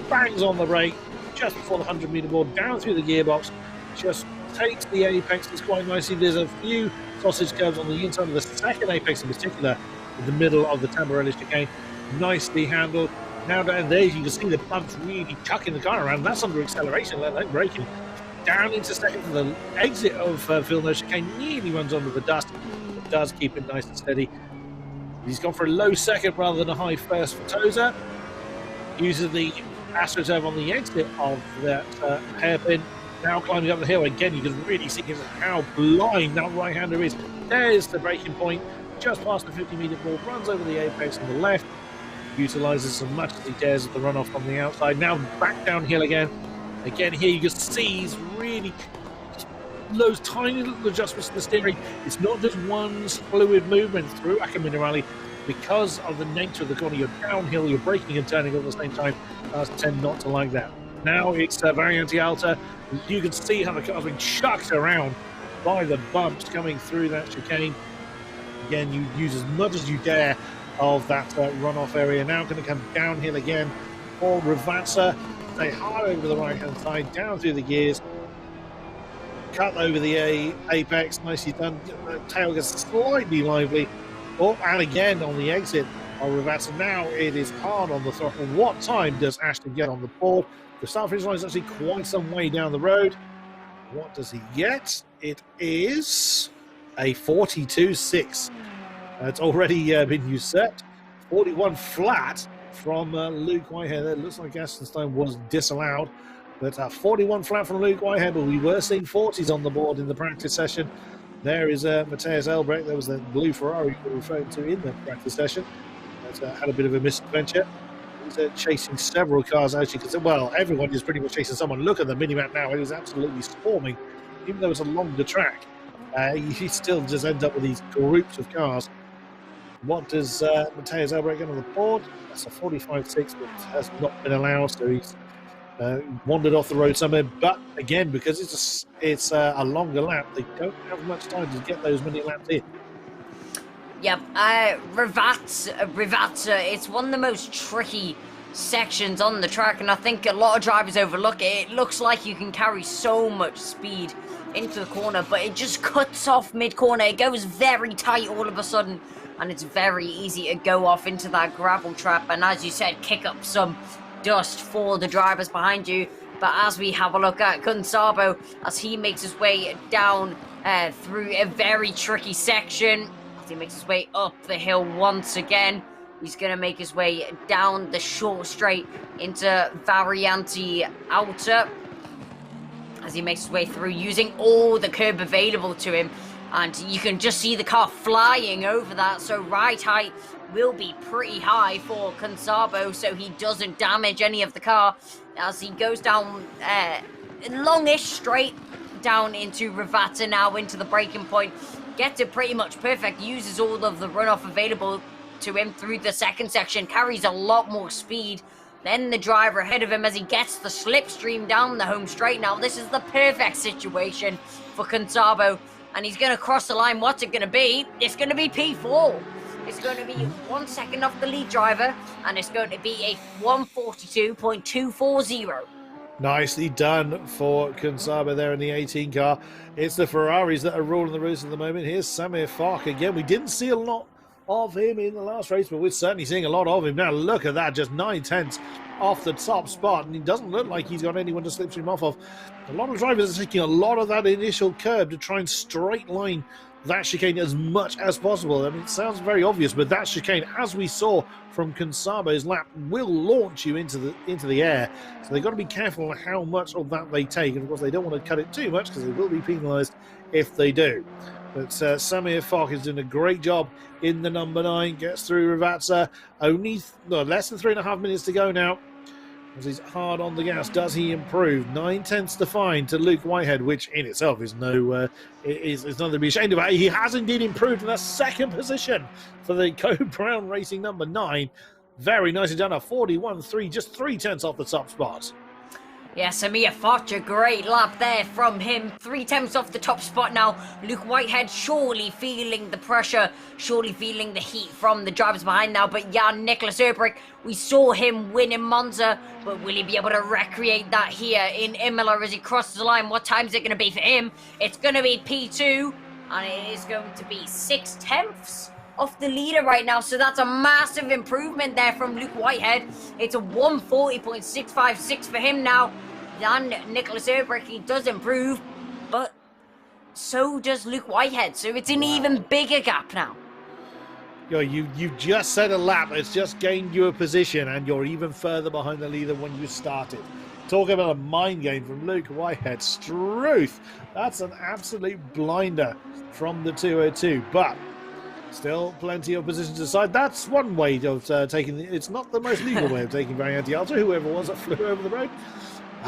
bangs on the brake just before the 100-meter board, down through the gearbox, just takes the apexes quite nicely. There's a few sausage curves on the inside of the second apex in particular, in the middle of the Tamburelli chicane. Nicely handled. Now down there, you can see the bumps really chucking the car around. That's under acceleration, let alone braking. Down into second for the exit of Villeneuve chicane. Nearly runs under the dust, but does keep it nice and steady. He's gone for a low second rather than a high first for Toza. Uses the AstroTurf on the exit of that hairpin. Now climbing up the hill. Again, you can really see how blind that right-hander is. There's the braking point. Just past the 50-meter ball. Runs over the apex on the left. Utilises as much as he dares at the runoff on the outside. Now back downhill again. Again, here you can see he's really those tiny little adjustments to the steering. It's not just one fluid movement through Acca Minerale. Because of the nature of the corner, you're downhill, you're braking and turning at the same time. Cars tend not to like that. Now it's Variante Alta. You can see how the car's being chucked around by the bumps coming through that chicane. Again, you use as much as you dare of that runoff area. Now going to come downhill again for Ravazza. Stay hard over the right-hand side, down through the gears. Cut over the apex. Nicely done. Tail gets slightly lively. Oh, and again on the exit of Ravazza. Now it is hard on the throttle. What time does Ashton get on the board? The start-finish line is actually quite some way down the road. What does he get? It is a 42.6. It's already been usurped. 41 flat from Luke Whitehead. It looks like Aston Stone was disallowed. But 41 flat from Luke Whitehead. But we were seeing 40s on the board in the practice session. There is Matthias Elbrecht. There was the blue Ferrari we were referring to in the practice session. That had a bit of a misadventure. He's chasing several cars actually, because, well, everyone is pretty much chasing someone. Look at the mini-map now. It is absolutely swarming. Even though it's a longer track, you still just end up with these groups of cars. What does Matthias Elbrecht get on the board? That's a 45.6, but has not been allowed, so he's wandered off the road somewhere. But again, because it's a longer lap, they don't have much time to get those many laps in. Yep, Ravazza, it's one of the most tricky sections on the track, and I think a lot of drivers overlook it. It looks like you can carry so much speed into the corner, but it just cuts off mid-corner. It goes very tight all of a sudden, and it's very easy to go off into that gravel trap, and as you said, kick up some dust for the drivers behind you. But as we have a look at Gonzalo, as he makes his way down through a very tricky section, as he makes his way up the hill once again, He's going to make his way down the short straight into Variante Outer as he makes his way through, using all the curb available to him. And you can just see the car flying over that, so ride height will be pretty high for Consabo, so he doesn't damage any of the car as he goes down longish straight down into Ravata now, into the braking point. Gets it pretty much perfect, uses all of the runoff available to him through the second section, carries a lot more speed than the driver ahead of him as he gets the slipstream down the home straight. Now this is the perfect situation for Consabo, and he's going to cross the line. What's it going to be? It's going to be P4. It's going to be 1 second off the lead driver, and it's going to be a 142.240. Nicely done for Consabo there in the 18 car. It's the Ferraris that are ruling the roost at the moment. Here's Samir Fark again. We didn't see a lot of him in the last race, but we're certainly seeing a lot of him now. Look at that, just 9/10 off the top spot, and he doesn't look like he's got anyone to slipstream off of. A lot of drivers are taking a lot of that initial curb to try and straight line that chicane as much as possible. I mean, it sounds very obvious, but that chicane, as we saw from Consabo's lap, will launch you into the air. So they've got to be careful on how much of that they take, and of course they don't want to cut it too much because they will be penalised if they do. But Samir Fark is doing a great job in the number 9, gets through Ravazza. Only less than 3.5 minutes to go now, as he's hard on the gas. Does he improve? 9/10 to find to Luke Whitehead, which in itself is is nothing to be ashamed about. He has indeed improved in the second position for the Code Brown Racing number 9. Very nicely done, a 41.3, just 3/10 off the top spot. Yeah, Samir Fark, a great lap there from him. 3/10 off the top spot now. Luke Whitehead surely feeling the pressure, surely feeling the heat from the drivers behind now. But yeah, Nicholas Erbrick, we saw him win in Monza, but will he be able to recreate that here in Imola as he crosses the line? What time is it going to be for him? It's going to be P2, and it is going to be 6/10 off the leader right now, so that's a massive improvement there from Luke Whitehead. It's a 140.656 for him now. And Nicholas Erbrick, he does improve, but so does Luke Whitehead, so it's an even bigger gap now. You've just set a lap, it's just gained you a position, and you're even further behind the leader when you started. Talk about a mind game from Luke Whitehead. Struth, that's an absolute blinder from the 202, but still plenty of positions aside. That's one way of taking it's not the most legal way of taking Variante Alta, whoever it was that flew over the road.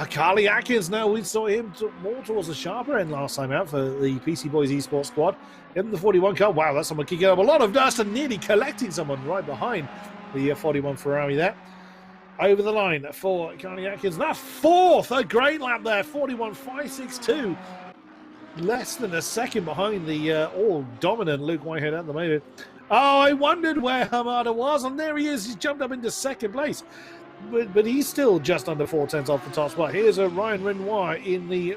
Carly Atkins now, we saw him more towards the sharper end last time out for the PC Boys Esports squad. In the 41 car, wow, that's someone kicking up a lot of dust and nearly collecting someone right behind the 41 Ferrari there. Over the line for Carly Atkins. That fourth, a great lap there, 41.562. Less than a second behind the all-dominant Luke Whitehead at the moment. Oh, I wondered where Hamada was, and there he is. He's jumped up into second place. But he's still just under 4/10 off the top spot. Here's a Ryan Renoir in the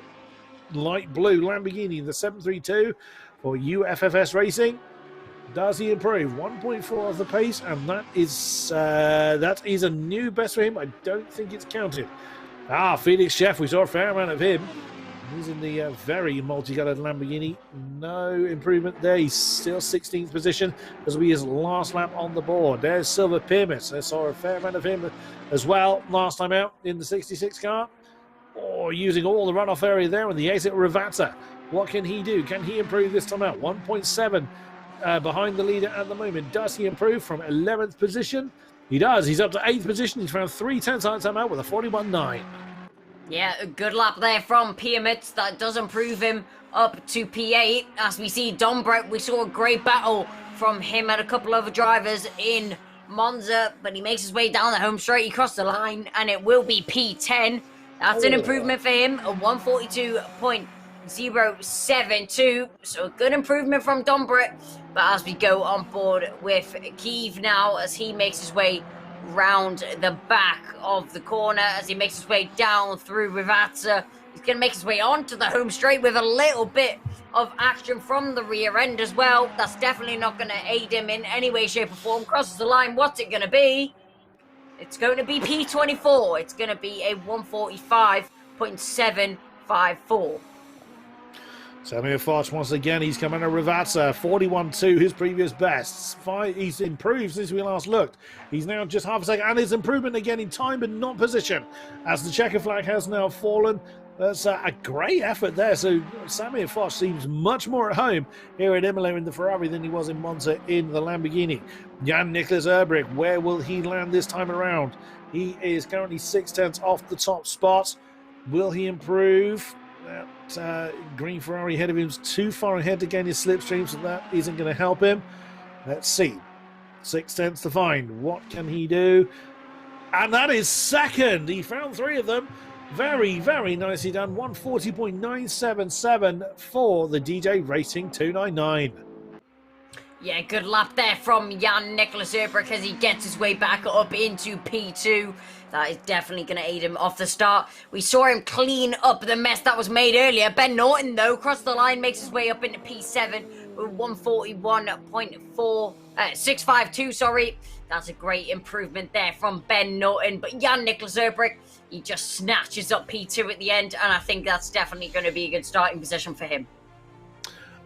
light blue Lamborghini, the 732 for UFFS Racing. Does he improve? 1.4 off the pace, and that is a new best for him. I don't think it's counted. Felix Chef, we saw a fair amount of him. He's in the very multicolored Lamborghini. No improvement there. He's still 16th position as we his last lap on the board. There's Silver Pyramis. I saw a fair amount of him as well last time out in the 66 car. Using all the runoff area there in the exit Ravazza. What can he do? Can he improve this time out? 1.7 behind the leader at the moment. Does he improve from 11th position? He does. He's up to 8th position. He's found 3/10 on time out with a 41.9. Yeah, a good lap there from Pyramis. That does improve him up to P8. As we see Dombrett, we saw a great battle from him and a couple other drivers in Monza, but he makes his way down the home straight. He crossed the line, and it will be P10. That's an improvement for him, a 142.072. So a good improvement from Dombrett. But as we go on board with Keeve now, as he makes his way round the back of the corner, as he makes his way down through Ravazza. He's going to make his way onto the home straight with a little bit of action from the rear end as well. That's definitely not going to aid him in any way, shape or form. Crosses the line. What's it going to be? It's going to be P24. It's going to be a 145.754. Samir Foch, once again, he's coming to Rivazza, 41.2, his previous best. He's improved since we last looked. He's now just half a second, and his improvement again in time but not position, as the checker flag has now fallen. That's a great effort there. So Samir Foch seems much more at home here at Imola in the Ferrari than he was in Monza in the Lamborghini. Jan-Niklas Erbrich, where will he land this time around? He is currently 6/10 off the top spot. Will he improve? That green Ferrari ahead of him is too far ahead to gain his slipstream, so that isn't going to help him. Let's see. 6/10 to find. What can he do? And that is second. He found 3 of them. Very, very nicely done. 140.977 for the DJ Racing 299. Yeah, good lap there from Jan-Niklas Erbrich as he gets his way back up into P2. That is definitely going to aid him off the start. We saw him clean up the mess that was made earlier. Ben Norton, though, across the line, makes his way up into P7 with 141.652, sorry. That's a great improvement there from Ben Norton. But Jan-Niklas Erbrich, he just snatches up P2 at the end, and I think that's definitely going to be a good starting position for him.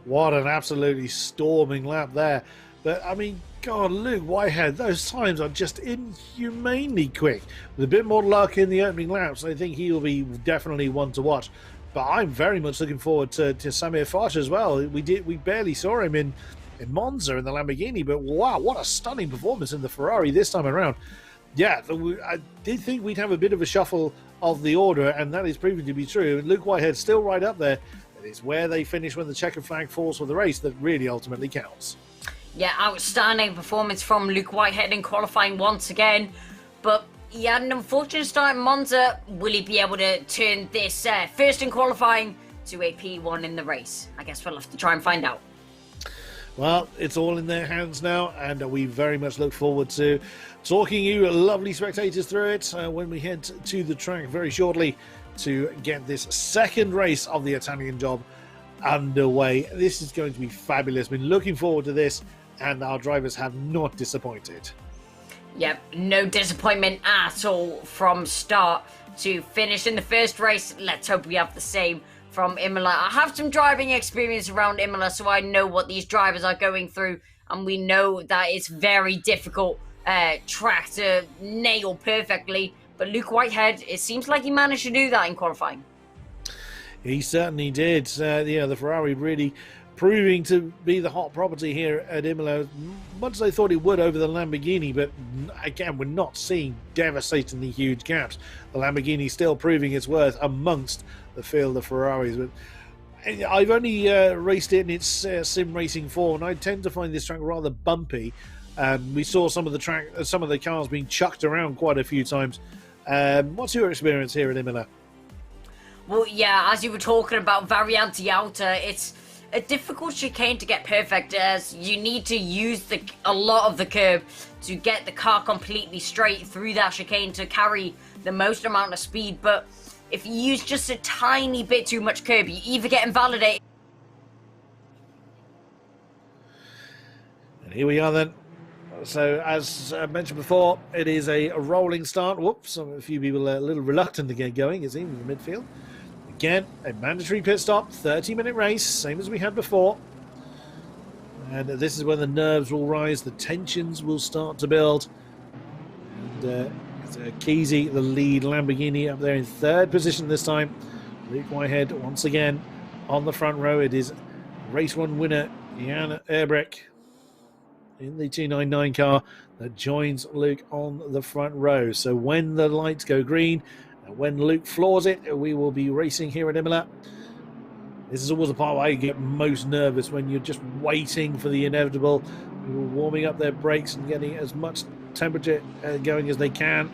What an absolutely storming lap there. But, I mean, God, Luke Whitehead, those times are just inhumanely quick. With a bit more luck in the opening laps, I think he will be definitely one to watch. But I'm very much looking forward to Samir Foch as well. We barely saw him in Monza in the Lamborghini, but wow, what a stunning performance in the Ferrari this time around. Yeah, I did think we'd have a bit of a shuffle of the order, and that is proving to be true. And Luke Whitehead still right up there. It's where they finish when the checkered flag falls for the race that really ultimately counts. Yeah, outstanding performance from Luke Whitehead in qualifying once again. But he had an unfortunate start in Monza. Will he be able to turn this first in qualifying to a P1 in the race? I guess we'll have to try and find out. Well, it's all in their hands now, and we very much look forward to talking you lovely spectators through it when we head to the track very shortly to get this second race of the Italian job underway. This is going to be fabulous. Been looking forward to this, and our drivers have not disappointed. Yep, no disappointment at all from start to finish in the first race. Let's hope we have the same from Imola. I have some driving experience around Imola, so I know what these drivers are going through, and we know that it's very difficult track to nail perfectly. But Luke Whitehead, it seems like he managed to do that in qualifying. He certainly did. The Ferrari really proving to be the hot property here at Imola, much as I thought it would over the Lamborghini, but again, we're not seeing devastatingly huge gaps. The Lamborghini still proving its worth amongst the field of Ferraris. But I've only raced it in its sim racing form, and I tend to find this track rather bumpy. We saw some of the cars being chucked around quite a few times. What's your experience here at Imola? Well, yeah, as you were talking about Variante Alta, it's a difficult chicane to get perfect, as you need to use a lot of the curb to get the car completely straight through that chicane to carry the most amount of speed. But if you use just a tiny bit too much curb, you either get invalidated. And here we are then. So, as I mentioned before, it is a rolling start. Whoops, a few people are a little reluctant to get going, it seems, in the midfield. Again, a mandatory pit stop, 30-minute race, same as we had before. And this is when the nerves will rise, the tensions will start to build. And Kesey, the lead Lamborghini, up there in third position this time. Luke Whitehead, once again, on the front row. It is race one winner, Jan Erbrich, in the 299 car that joins Luke on the front row. So when the lights go green, and when Luke floors it, we will be racing here at Imola. This is always the part where I get most nervous, when you're just waiting for the inevitable. People warming up their brakes and getting as much temperature going as they can.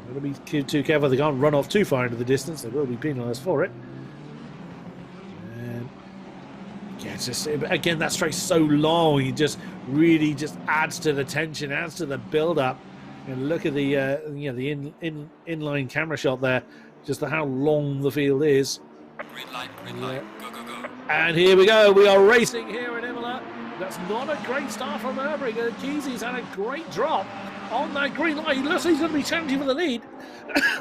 Got to be too careful they can't run off too far into the distance. They will be penalised for it. Yeah, it's just, again, that straight's so long, it just really just adds to the tension, adds to the build-up. And look at the inline camera shot there, just how long the field is. Green light, go, go, go. And here we go, we are racing here at Imola. That's not a great start from Erbrich. Kesey's had a great drop on that green light. He looks like he's going to be challenging for the lead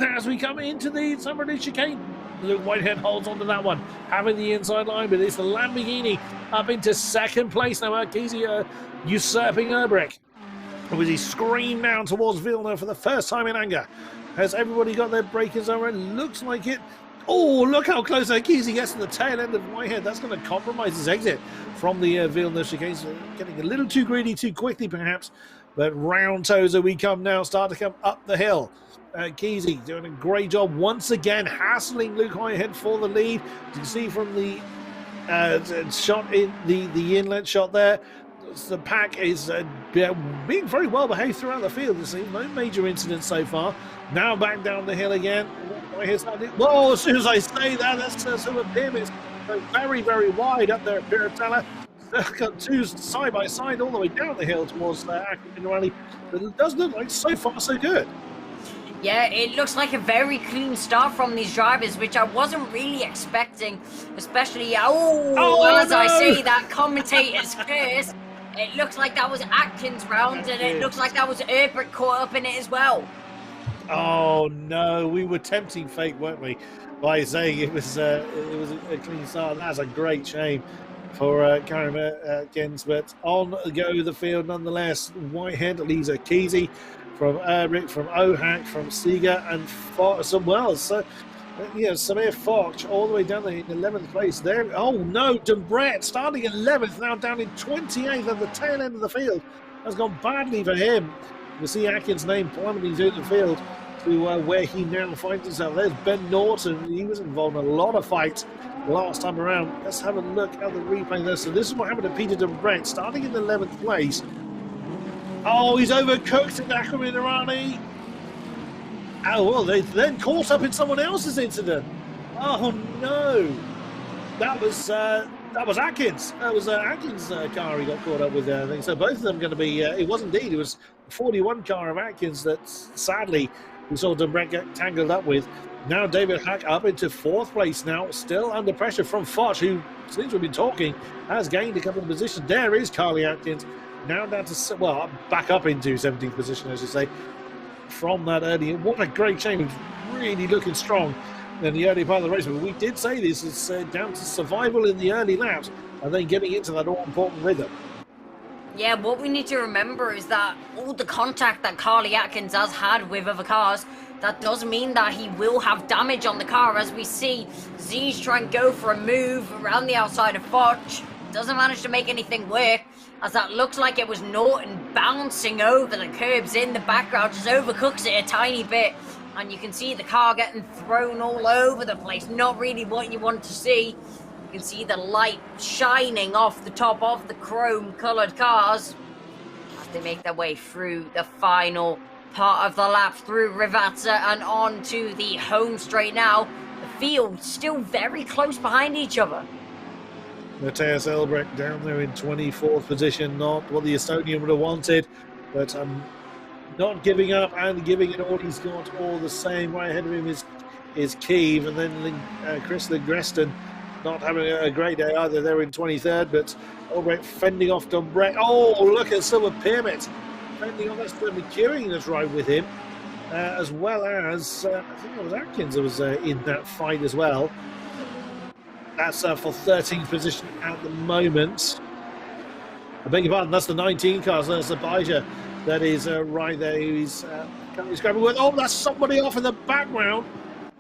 as we come into the Summerley chicane. Luke Whitehead holds on to that one, having the inside line, but it's the Lamborghini up into second place now. Kesey usurping Urbrecht. As he screamed down towards Villeneuve for the first time in anger. Has everybody got their breakers over? It looks like it. Oh, look how close Kesey gets to the tail end of Whitehead. That's going to compromise his exit from the Villeneuve chicane. Getting a little too greedy too quickly, perhaps. But round toes we come now, start to come up the hill. Kesey doing a great job once again, hassling Luke Whitehead for the lead. You can see from the shot in the inlet shot there, the pack is being very well behaved throughout the field. There's no major incidents so far. Now back down the hill again. Whoa, as soon as I say that, that's sort of Pyramids. Very, very wide up there at Piratella. Got two side by side all the way down the hill towards Aqua, but it does look like so far so good. Yeah, it looks like a very clean start from these drivers, which I wasn't really expecting, especially, I say that, commentator's curse. It looks like that was Atkins round, and it looks like that was Urbrecht caught up in it as well. Oh no, we were tempting fate, weren't we, by saying it was a clean start. That's a great shame for Karim Atkins, but on go the field nonetheless. Whitehead leads Kesey from Urbrecht, from Ohak, from Seeger, and Samir Foch all the way down in 11th place there. Oh no, Dumbret starting 11th, now down in 28th at the tail end of the field. That's gone badly for him. You see Atkins' name plummeting through the field to where he now finds himself. There's Ben Norton. He was involved in a lot of fights last time around. Let's have a look at the replay there. So this is what happened to Peter Dumbret, starting in 11th place. Oh, he's overcooked at Aqua Minerali. Oh, well, they then caught up in someone else's incident. Oh, no. That was Atkins. That was Atkins' car he got caught up with there, I think. So both of them going to be, it was indeed, it was the 41 car of Atkins that sadly we saw Dumbret get tangled up with. Now David Hack up into 4th place now, still under pressure from Foch, who, since we've been talking, has gained a couple of positions. There is Carly Atkins, now down to, well, back up into 17th position, as you say, from that early. What a great shame. He's really looking strong in the early part of the race. But we did say this is down to survival in the early laps and then getting into that all-important rhythm. Yeah, what we need to remember is that all the contact that Carly Atkins has had with other cars, that does mean that he will have damage on the car. As we see Ziege try and go for a move around the outside of Foch, doesn't manage to make anything work, as that looks like it was Norton bouncing over the curbs in the background, just overcooks it a tiny bit, and you can see the car getting thrown all over the place. Not really what you want to see. You can see the light shining off the top of the chrome-coloured cars as they make their way through the final part of the lap, through Rivazza and on to the home straight now. The field still very close behind each other. Matthias Elbrecht down there in 24th position, not what the Estonian would have wanted, but not giving up and giving it all he's got all the same. Right ahead of him is Keeve, and then Chris Legreston not having a great day either. They're in 23rd, but Elbrecht fending off Dumbret. Oh, look at Silver Pyramid fending off. That's McEwen that's right with him, as well as I think it was Atkins that was in that fight as well. That's for 13th position at the moment. I beg your pardon, that's the 19 car, so that's the Baija that is right there. He's grabbing with. Oh, that's somebody off in the background.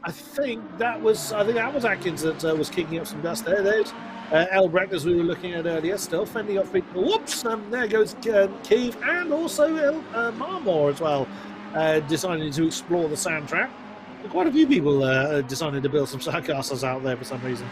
I think that was Atkins that was kicking up some dust there. There's Elbrecht, as we were looking at earlier, still fending off people. Whoops! There goes Keeve, and also Marmor as well, deciding to explore the sand trap. Quite a few people decided to build some sandcastles out there for some reason.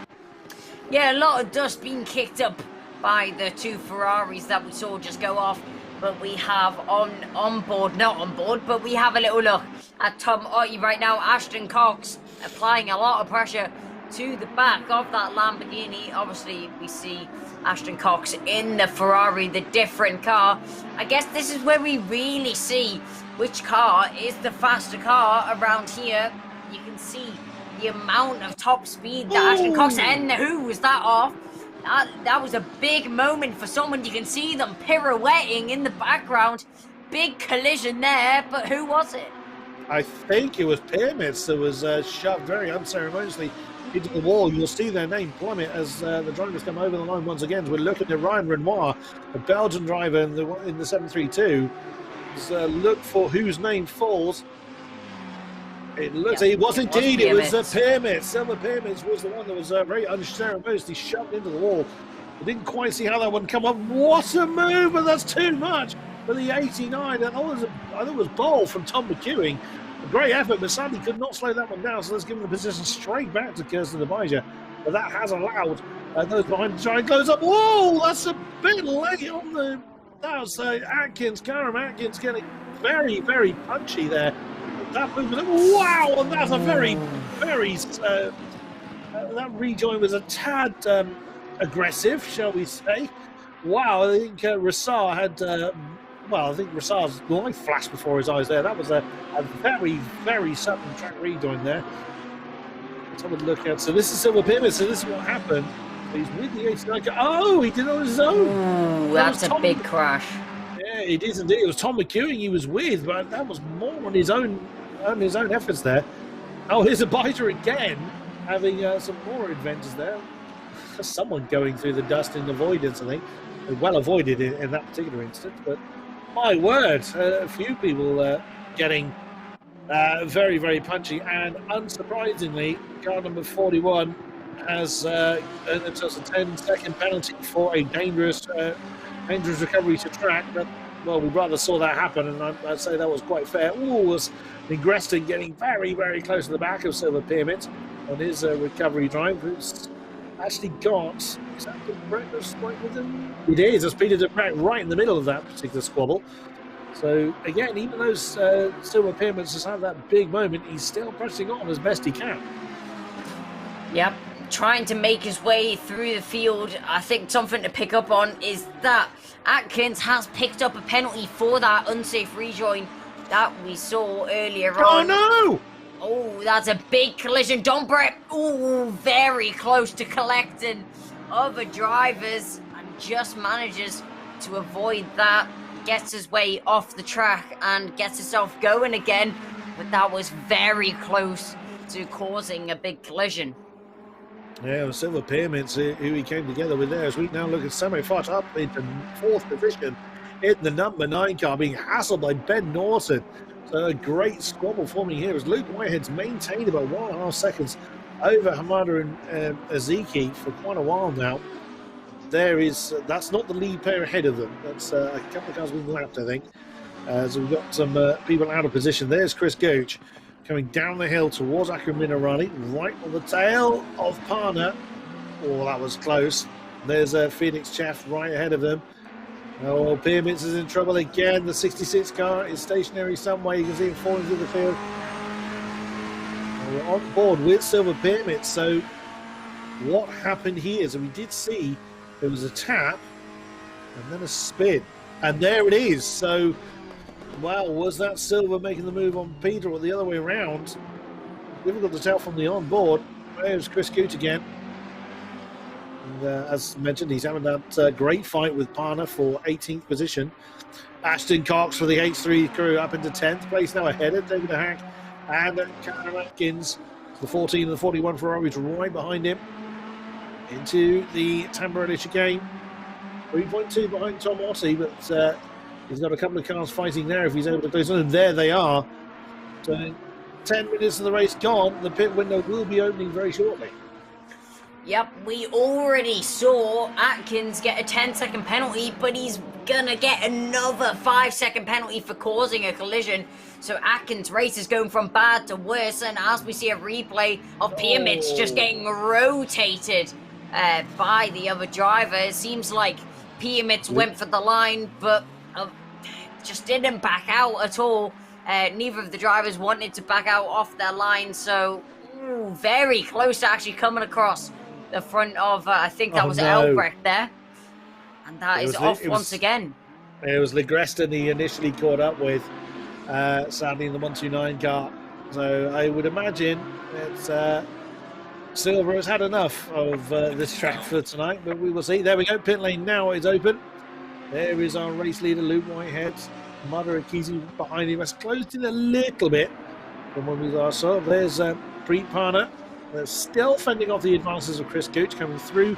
Yeah, a lot of dust being kicked up by the two Ferraris that we saw just go off. But we have but we have a little look at Tom Otte right now. Ashton Cox applying a lot of pressure to the back of that Lamborghini. Obviously, we see Ashton Cox in the Ferrari, the different car. I guess this is where we really see which car is the faster car around here. You can see the amount of top speed that Ashton Cox, and who was that off? That was a big moment for someone. You can see them pirouetting in the background. Big collision there, but who was it? I think it was Pyramids that was shoved very unceremoniously into the wall. You'll see their name plummet as the drivers come over the line once again. We're looking at Ryan Renoir, a Belgian driver in the 732. Look for whose name falls. It looks, it was indeed, it was Pyramids. Silver Pyramids was the one that was very unceremoniously shoved into the wall. I didn't quite see how that one come up. What a move, but that's too much for the 89. I thought it was bold from Tom McEwing. A great effort, but sadly could not slow that one down, so let's give him the position straight back to Kirsten Abijah. But that has allowed those behind to try and close up. Whoa, that's a bit late on the... That was Atkins, Karen Atkins getting very, very punchy there. That movement, wow, and that's a very, very, that rejoin was a tad aggressive, shall we say. Wow, I think Rassar had, I think Rassar's life flashed before his eyes there. That was a very, very sudden track rejoin there. Let's have a look at, so this is Silver Pyramids, so this is what happened. He's with the 89. Oh, he did it on his own. Ooh, that's a big crash. Yeah, it is indeed. It was Tom McEwing he was with, but that was more on his own efforts there. Oh, here's Abijah again, having some more adventures there. Someone going through the dust in avoidance, I think. Well avoided in that particular instance, but my word, a few people getting very, very punchy, and unsurprisingly, car number 41 has earned themselves a 10-second penalty for a dangerous recovery to track. But, well, we rather saw that happen, and I'd say that was quite fair. Ooh, was Negreston getting very, very close to the back of Silver Pyramids on his recovery drive, who's actually got... Is that the Brett that's right with him? It is. It's Peter de Brett right in the middle of that particular squabble. So, again, even though Silver Pyramids has had that big moment, he's still pressing on as best he can. Yep. Trying to make his way through the field. I think something to pick up on is that Atkins has picked up a penalty for that unsafe rejoin that we saw earlier on. Oh, no! Oh, that's a big collision. Dombrett, oh, very close to collecting other drivers and just manages to avoid that. Gets his way off the track and gets himself going again. But that was very close to causing a big collision. Yeah, the Silver Pyramids, who he came together with there, as we now look at Samuel Foch up into 4th position in the number 9 car, being hassled by Ben Norton. So a great squabble forming here as Luke Whitehead's maintained about 1.5 seconds over Hamada and Aziki for quite a while now. That's not the lead pair ahead of them. That's a couple of cars being lapped, I think. So we've got some people out of position. There's Chris Gooch coming down the hill towards Akram Minarali, right on the tail of Parna. Oh, that was close. There's Phoenix Chaff right ahead of them. Oh, Pyramids is in trouble again. The 66 car is stationary somewhere. You can see it falling through the field. We're on board with Silver Pyramids. So what happened here? So we did see there was a tap and then a spin. And there it is. So, wow, was that Silver making the move on Peter or the other way around? Difficult to tell from the on-board. There's Chris Coote again. And, as mentioned, he's having that great fight with Parna for 18th position. Ashton Cox for the H3 crew up into 10th place now ahead of David Hack and Karen Atkins. The 14 and the 41 Ferraris right behind him into the Tamburelli chicane. 3.2 behind Tom Ottey, but he's got a couple of cars fighting there if he's able to close on. And there they are. So 10 minutes of the race gone. The pit window will be opening very shortly. Yep, we already saw Atkins get a 10-second penalty, but he's gonna get another 5-second penalty for causing a collision. So Atkins' race is going from bad to worse, and as we see a replay of Pyramids just getting rotated by the other driver, it seems like Pyramids went for the line, but just didn't back out at all. Neither of the drivers wanted to back out off their line, so very close to actually coming across the front of, I think that was Albrecht there. And that is off once again. It was Legreston he initially caught up with, sadly, in the 129 car. So I would imagine that Silver has had enough of this track for tonight, but we will see. There we go, pit lane now is open. There is our race leader, Luke Whitehead. Mother Akizi behind him has closed in a little bit from when we last saw. There's Preet Parna They're still fending off the advances of Chris Gooch coming through.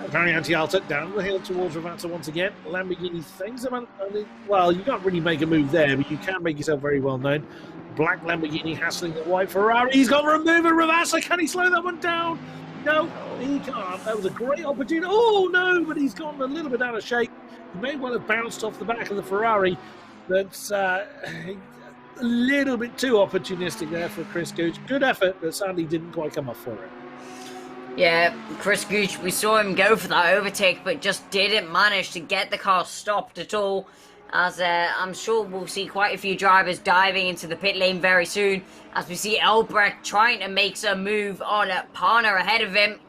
Variante Alta down the hill towards Ravata once again. Lamborghini thinks about, well, you can't really make a move there, but you can make yourself very well known. Black Lamborghini hassling the white Ferrari. He's got to remove it. Ravasa, can he slow that one down? No, he can't. That was a great opportunity. Oh, no, but he's gotten a little bit out of shape. He may well have bounced off the back of the Ferrari, but a little bit too opportunistic there for Chris Gooch. Good effort, but sadly didn't quite come off for it. Yeah, Chris Gooch, we saw him go for that overtake, but just didn't manage to get the car stopped at all. As I'm sure we'll see quite a few drivers diving into the pit lane very soon, as we see Elbrecht trying to make some move on Parner ahead of him,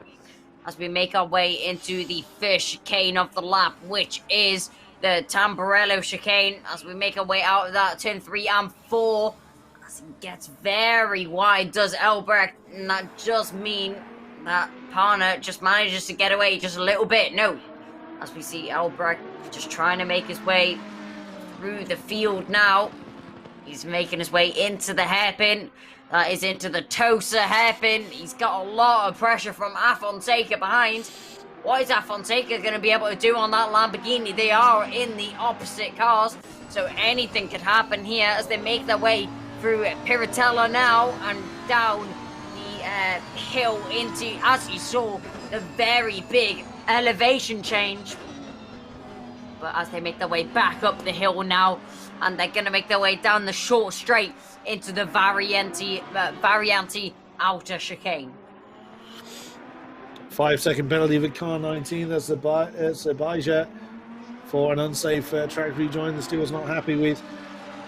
as we make our way into the first chicane of the lap, which is the Tamburello chicane, as we make our way out of that turn 3 and 4, as it gets very wide, does Elbrecht, and that just mean that Parner just manages to get away just a little bit. No, as we see Elbrecht just trying to make his way through the field now. He's making his way into the hairpin. That is into the Tosa hairpin. He's got a lot of pressure from Afonseca behind. What is Afonseca going to be able to do on that Lamborghini? They are in the opposite cars, so anything could happen here as they make their way through Piratella now and down the hill into, as you saw, the very big elevation change. But as they make their way back up the hill now, and they're going to make their way down the short straight into the Variante outer chicane. 5-second penalty for car 19. That's Abijah for an unsafe track rejoin. The stewards not happy with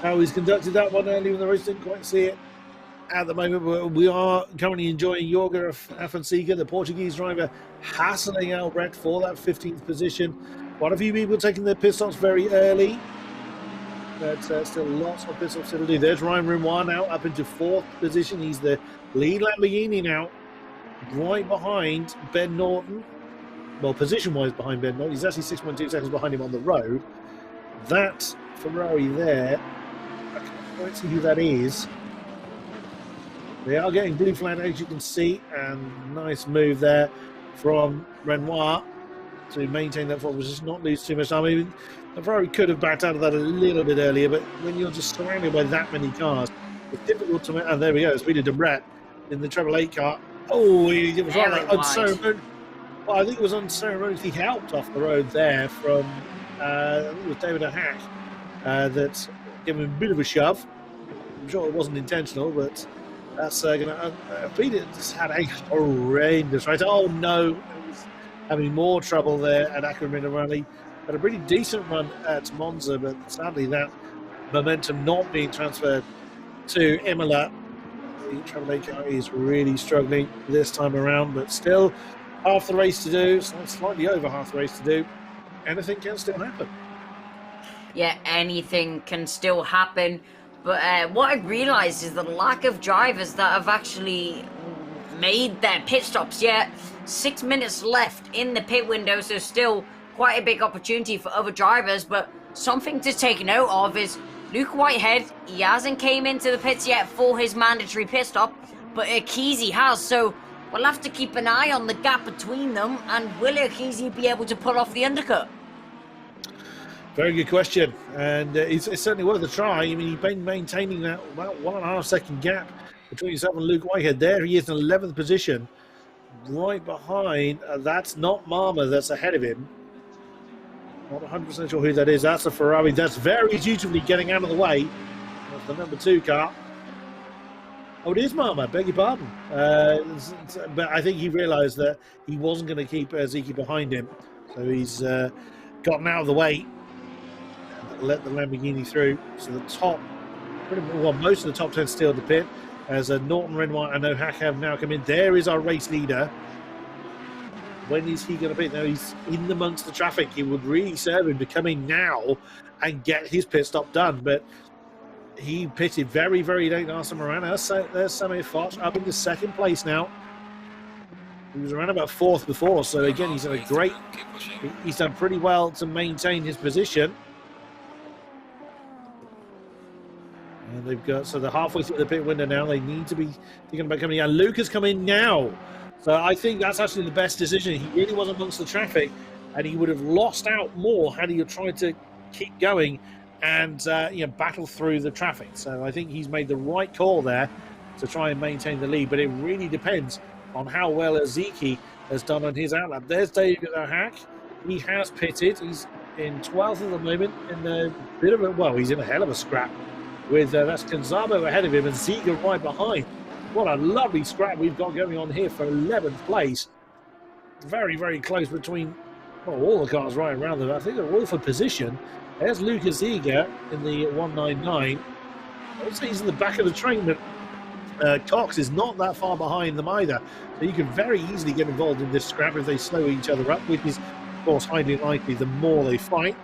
how he's conducted that one early when the race didn't quite see it. At the moment, we are currently enjoying Jorge Afonseca, the Portuguese driver, hassling Albrecht for that 15th position. Quite a few people taking their pit stops very early, but still lots of pit stops to do. There's Ryan Renoir now up into 4th position. He's the lead Lamborghini now, right behind Ben Norton. Well, position-wise behind Ben Norton. He's actually 6.2 seconds behind him on the road. That Ferrari there, I can't quite see who that is. They are getting blue flag, as you can see, and nice move there from Renoir to maintain that 4th position, not lose too much time. I mean, the Ferrari could have backed out of that a little bit earlier, but when you're just surrounded by that many cars, it's difficult to... And there we go, it's Peter Debret in the Treble 8 car. Oh, it was right unceremoniously. Well, I think it was unceremoniously helped off the road there from, I think it was David Hack, that gave him a bit of a shove. I'm sure it wasn't intentional, but that's going to... Peter just had a horrendous race. Oh, no. Having more trouble there at Acquamin Rally. Had a pretty decent run at Monza, but sadly that momentum not being transferred to Imola. The Treble 8 car is really struggling this time around, but still half the race to do, slightly over half the race to do. Anything can still happen. Yeah, anything can still happen. But what I realised is the lack of drivers that have actually made their pit stops yet. 6 minutes left in the pit window, so still quite a big opportunity for other drivers. But something to take note of is Luke Whitehead, he hasn't came into the pits yet for his mandatory pit stop, but Akisi has, so we'll have to keep an eye on the gap between them, and will Akisi be able to pull off the undercut? Very good question, and it's certainly worth a try. I mean, he's been maintaining that about 1.5 second gap between himself and Luke Whitehead. There he is in 11th position, right behind. That's not Marma that's ahead of him. Not 100% sure who that is. That's a Ferrari that's very dutifully getting out of the way. That's the number 2 car. Oh, it is Marma, beg your pardon. But I think he realised that he wasn't going to keep Ziki behind him, so he's gotten out of the way. Let the Lamborghini through. So the top, most of the top 10 still at the pit. As Norton, Renoir and O'Hack have now come in. There is our race leader. When is he going to pit? Now he's in amongst the traffic. It would really serve him to come in now and get his pit stop done. But he pitted very, very late last time around. There's Samir Foch up into 2nd place now. He was around about 4th before. So again, he's done he's done pretty well to maintain his position. And they've got, so they're halfway through the pit window now. They need to be thinking about coming in. Luca's coming now. So I think that's actually the best decision. He really was amongst the traffic, and he would have lost out more had he tried to keep going and battle through the traffic. So I think he's made the right call there to try and maintain the lead. But it really depends on how well Ezekiel has done on his outlap. There's David O'Hack. He has pitted. He's in 12th at the moment. In a bit of a, well, he's in a hell of a scrap with that's Gonzalo ahead of him and Ziga right behind. What a lovely scrap we've got going on here for 11th place. Very, very close between all the cars right around them. I think they're all for position. There's Lucas Ziga in the 199. Also, he's in the back of the train, but Cox is not that far behind them either. So you can very easily get involved in this scrap if they slow each other up, which is, of course, highly likely the more they fight.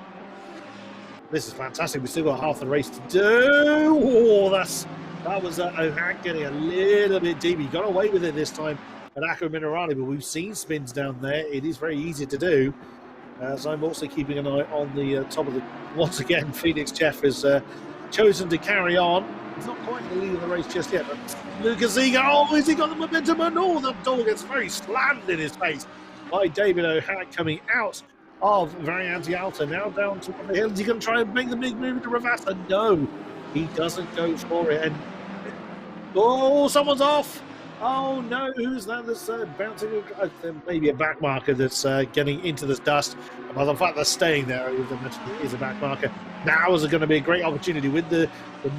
This is fantastic. We've still got half the race to do. Oh, that was O'Hack getting a little bit deep. He got away with it this time at Acqua Minerale, but we've seen spins down there. It is very easy to do. So I'm also keeping an eye on the top of the... Once again, Phoenix Jeff has chosen to carry on. He's not quite in the lead of the race just yet, but Lucas Ziga, has he got the momentum? And the door gets very slammed in his face by David O'Hack coming out of Variante Alta, now down to the hill. Is he going to try and make the big move into Ravassa? No, he doesn't go for it. And someone's off. Oh no, who's that that's bouncing? Maybe a back marker that's getting into this dust. By the fact they're staying there, is a back marker. Now is going to be a great opportunity with the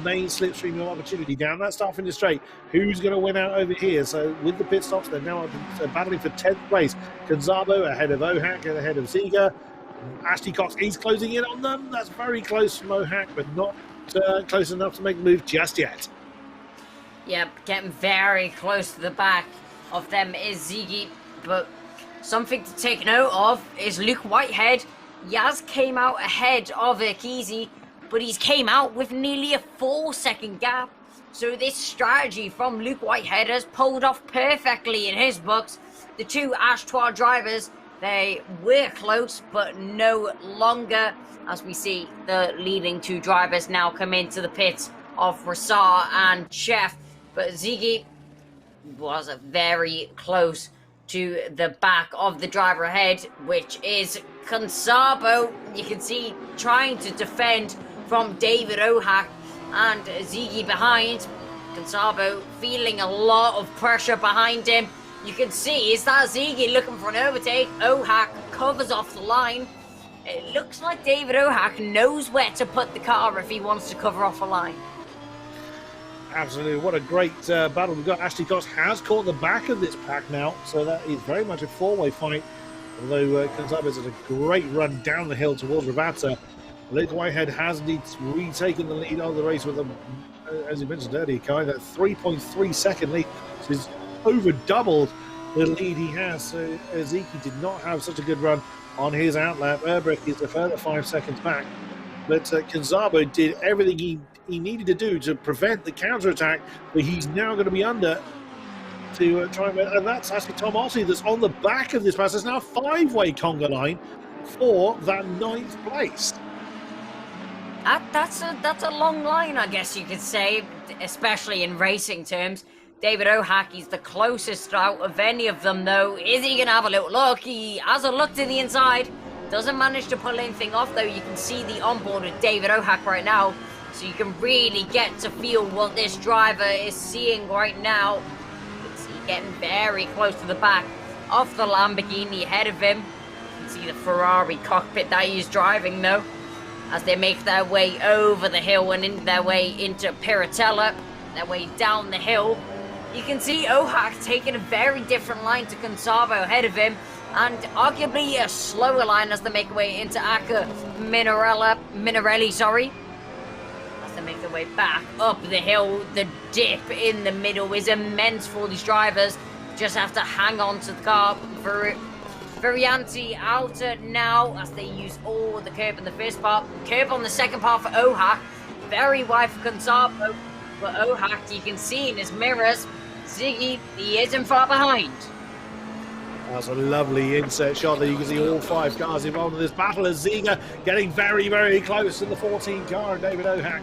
main slipstream opportunity down that start finish straight. Who's going to win out over here? So with the pit stops, they're now battling for 10th place. Gonzalo ahead of O'Hack and ahead of Ziga. Ashley Cox, he's closing in on them. That's very close from O'Hack, but not close enough to make the move just yet. Yep, getting very close to the back of them is Ziggy, but something to take note of is Luke Whitehead. Yaz came out ahead of Akizi, but he's came out with nearly a 4-second gap. So this strategy from Luke Whitehead has pulled off perfectly in his books. The two Ashtois drivers, they were close, but no longer, as we see the leading two drivers now come into the pits of Rassar and Chef. But Ziggy was very close to the back of the driver ahead, which is Consabo. You can see trying to defend from David O'Hack and Ziggy behind. Consabo feeling a lot of pressure behind him. You can see, is that Ziggy looking for an overtake? O'Hack covers off the line. It looks like David O'Hack knows where to put the car if he wants to cover off a line. Absolutely, what a great battle we've got. Ashley Cox has caught the back of this pack now, so that is very much a four-way fight. Although Gonzalez had a great run down the hill towards Ravassa. Luke Whitehead has indeed retaken the lead of the race with, as you mentioned earlier, Kai, that 3.3 second lead. So he's over doubled the lead he has. So Ezekiel did not have such a good run on his outlap. Erbrich is a further 5 seconds back. But Gonzalo did everything he needed to do to prevent the counterattack, but he's now going to be under to try and that's actually Tom Ossie that's on the back of this pass. There's now a 5-way conga line for that 9th place. That's a long line, I guess you could say, especially in racing terms. David O'Hack is the closest out of any of them, though. Is he going to have a little look? He has a look to the inside. Doesn't manage to pull anything off, though. You can see the onboard of David O'Hack right now. So you can really get to feel what this driver is seeing right now. You can see getting very close to the back of the Lamborghini ahead of him. You can see the Ferrari cockpit that he's driving, though, as they make their way over the hill and into their way into Piratella, their way down the hill. You can see O'Hack taking a very different line to Consavo ahead of him, and arguably a slower line as they make their way into Acqua Minerale, sorry. As they make their way back up the hill, the dip in the middle is immense for these drivers. Just have to hang on to the car for Variante Alta now as they use all the curb in the first part. Curb on the second part for O'Hack. Very wide for Consabo. But O'Hack, you can see in his mirrors, Ziggy, he isn't far behind. That's a lovely insert shot there. You can see all 5 cars involved in this battle as Ziga getting very, very close to the 14 car. David O'Hack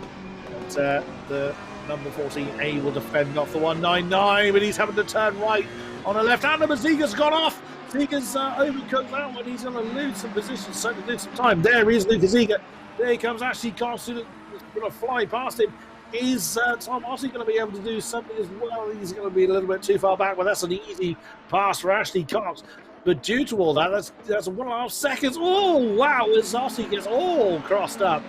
the number 14 able to fend off the 199, but he's having to turn right on a left-hander, but Ziga's gone off. Ziga's overcooked that one. He's going to lose some position, certainly lose some time. There is Luca Ziga. There he comes Ashley Cox, who's going to fly past him. Is Tom Otte going to be able to do something as well? He's going to be a little bit too far back, but that's an easy pass for Ashley Cox. But due to all that, that's 1.5 seconds. Oh, wow, as Otte gets all crossed up.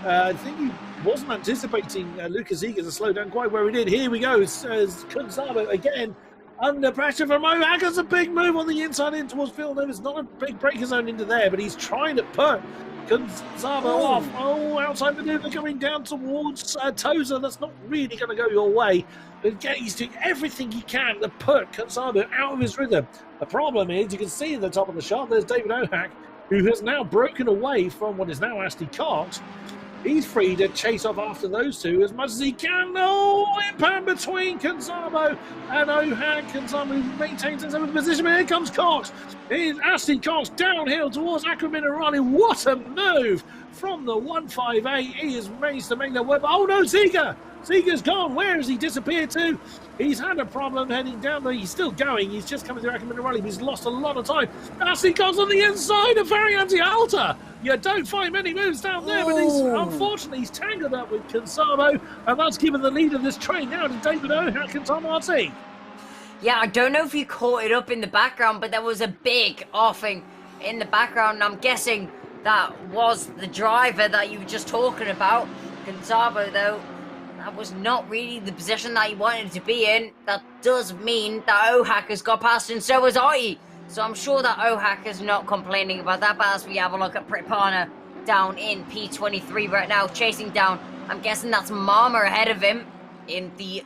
I think he wasn't anticipating Luca Ziga to slow down quite where he did. Here we go, as Kunsabo again under pressure from Ohak. It's a big move on the inside in towards Villeneuve. It's not a big breaker zone into there, but he's trying to put Kunsabo off. Oh, outside maneuver coming down towards Tozer. That's not really going to go your way. But again, he's doing everything he can to put Kunsabo out of his rhythm. The problem is, you can see at the top of the shot, there's David Ohak, who has now broken away from what is now Ashley Cox. He's free to chase off after those two as much as he can. Oh, impact between Kunsabo and Ohak. Kunsabo maintains his own position, but here comes Cox. Here's Ashley Cox downhill towards Akram Minerali. What a move from the 158. He has managed to make that work. Oh no, Ziga! Ziga's gone. Where has he disappeared to? He's had a problem heading down there. He's still going. He's just coming through Akram Minerali. He's lost a lot of time. Ashley Cox on the inside of Variante Alta. You don't find many moves down there, but unfortunately he's tangled up with Kunsabo, and that's given the lead of this train now to David Ohak and Tom Otte. Yeah, I don't know if you caught it up in the background, but there was a big offing in the background. I'm guessing that was the driver that you were just talking about. Kunsabo, though, that was not really the position that he wanted to be in. That does mean that Ohak has got past, and so has Otte. So I'm sure that Ohak is not complaining about that. But as we have a look at Pripana down in P23 right now, chasing down, I'm guessing that's Mama ahead of him in the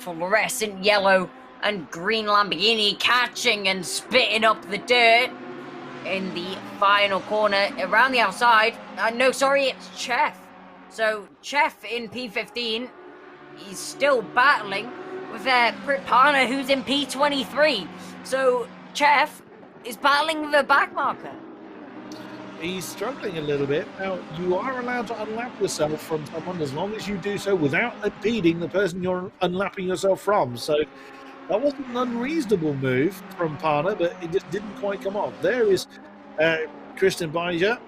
fluorescent yellow and green Lamborghini, catching and spitting up the dirt in the final corner around the outside. No, sorry, it's Chef. So Chef in P15, he's still battling with Pripana, who's in P23. So Chef is battling with a back marker. He's struggling a little bit. Now, you are allowed to unlap yourself from someone as long as you do so without impeding the person you're unlapping yourself from. So that wasn't an unreasonable move from Pana, but it just didn't quite come off. There is Christian Beija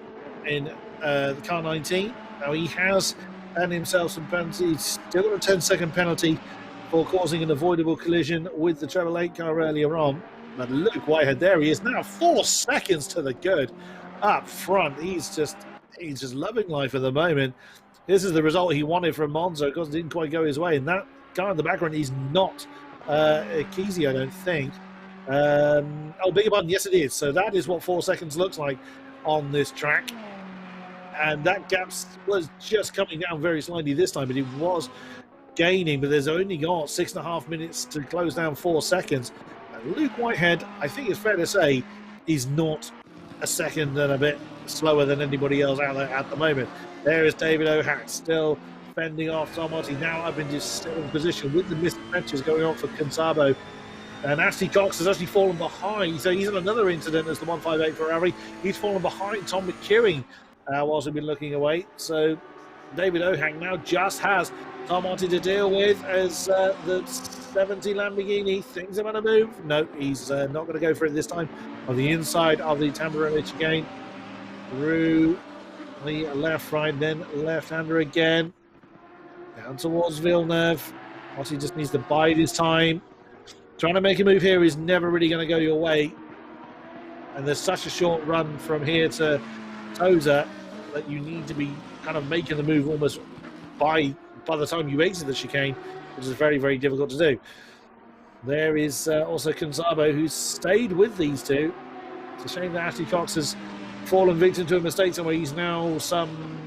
in the car 19. Now, he has earned himself some penalties. He's still got a 10-second penalty for causing an avoidable collision with the Treble 8 car earlier on. But Luke Whitehead, there he is now, 4 seconds to the good up front. He's just loving life at the moment. This is the result he wanted from Monza. Of course, it didn't quite go his way. And that guy in the background is not Kesey, I don't think. Oh, beg your pardon, yes it is. So that is what 4 seconds looks like on this track. And that gap was just coming down very slightly this time, but it was gaining. But there's only got 6.5 minutes to close down 4 seconds. Luke Whitehead, I think it's fair to say, is not a second and a bit slower than anybody else out there at the moment. There is David Ohak still fending off Tom Otte, now up in his second position with the missed matches going on for Kunsabo. And Ashley Cox has actually fallen behind, so he's in another incident as the 158 Ferrari. He's fallen behind Tom McEwing whilst we've been looking away. So David Ohak now just has Tom Otte to deal with as the 70 Lamborghini. Things are going to move. No, he's not going to go for it this time. On the inside of the Tamburello chicane, through the left, right, then left-hander again. Down towards Villeneuve. Otte just needs to bide his time. Trying to make a move here is never really going to go your way. And there's such a short run from here to Tozer that you need to be kind of making the move almost by the time you exit the chicane, which is very, very difficult to do. There is also Kunsabo, who's stayed with these two. It's a shame that Ashley Cox has fallen victim to a mistake somewhere. He's now some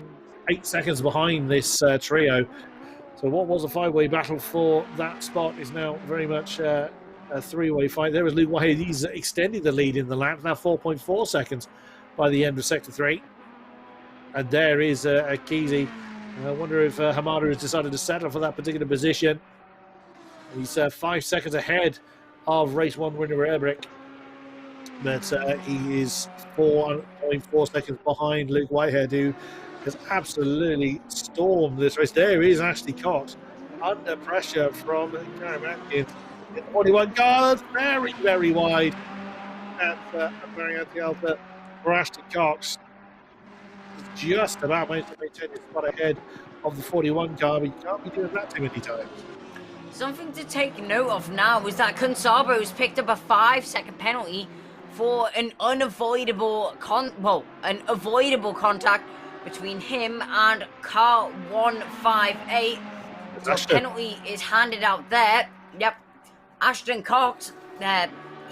8 seconds behind this trio. So what was a 5-way battle for that spot is now very much a 3-way fight. There is Luke Whitehead. He's extended the lead in the lap, now 4.4 seconds by the end of Sector 3. And there is Kesey. I wonder if Hamada has decided to settle for that particular position. He's 5 seconds ahead of race 1 winner Erbrick. But he is 4.4 seconds behind Luke Whitehead, who has absolutely stormed this race. There is Ashley Cox under pressure from Graham Atkins in the 41 car. That's very, very wide. And Marianne Alta for Ashley Cox is just about managed to maintain his spot ahead of the 41 car, but you can't be doing that too many times. Something to take note of now is that Consabo's picked up a 5-second penalty for an avoidable contact between him and car 158. The penalty is handed out there. Yep, Ashton Cox,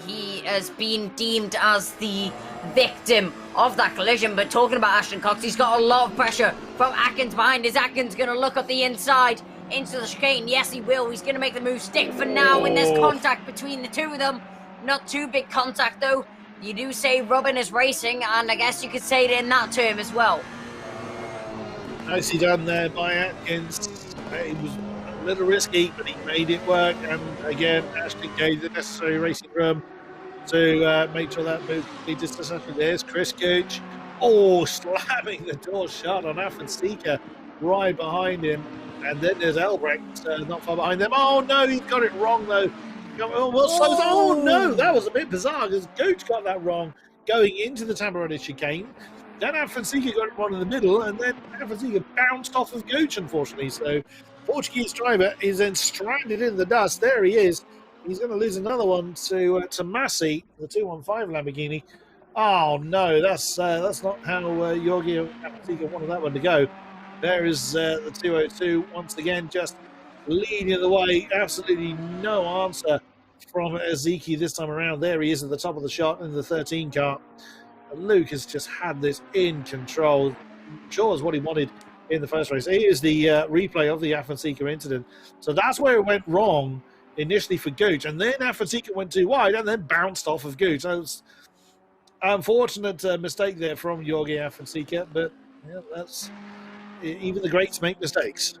he has been deemed as the victim of that collision. But talking about Ashton Cox, he's got a lot of pressure from Atkins behind. Is Atkins going to look up the inside into the chicane? Yes, he will. He's going to make the move stick for now, and there's contact between the two of them. Not too big contact, though. You do say rubbing is racing, and I guess you could say it in that term as well. Nicely done there by Atkins. It was a little risky, but he made it work. And again, Ashton gave the necessary racing room to make sure that move completed successfully. There's Chris Gooch. Oh, slamming the door shut on Afonseca right behind him. And then there's Elbrecht not far behind them. Oh, no, he's got it wrong, though. Oh, no, that was a bit bizarre because Gooch got that wrong going into the Tamburello chicane. Then Afonseca got it wrong in the middle, and then Afonseca bounced off of Gooch, unfortunately. So Portuguese driver is then stranded in the dust. There he is. He's going to lose another one to Massey, the 215 Lamborghini. Oh, no, that's not how Jorge Afonseca wanted that one to go. There is the 202 once again, just leading the way. Absolutely no answer from Ezeki this time around. There he is at the top of the shot in the 13 car. And Luke has just had this in control. Sure is what he wanted in the first race. Here's the replay of the Afonseca incident. So that's where it went wrong initially for Gooch. And then Afonseca went too wide and then bounced off of Gooch. So it's an unfortunate mistake there from Jorge Afonseca. But yeah, that's... Even the greats make mistakes.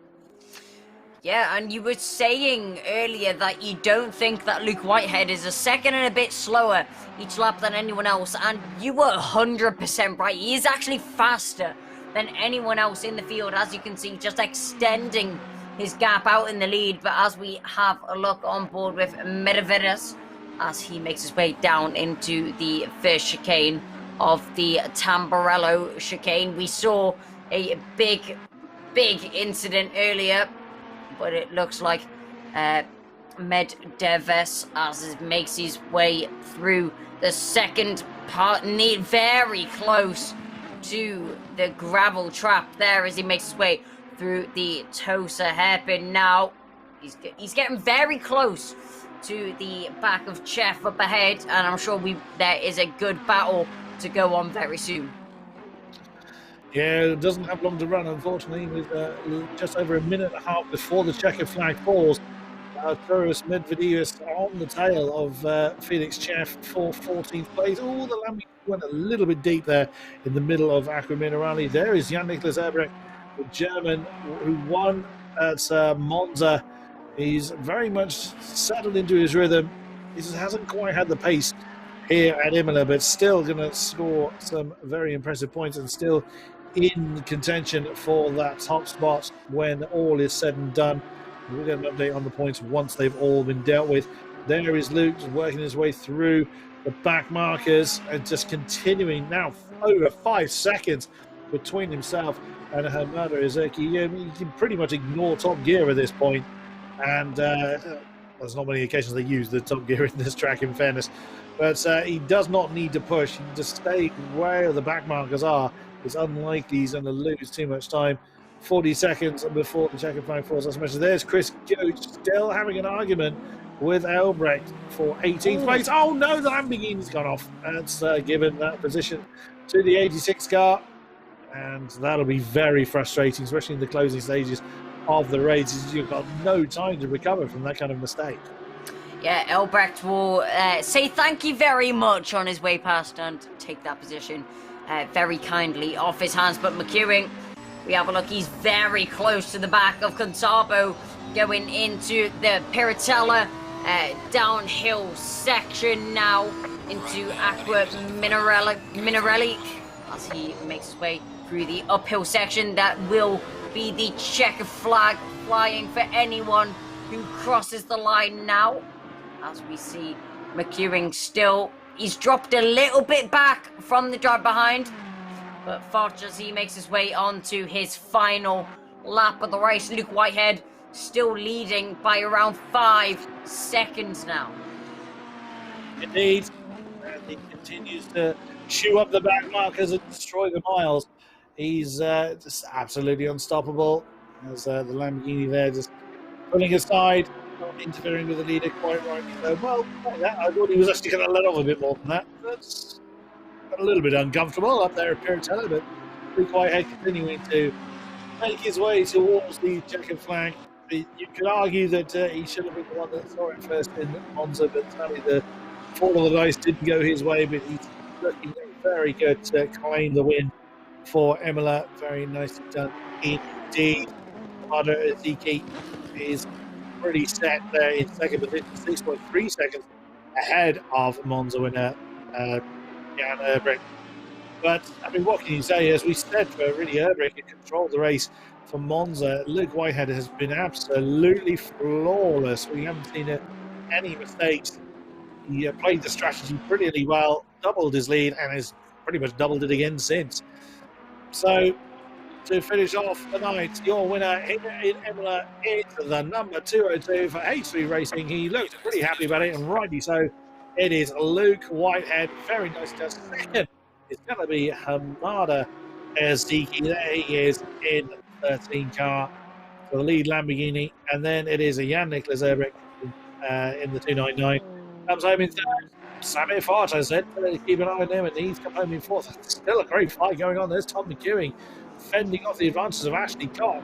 Yeah, and you were saying earlier that you don't think that Luke Whitehead is a second and a bit slower each lap than anyone else, and you were 100% right. He is actually faster than anyone else in the field, as you can see, just extending his gap out in the lead. But as we have a look on board with Medvedes, as he makes his way down into the first chicane of the Tamburello chicane, we saw a big incident earlier, but it looks like Medvedes, as he makes his way through the second part, very close to the gravel trap there as he makes his way through the Tosa hairpin. Now he's getting very close to the back of Chef up ahead, and I'm sure there is a good battle to go on very soon. Yeah, it doesn't have long to run, unfortunately, with just over a minute and a half before the checkered flag falls. Arturas Medvedes on the tail of Felix Chef for 14th place. Oh, the Lamborghini went a little bit deep there in the middle of Aqua Minerale. There is Jan-Niklas Elbrecht, the German who won at Monza. He's very much settled into his rhythm. He just hasn't quite had the pace here at Imola, but still going to score some very impressive points and still in contention for that top spot when all is said and done. We'll get an update on the points once they've all been dealt with. There is Luke working his way through the back markers and just continuing now over 5 seconds between himself and Hamada Ezeki. You can pretty much ignore top gear at this point, and there's not many occasions they use the top gear in this track, in fairness, but he does not need to push. He can just stay where the back markers are. It's unlikely he's going to lose too much time. 40 seconds before the checkered flag falls. As mentioned, there's Chris Gooch still having an argument with Elbrecht for 18th place. Oh no, the Lamborghini's gone off. That's given that position to the 86 car, and that'll be very frustrating, especially in the closing stages of the race. You've got no time to recover from that kind of mistake. Yeah, Elbrecht will say thank you very much on his way past and take that position very kindly off his hands. But McEwing, we have a look, he's very close to the back of Consabo going into the Piratella downhill section now into Aqua Minerale as he makes his way through the uphill section. That will be the checker flag flying for anyone who crosses the line now. As we see McEwing still, he's dropped a little bit back from the drive behind, but Forge as he makes his way on to his final lap of the race. Luke Whitehead still leading by around 5 seconds now. Indeed, and he continues to chew up the back markers and destroy the miles. He's just absolutely unstoppable as the Lamborghini there just pulling aside, not interfering with the leader quite rightly. So, well, like that, I thought he was actually going to let off a bit more than that. That's a little bit uncomfortable up there at Piratella, but Luke Whitehead continuing to make his way towards the checkered flag. You could argue that he should have been the one that saw it first in Monza, but sadly the fall of the dice didn't go his way, but he's looking very good to claim the win for Imola. Very nicely done indeed. Amada Ezeki is pretty set there in second position, 6.3 seconds ahead of Monza winner Jan Urbrecht. But, I mean, what can you say? As we said, for really Urbrecht, he controlled the race for Monza. Luke Whitehead has been absolutely flawless. We haven't seen any mistakes. He played the strategy brilliantly well, doubled his lead, and has pretty much doubled it again since. So, to finish off the night, your winner in Imola is the number 202 for H3 Racing. He looked pretty happy about it, and rightly so. It is Luke Whitehead. Very nice. Just second. It's going to be Hamada Ezeki. There he is in the 13 car for the lead Lamborghini. And then it is a Jan-Niklas Urbrecht in the 299. Comes home in third. Samir Farta said, keep an eye on him, and he's come home in fourth. Still a great fight going on. There's Tom McEwing fending off the advances of Ashley Cobb.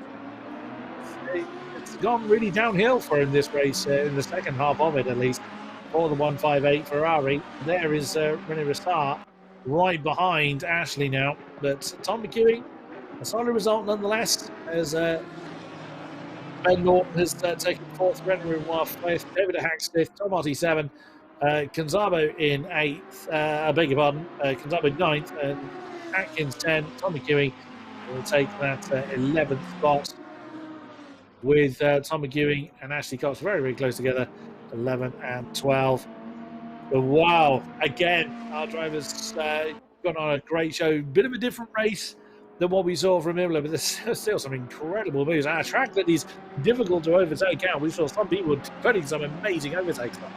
It's gone really downhill for him this race, in the second half of it at least, for the 158 Ferrari. There is René Restart right behind Ashley now. But Tom McEwing, a solid result nonetheless, as Ben Norton has taken fourth, René Renoir fifth, David Hacks fifth, Tom Otte seventh, Gonzalo in eighth, I beg your pardon, Gonzalo ninth, and Atkins 10. Tom McEwing will take that 11th spot with Tom McEwing and Ashley Cox very, very close together, 11 and 12. But wow, again, our drivers gone on a great show. Bit of a different race than what we saw from Imola, but there's still some incredible moves. Our track that is difficult to overtake out. We saw some people putting some amazing overtakes on.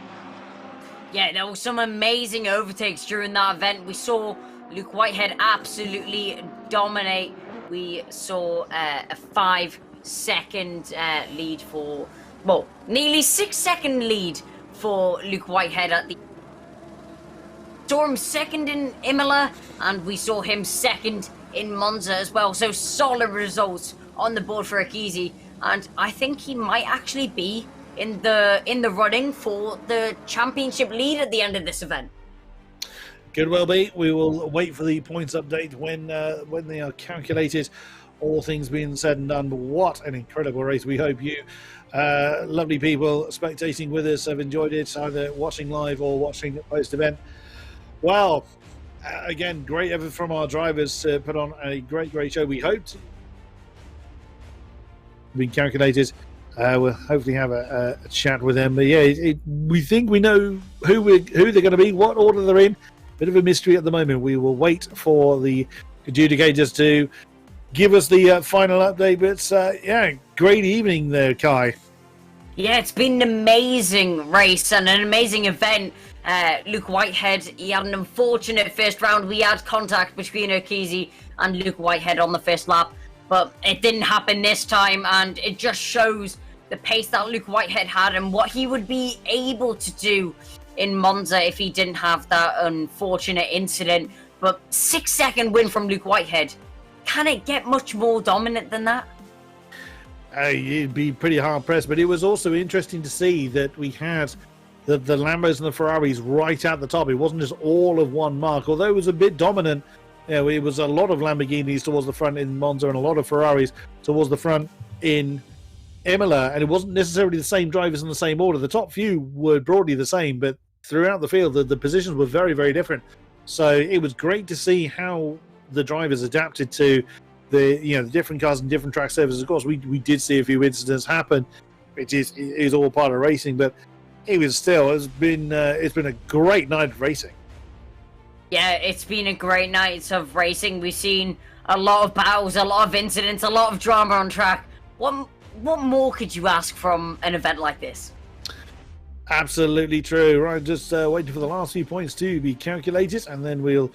Yeah, there were some amazing overtakes during that event. We saw Luke Whitehead absolutely dominate. We saw a 5-second lead for, well, nearly 6-second lead for Luke Whitehead at the. Saw him second in Imola, and we saw him second in Monza as well. So solid results on the board for Akizi, and I think he might actually be in the running for the championship lead at the end of this event. Could well be. We will wait for the points update when they are calculated. All things being said and done, but what an incredible race. We hope you, lovely people spectating with us, have enjoyed it, either watching live or watching post-event. Well, again, great effort from our drivers to put on a great, great show. We hoped been calculated. We'll hopefully have a chat with them. But yeah, we think we know who they're going to be, what order they're in. Bit of a mystery at the moment. We will wait for the adjudicators to give us the final update. But yeah, great evening there, Kai. Yeah, it's been an amazing race and an amazing event. Luke Whitehead, he had an unfortunate first round. We had contact between Akizi and Luke Whitehead on the first lap, but it didn't happen this time, and it just shows the pace that Luke Whitehead had and what he would be able to do in Monza if he didn't have that unfortunate incident. But 6-second win from Luke Whitehead. Can it get much more dominant than that? You'd be pretty hard-pressed, but it was also interesting to see that we had the Lambos and the Ferraris right at the top. It wasn't just all of one mark, although it was a bit dominant. You know, it was a lot of Lamborghinis towards the front in Monza and a lot of Ferraris towards the front in Imola, and it wasn't necessarily the same drivers in the same order. The top few were broadly the same, but throughout the field, the positions were very, very different. So it was great to see how the drivers adapted to the different cars and different track surfaces. Of course, we did see a few incidents happen, which is all part of racing, but it's been a great night of racing. Yeah, it's been a great night of racing. We've seen a lot of battles, a lot of incidents, a lot of drama on track. What more could you ask from an event like this? Absolutely true. Right, just waiting for the last few points to be calculated, and then we'll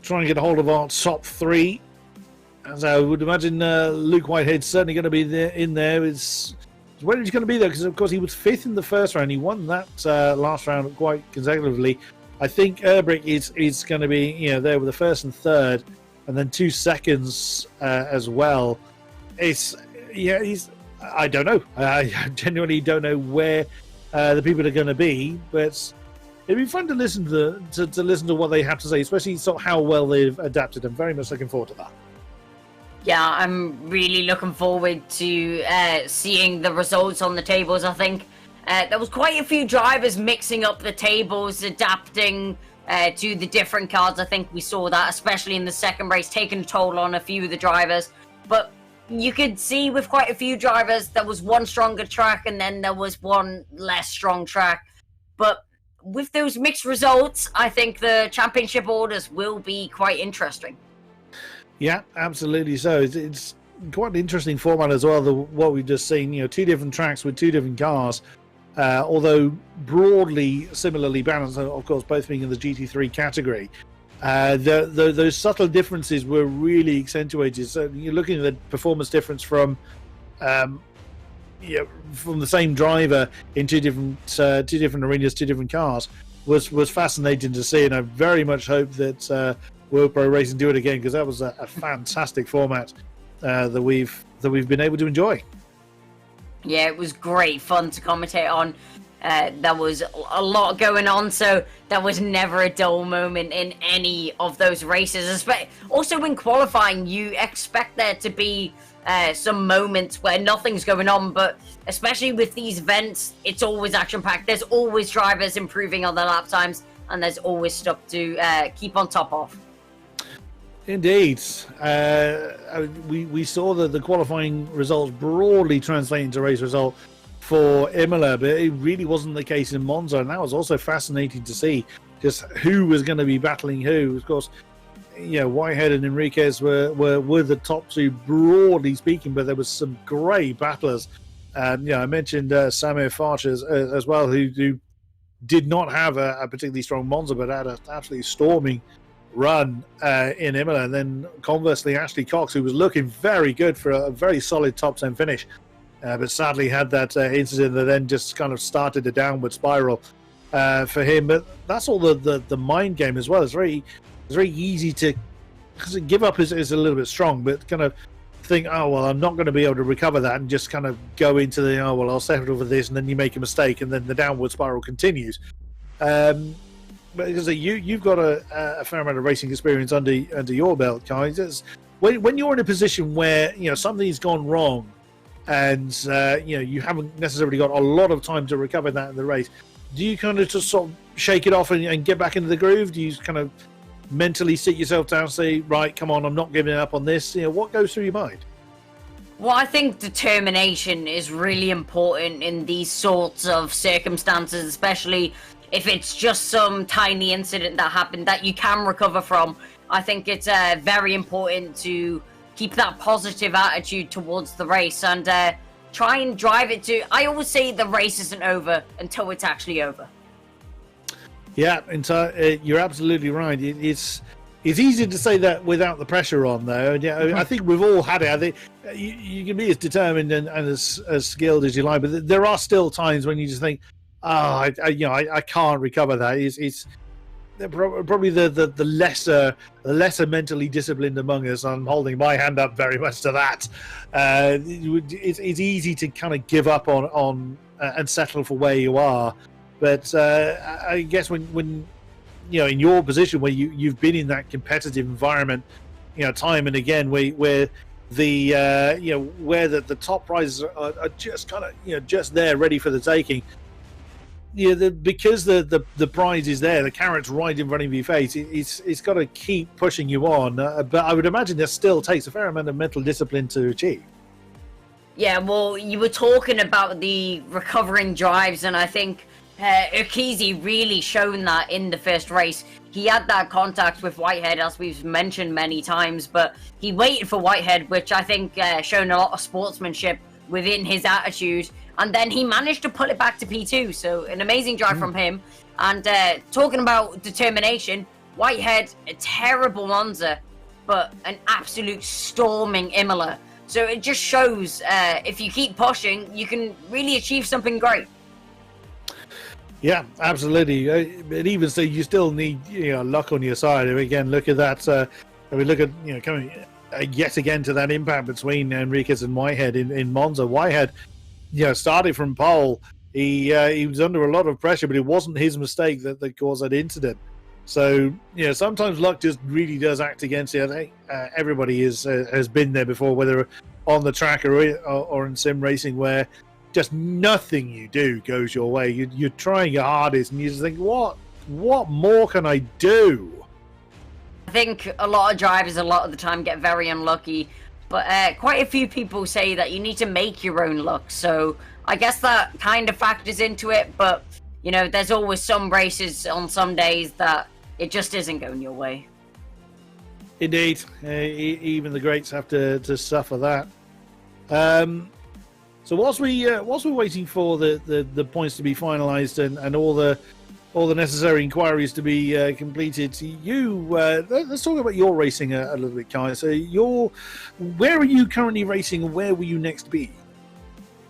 try and get a hold of our top 3. As I would imagine, Luke Whitehead's certainly going to be in there. When he's going to be there, because of course he was 5th in the first round. He won that last round quite consecutively. I think Erbrick is going to be there with the 1st and 3rd, and then 2 seconds as well. I don't know. I genuinely don't know where the people are going to be, but it'd be fun to listen to listen to what they have to say, especially sort of how well they've adapted. I'm very much looking forward to that. Yeah, I'm really looking forward to seeing the results on the tables. I think there was quite a few drivers mixing up the tables, adapting to the different cars. I think we saw that, especially in the second race, taking a toll on a few of the drivers. But you could see with quite a few drivers, there was one stronger track and then there was one less strong track. But with those mixed results, I think the championship orders will be quite interesting. Yeah, absolutely. So it's quite an interesting format as well. What we've just seen, 2 different tracks with 2 different cars, although broadly similarly balanced. Of course, both being in the GT3 category. Those subtle differences were really accentuated. So you're looking at the performance difference from the same driver in 2 different arenas, 2 different cars was fascinating to see, and I very much hope that World Pro Racing do it again, because that was a fantastic format that we've been able to enjoy. Yeah, it was great fun to commentate on. There was a lot going on, so there was never a dull moment in any of those races. Also in qualifying, you expect there to be some moments where nothing's going on, but especially with these events, it's always action-packed. There's always drivers improving on their lap times, and there's always stuff to keep on top of. Indeed. We saw the qualifying results broadly translate into race result for Imola, but it really wasn't the case in Monza, and that was also fascinating to see just who was going to be battling who. Of course, Whitehead and Enriquez were the top 2 broadly speaking, but there was some great battlers. I mentioned Samir Farch as well, who did not have a particularly strong Monza, but had an absolutely storming run in Imola. And then conversely, Ashley Cox, who was looking very good for a very solid top 10 finish, but sadly had that incident that then just kind of started a downward spiral for him. But that's all the mind game as well. It's very easy to, because give up is a little bit strong, but kind of think, oh well, I'm not going to be able to recover that, and just kind of go into the, oh well, I'll settle for this, and then you make a mistake, and then the downward spiral continues. But because you've got a fair amount of racing experience under your belt, Kai. When you're in a position where something's gone wrong, and you haven't necessarily got a lot of time to recover that in the race, do you kind of just sort of shake it off and get back into the groove? Do you kind of mentally sit yourself down and say, right, come on, I'm not giving up on this? What goes through your mind? Well, I think determination is really important in these sorts of circumstances, especially if it's just some tiny incident that happened that you can recover from. I think it's very important to keep that positive attitude towards the race and try and drive it to... I always say the race isn't over until it's actually over. Yeah, you're absolutely right. It's easy to say that without the pressure on, though. Yeah, I think we've all had it. I think you can be as determined and as skilled as you like, but there are still times when you just think, I can't recover that. It's probably the lesser mentally disciplined among us. I'm holding my hand up very much to that. It's easy to kind of give up on and settle for where you are. But I guess when in your position where you've been in that competitive environment, time and again, where the where the top prizes are just kind of just there, ready for the taking. because the prize is there, the carrot's right in front of your face. It's got to keep pushing you on. But I would imagine that still takes a fair amount of mental discipline to achieve. Yeah, well, you were talking about the recovering drives, and I think Urquizy really shown that in the first race. He had that contact with Whitehead, as we've mentioned many times, but he waited for Whitehead, which I think shown a lot of sportsmanship within his attitude, and then he managed to pull it back to P2, so an amazing drive from him. And talking about determination, Whitehead, a terrible Monza, but an absolute storming Imola. So it just shows if you keep pushing, you can really achieve something great. Yeah, absolutely. But even so, you still need luck on your side. And again, look at that. Look at coming yet again to that impact between Enriquez and Whitehead in Monza. Whitehead, started from pole. He was under a lot of pressure, but it wasn't his mistake that caused that incident. So sometimes luck just really does act against you. I think everybody has been there before, whether on the track or in sim racing, where just nothing you do goes your way. You're trying your hardest, and you just think, what more can I do? I think a lot of drivers a lot of the time get very unlucky, but quite a few people say that you need to make your own luck. So I guess that kind of factors into it, but there's always some races on some days that it just isn't going your way. Indeed, even the greats have to suffer that. So whilst we're waiting for the points to be finalised and all the necessary inquiries to be completed, let's talk about your racing a little bit, Kai. So where are you currently racing, and where will you next be?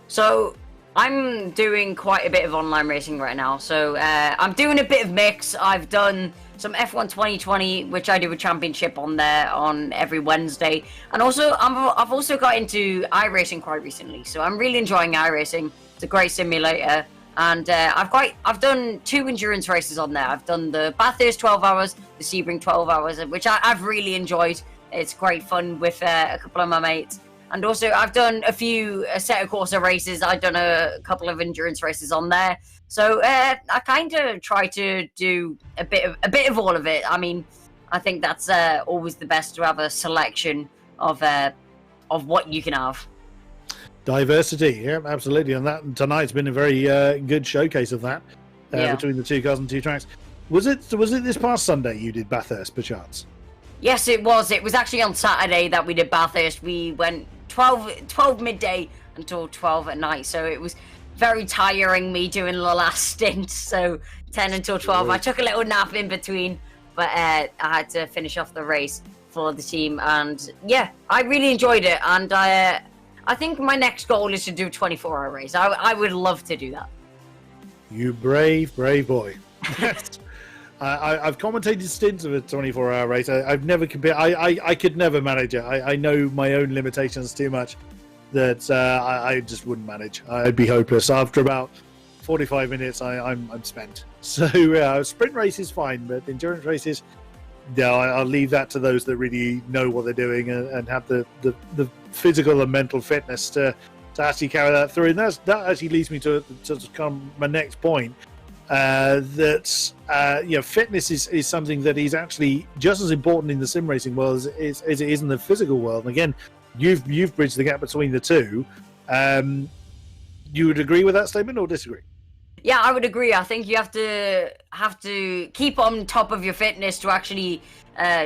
So I'm doing quite a bit of online racing right now. So I'm doing a bit of mix. I've done some F1 2020, which I do a championship on there on every Wednesday, and also I've also got into iRacing quite recently. So I'm really enjoying iRacing. It's a great simulator, and I've done 2 endurance races on there. I've done the Bathurst 12 hours, the Sebring 12 hours, which I've really enjoyed. It's great fun with a couple of my mates. And also, I've done a few Assetto Corsa races. I've done a couple of endurance races on there. So I kind of try to do a bit of all of it. I mean, I think that's always the best, to have a selection of what you can have. Diversity, yeah, absolutely. And that tonight's been a very good showcase of that between the 2 cars and 2 tracks. Was it this past Sunday you did Bathurst, perchance? Yes, it was. It was actually on Saturday that we did Bathurst. We went 12 midday until 12 at night. So it was very tiring, me doing the last stint. So 10 until 12. I took a little nap in between, but I had to finish off the race for the team. And yeah, I really enjoyed it. And I think my next goal is to do a 24-hour race. I would love to do that. You brave boy. I've commentated stints of a 24-hour race. I've never compared. I could never manage it. I know my own limitations too much that I just wouldn't manage. I'd be hopeless. After about 45 minutes, I'm spent. So sprint race is fine, but endurance races, no, I'll leave that to those that really know what they're doing and have the physical and mental fitness to actually carry that through. And that actually leads me to my next point. Fitness is something that is actually just as important in the sim racing world as it is in the physical world. And again, you've bridged the gap between the two. You would agree with that statement or disagree? Yeah, I would agree. I think you have to keep on top of your fitness to actually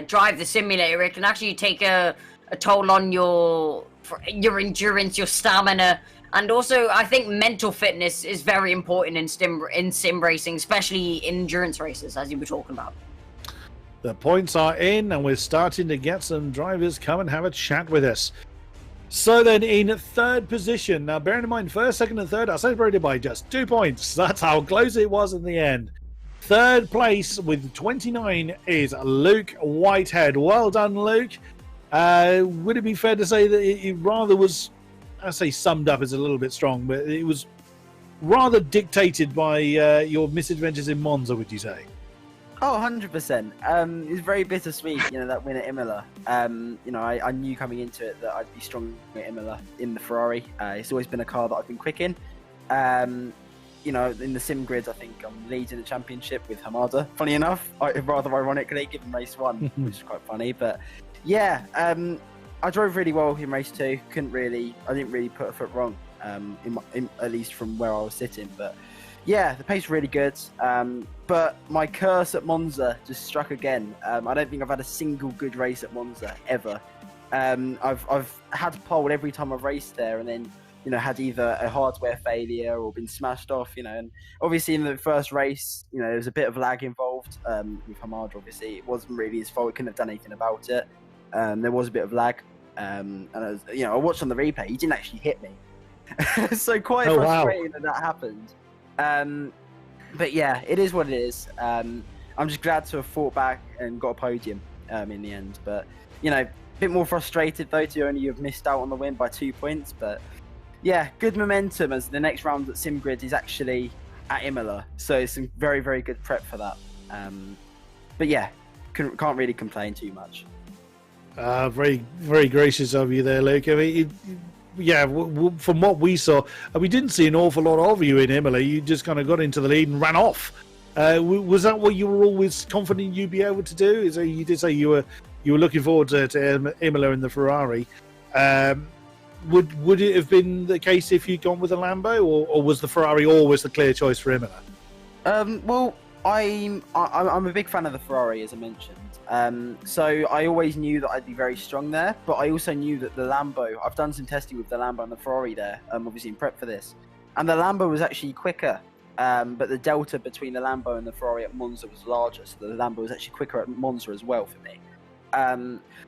drive the simulator. It can actually take a toll on your endurance, your stamina. And also, I think mental fitness is very important in sim racing, especially in endurance races, as you were talking about. The points are in, and we're starting to get some drivers come and have a chat with us. So then, in third position, now bearing in mind, first, second, and third are separated by just 2 points. That's how close it was in the end. Third place with 29 is Luke Whitehead. Well done, Luke. Would it be fair to say that it rather was, I say summed up is a little bit strong, but it was rather dictated by your misadventures in Monza, would you say? Oh, 100%. It was very bittersweet, that win at Imola. I knew coming into it that I'd be strong at Imola in the Ferrari. It's always been a car that I've been quick in. you know, in the sim grids, I think I'm leading the championship with Hamada. Funny enough, rather ironically, given race 1, which is quite funny. But yeah, I drove really well in race 2. I didn't really put a foot wrong, at least from where I was sitting. But yeah, the pace was really good. But my curse at Monza just struck again. I don't think I've had a single good race at Monza ever. I've had pole every time I've raced there, and then, you know, had either a hardware failure or been smashed off, you know. And obviously in the first race, you know, there was a bit of lag involved with Hamada. Obviously, it wasn't really his fault. He couldn't have done anything about it. There was a bit of lag, and I watched on the replay. He didn't actually hit me, so quite frustrating that happened. But yeah, it is what it is. I'm just glad to have fought back and got a podium in the end. But, you know, a bit more frustrated though to only have missed out on the win by 2 points. But yeah, good momentum as the next round at SimGrid is actually at Imola. So it's some very, very good prep for that. But yeah, can't really complain too much. Very, very gracious of you there, Luke. I mean, from what we saw, we didn't see an awful lot of you in Imola. You just kind of got into the lead and ran off. Was that what you were always confident you'd be able to do? You did say you were looking forward to Imola in the Ferrari. Would it have been the case if you'd gone with a Lambo, or was the Ferrari always the clear choice for Imola? Well, I'm a big fan of the Ferrari, as I mentioned. So I always knew that I'd be very strong there, but I also knew that the Lambo, I've done some testing with the Lambo and the Ferrari there, obviously in prep for this, and the Lambo was actually quicker, but the delta between the Lambo and the Ferrari at Monza was larger, so the Lambo was actually quicker at Monza as well for me.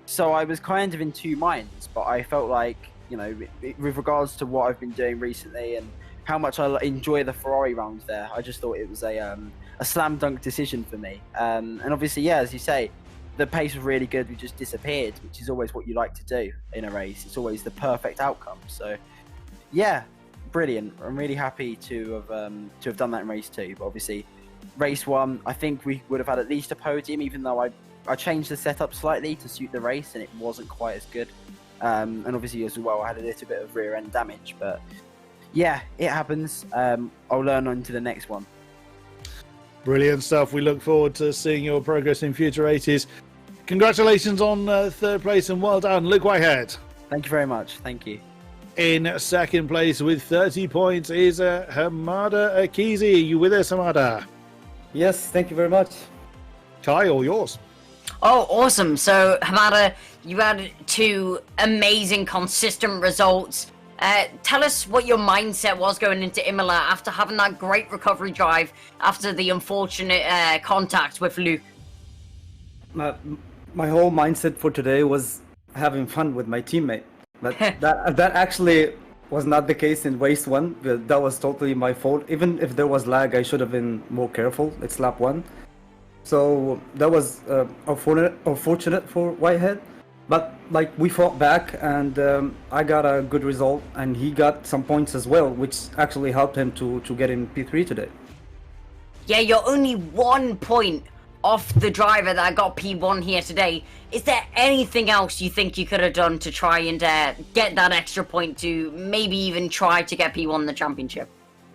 So I was kind of in two minds, but I felt like, you know, with regards to what I've been doing recently and how much I enjoy the Ferrari rounds there, I just thought it was a slam dunk decision for me. And obviously, yeah, as you say, the pace was really good. We just disappeared, which is always what you like to do in a race. It's always the perfect outcome. So, yeah, brilliant. I'm really happy to have done that in race 2. But obviously, race 1, I think we would have had at least a podium, even though I changed the setup slightly to suit the race, and it wasn't quite as good. And obviously as well, I had a little bit of rear end damage. But yeah, it happens. I'll learn on to the next one. Brilliant stuff. We look forward to seeing your progress in future races. Congratulations on 3rd place and well done, Luke Whitehead. Thank you very much. Thank you. In 2nd place with 30 points is Hamada Akizi. Are you with us, Hamada? Yes, thank you very much. Kai, all yours. Oh, awesome. So, Hamada, you had 2 amazing, consistent results. Tell us what your mindset was going into Imola after having that great recovery drive after the unfortunate contact with Luke. My whole mindset for today was having fun with my teammate. But that actually was not the case in race 1. That was totally my fault. Even if there was lag, I should have been more careful. It's lap 1. So that was unfortunate for Whitehead. But like, we fought back, and I got a good result, and he got some points as well, which actually helped him to get in P3 today. Yeah, you're only 1 point off the driver that got P1 here today. Is there anything else you think you could have done to try and get that extra point to maybe even try to get P1 in the championship?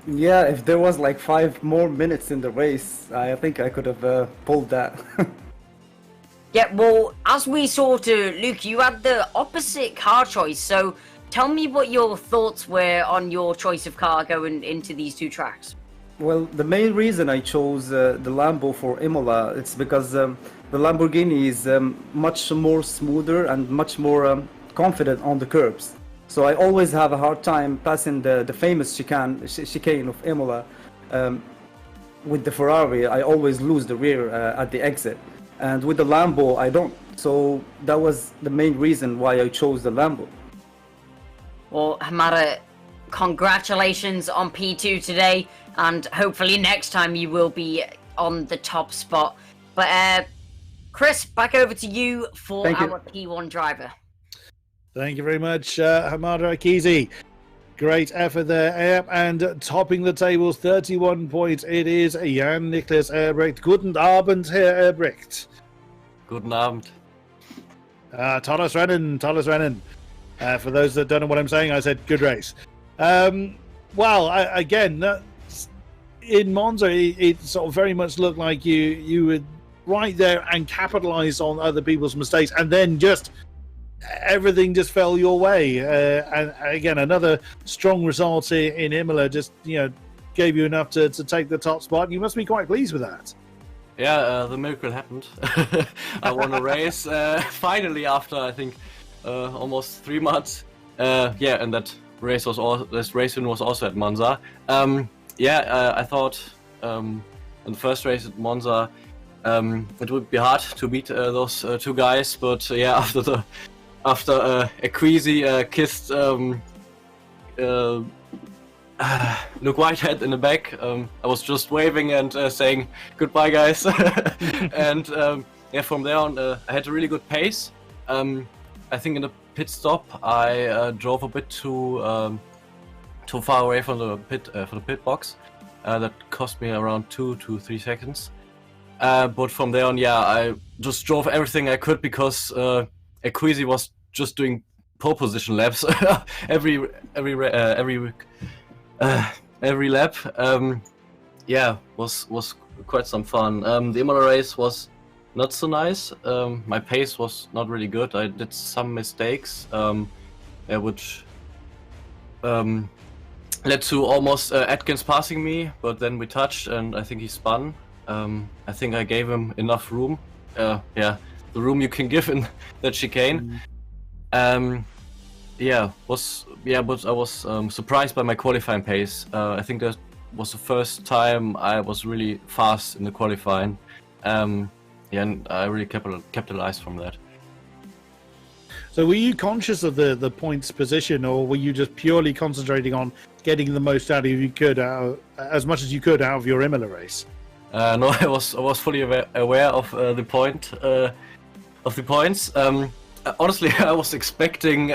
Yeah, if there was like 5 more minutes in the race, I think I could have pulled that. Yeah, well, as we saw to Luke, you had the opposite car choice, so tell me what your thoughts were on your choice of car going into these 2 tracks. Well, the main reason I chose the Lambo for Imola, it's because the Lamborghini is much more smoother and much more confident on the curbs. So I always have a hard time passing the famous chicane of Imola. With the Ferrari, I always lose the rear at the exit. And with the Lambo, I don't. So that was the main reason why I chose the Lambo. Well, Hamada, congratulations on P2 today, and hopefully next time you will be on the top spot. But Chris, back over to you for our P1 driver. Thank you very much, Hamada Akizi. Great effort there. And topping the tables, 31 points, it is Jan-Niklas Erbrecht. Guten Abend, Herr Erbrecht. Guten Abend. Thomas Rennen. For those that don't know what I'm saying, I said good race. Well, again, in Monza, it sort of very much looked like you were right there and capitalized on other people's mistakes, and then just everything just fell your way. And again, another strong result in Imola, just gave you enough to take the top spot. You must be quite pleased with that. Yeah, the miracle happened. I won a race finally after I think almost 3 months. Yeah, and that race win was also at Monza. I thought in the first race at Monza it would be hard to beat those two guys, but after Equisi kissed Luke Whitehead in the back, I was just waving and saying goodbye, guys. And from there on, I had a really good pace. I think in the pit stop, I drove a bit too far away from the pit box. That cost me around 2 to 3 seconds. But from there on, I just drove everything I could because Equisi was just doing pole position laps every lap. Was quite some fun. The Imola race was not so nice. My pace was not really good. I did some mistakes, which led to almost Atkins passing me, but then we touched and I think he spun. I think I gave him enough room. The room you can give in that chicane. But I was surprised by my qualifying pace. I think that was the first time I was really fast in the qualifying. And I really capitalized from that. So were you conscious of the points position, or were you just purely concentrating on getting the most out of as much as you could out of your Imola race? No, I was fully aware of the points. Honestly, I was expecting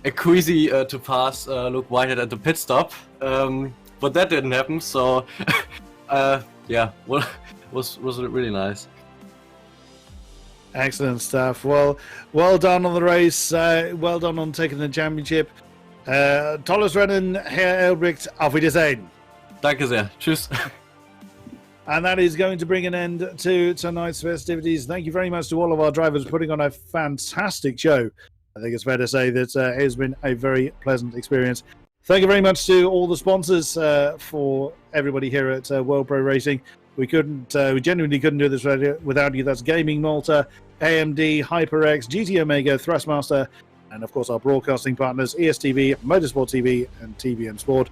Equisi to pass Luke Whitehead at the pit stop, but that didn't happen. So, was really nice. Excellent stuff. Well done on the race. Well done on taking the championship. Tolles Rennen, Herr Elbricht, auf Wiedersehen. Danke sehr. Tschüss. And that is going to bring an end to tonight's festivities. Thank you very much to all of our drivers for putting on a fantastic show. I think it's fair to say that it has been a very pleasant experience. Thank you very much to all the sponsors for everybody here at World Pro Racing. We genuinely couldn't do this without you. That's Gaming Malta, AMD, HyperX, GT Omega, Thrustmaster, and of course our broadcasting partners, ESTV, Motorsport TV, and TVN Sport.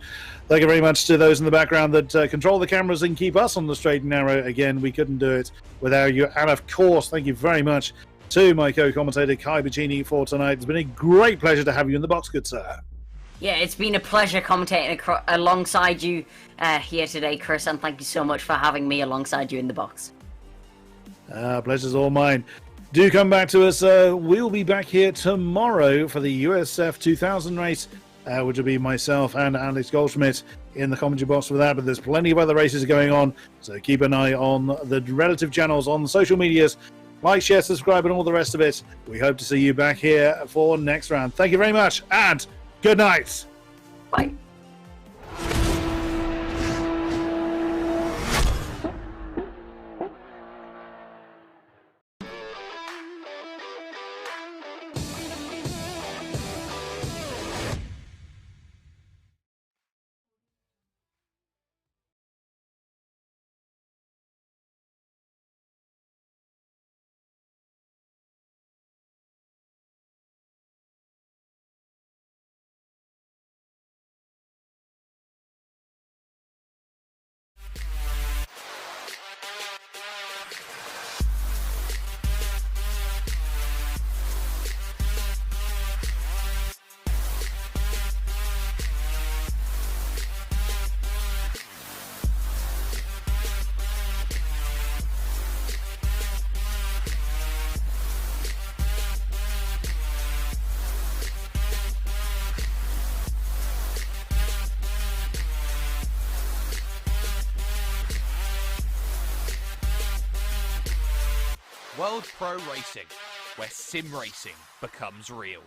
Thank you very much to those in the background that control the cameras and keep us on the straight and narrow. Again, we couldn't do it without you. And of course, thank you very much to my co-commentator, Kai Bacini, for tonight. It's been a great pleasure to have you in the box, good sir. Yeah, it's been a pleasure commentating alongside you here today, Chris, and thank you so much for having me alongside you in the box. Pleasure's all mine. Do come back to us. We'll be back here tomorrow for the USF 2000 race, which will be myself and Alex Goldschmidt in the commentary box for that. But there's plenty of other races going on, so keep an eye on the relative channels on the social medias. Like, share, subscribe, and all the rest of it. We hope to see you back here for next round. Thank you very much, and good night. Bye. World Pro Racing, where sim racing becomes real.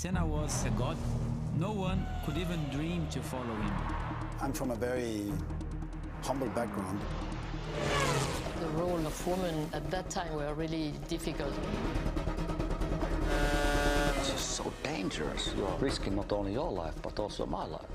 Senna was a god. No one could even dream to follow him. I'm from a very humble background. The role of women at that time were really difficult. This is so dangerous. You are risking not only your life, but also my life.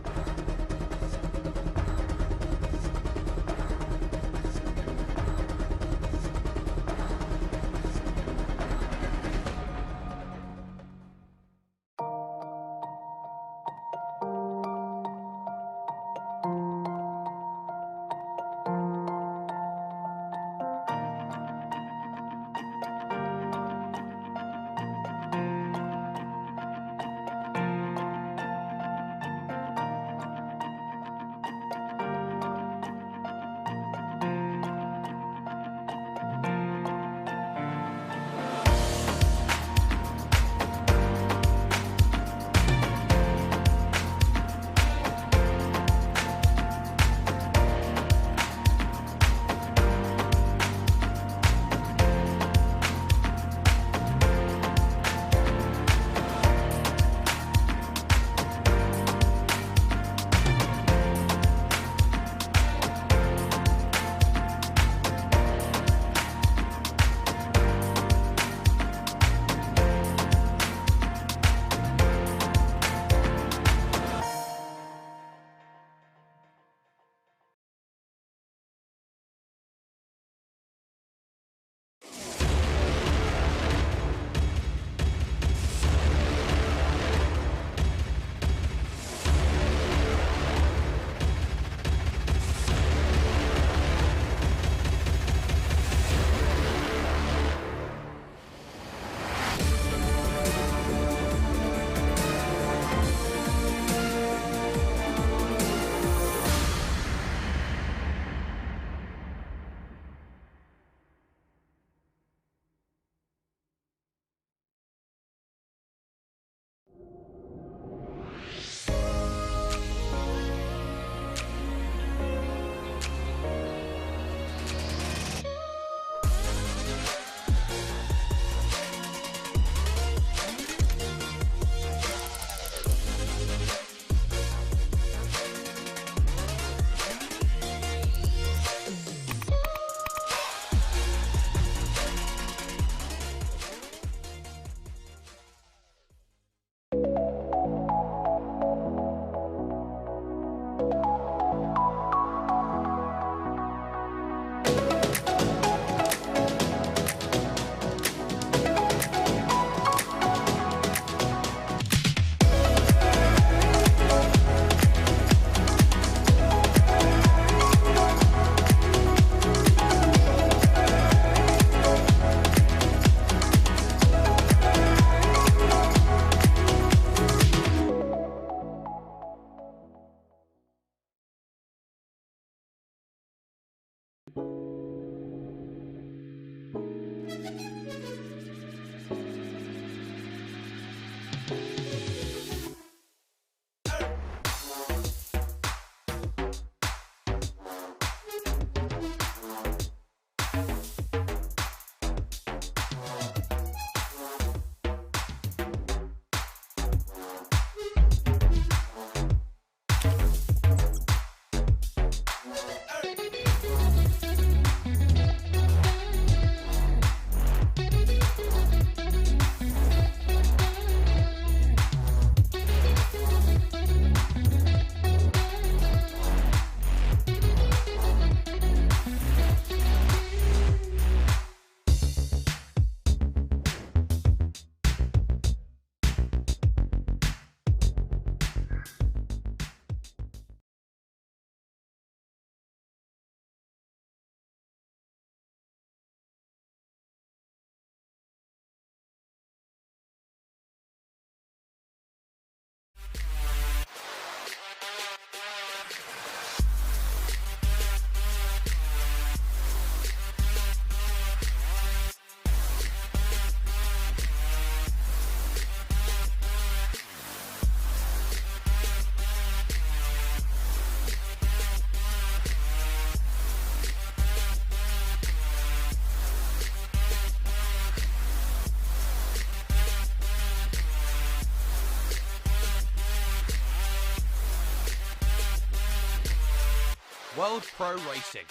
World Pro Racing,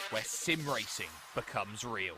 where sim racing becomes real.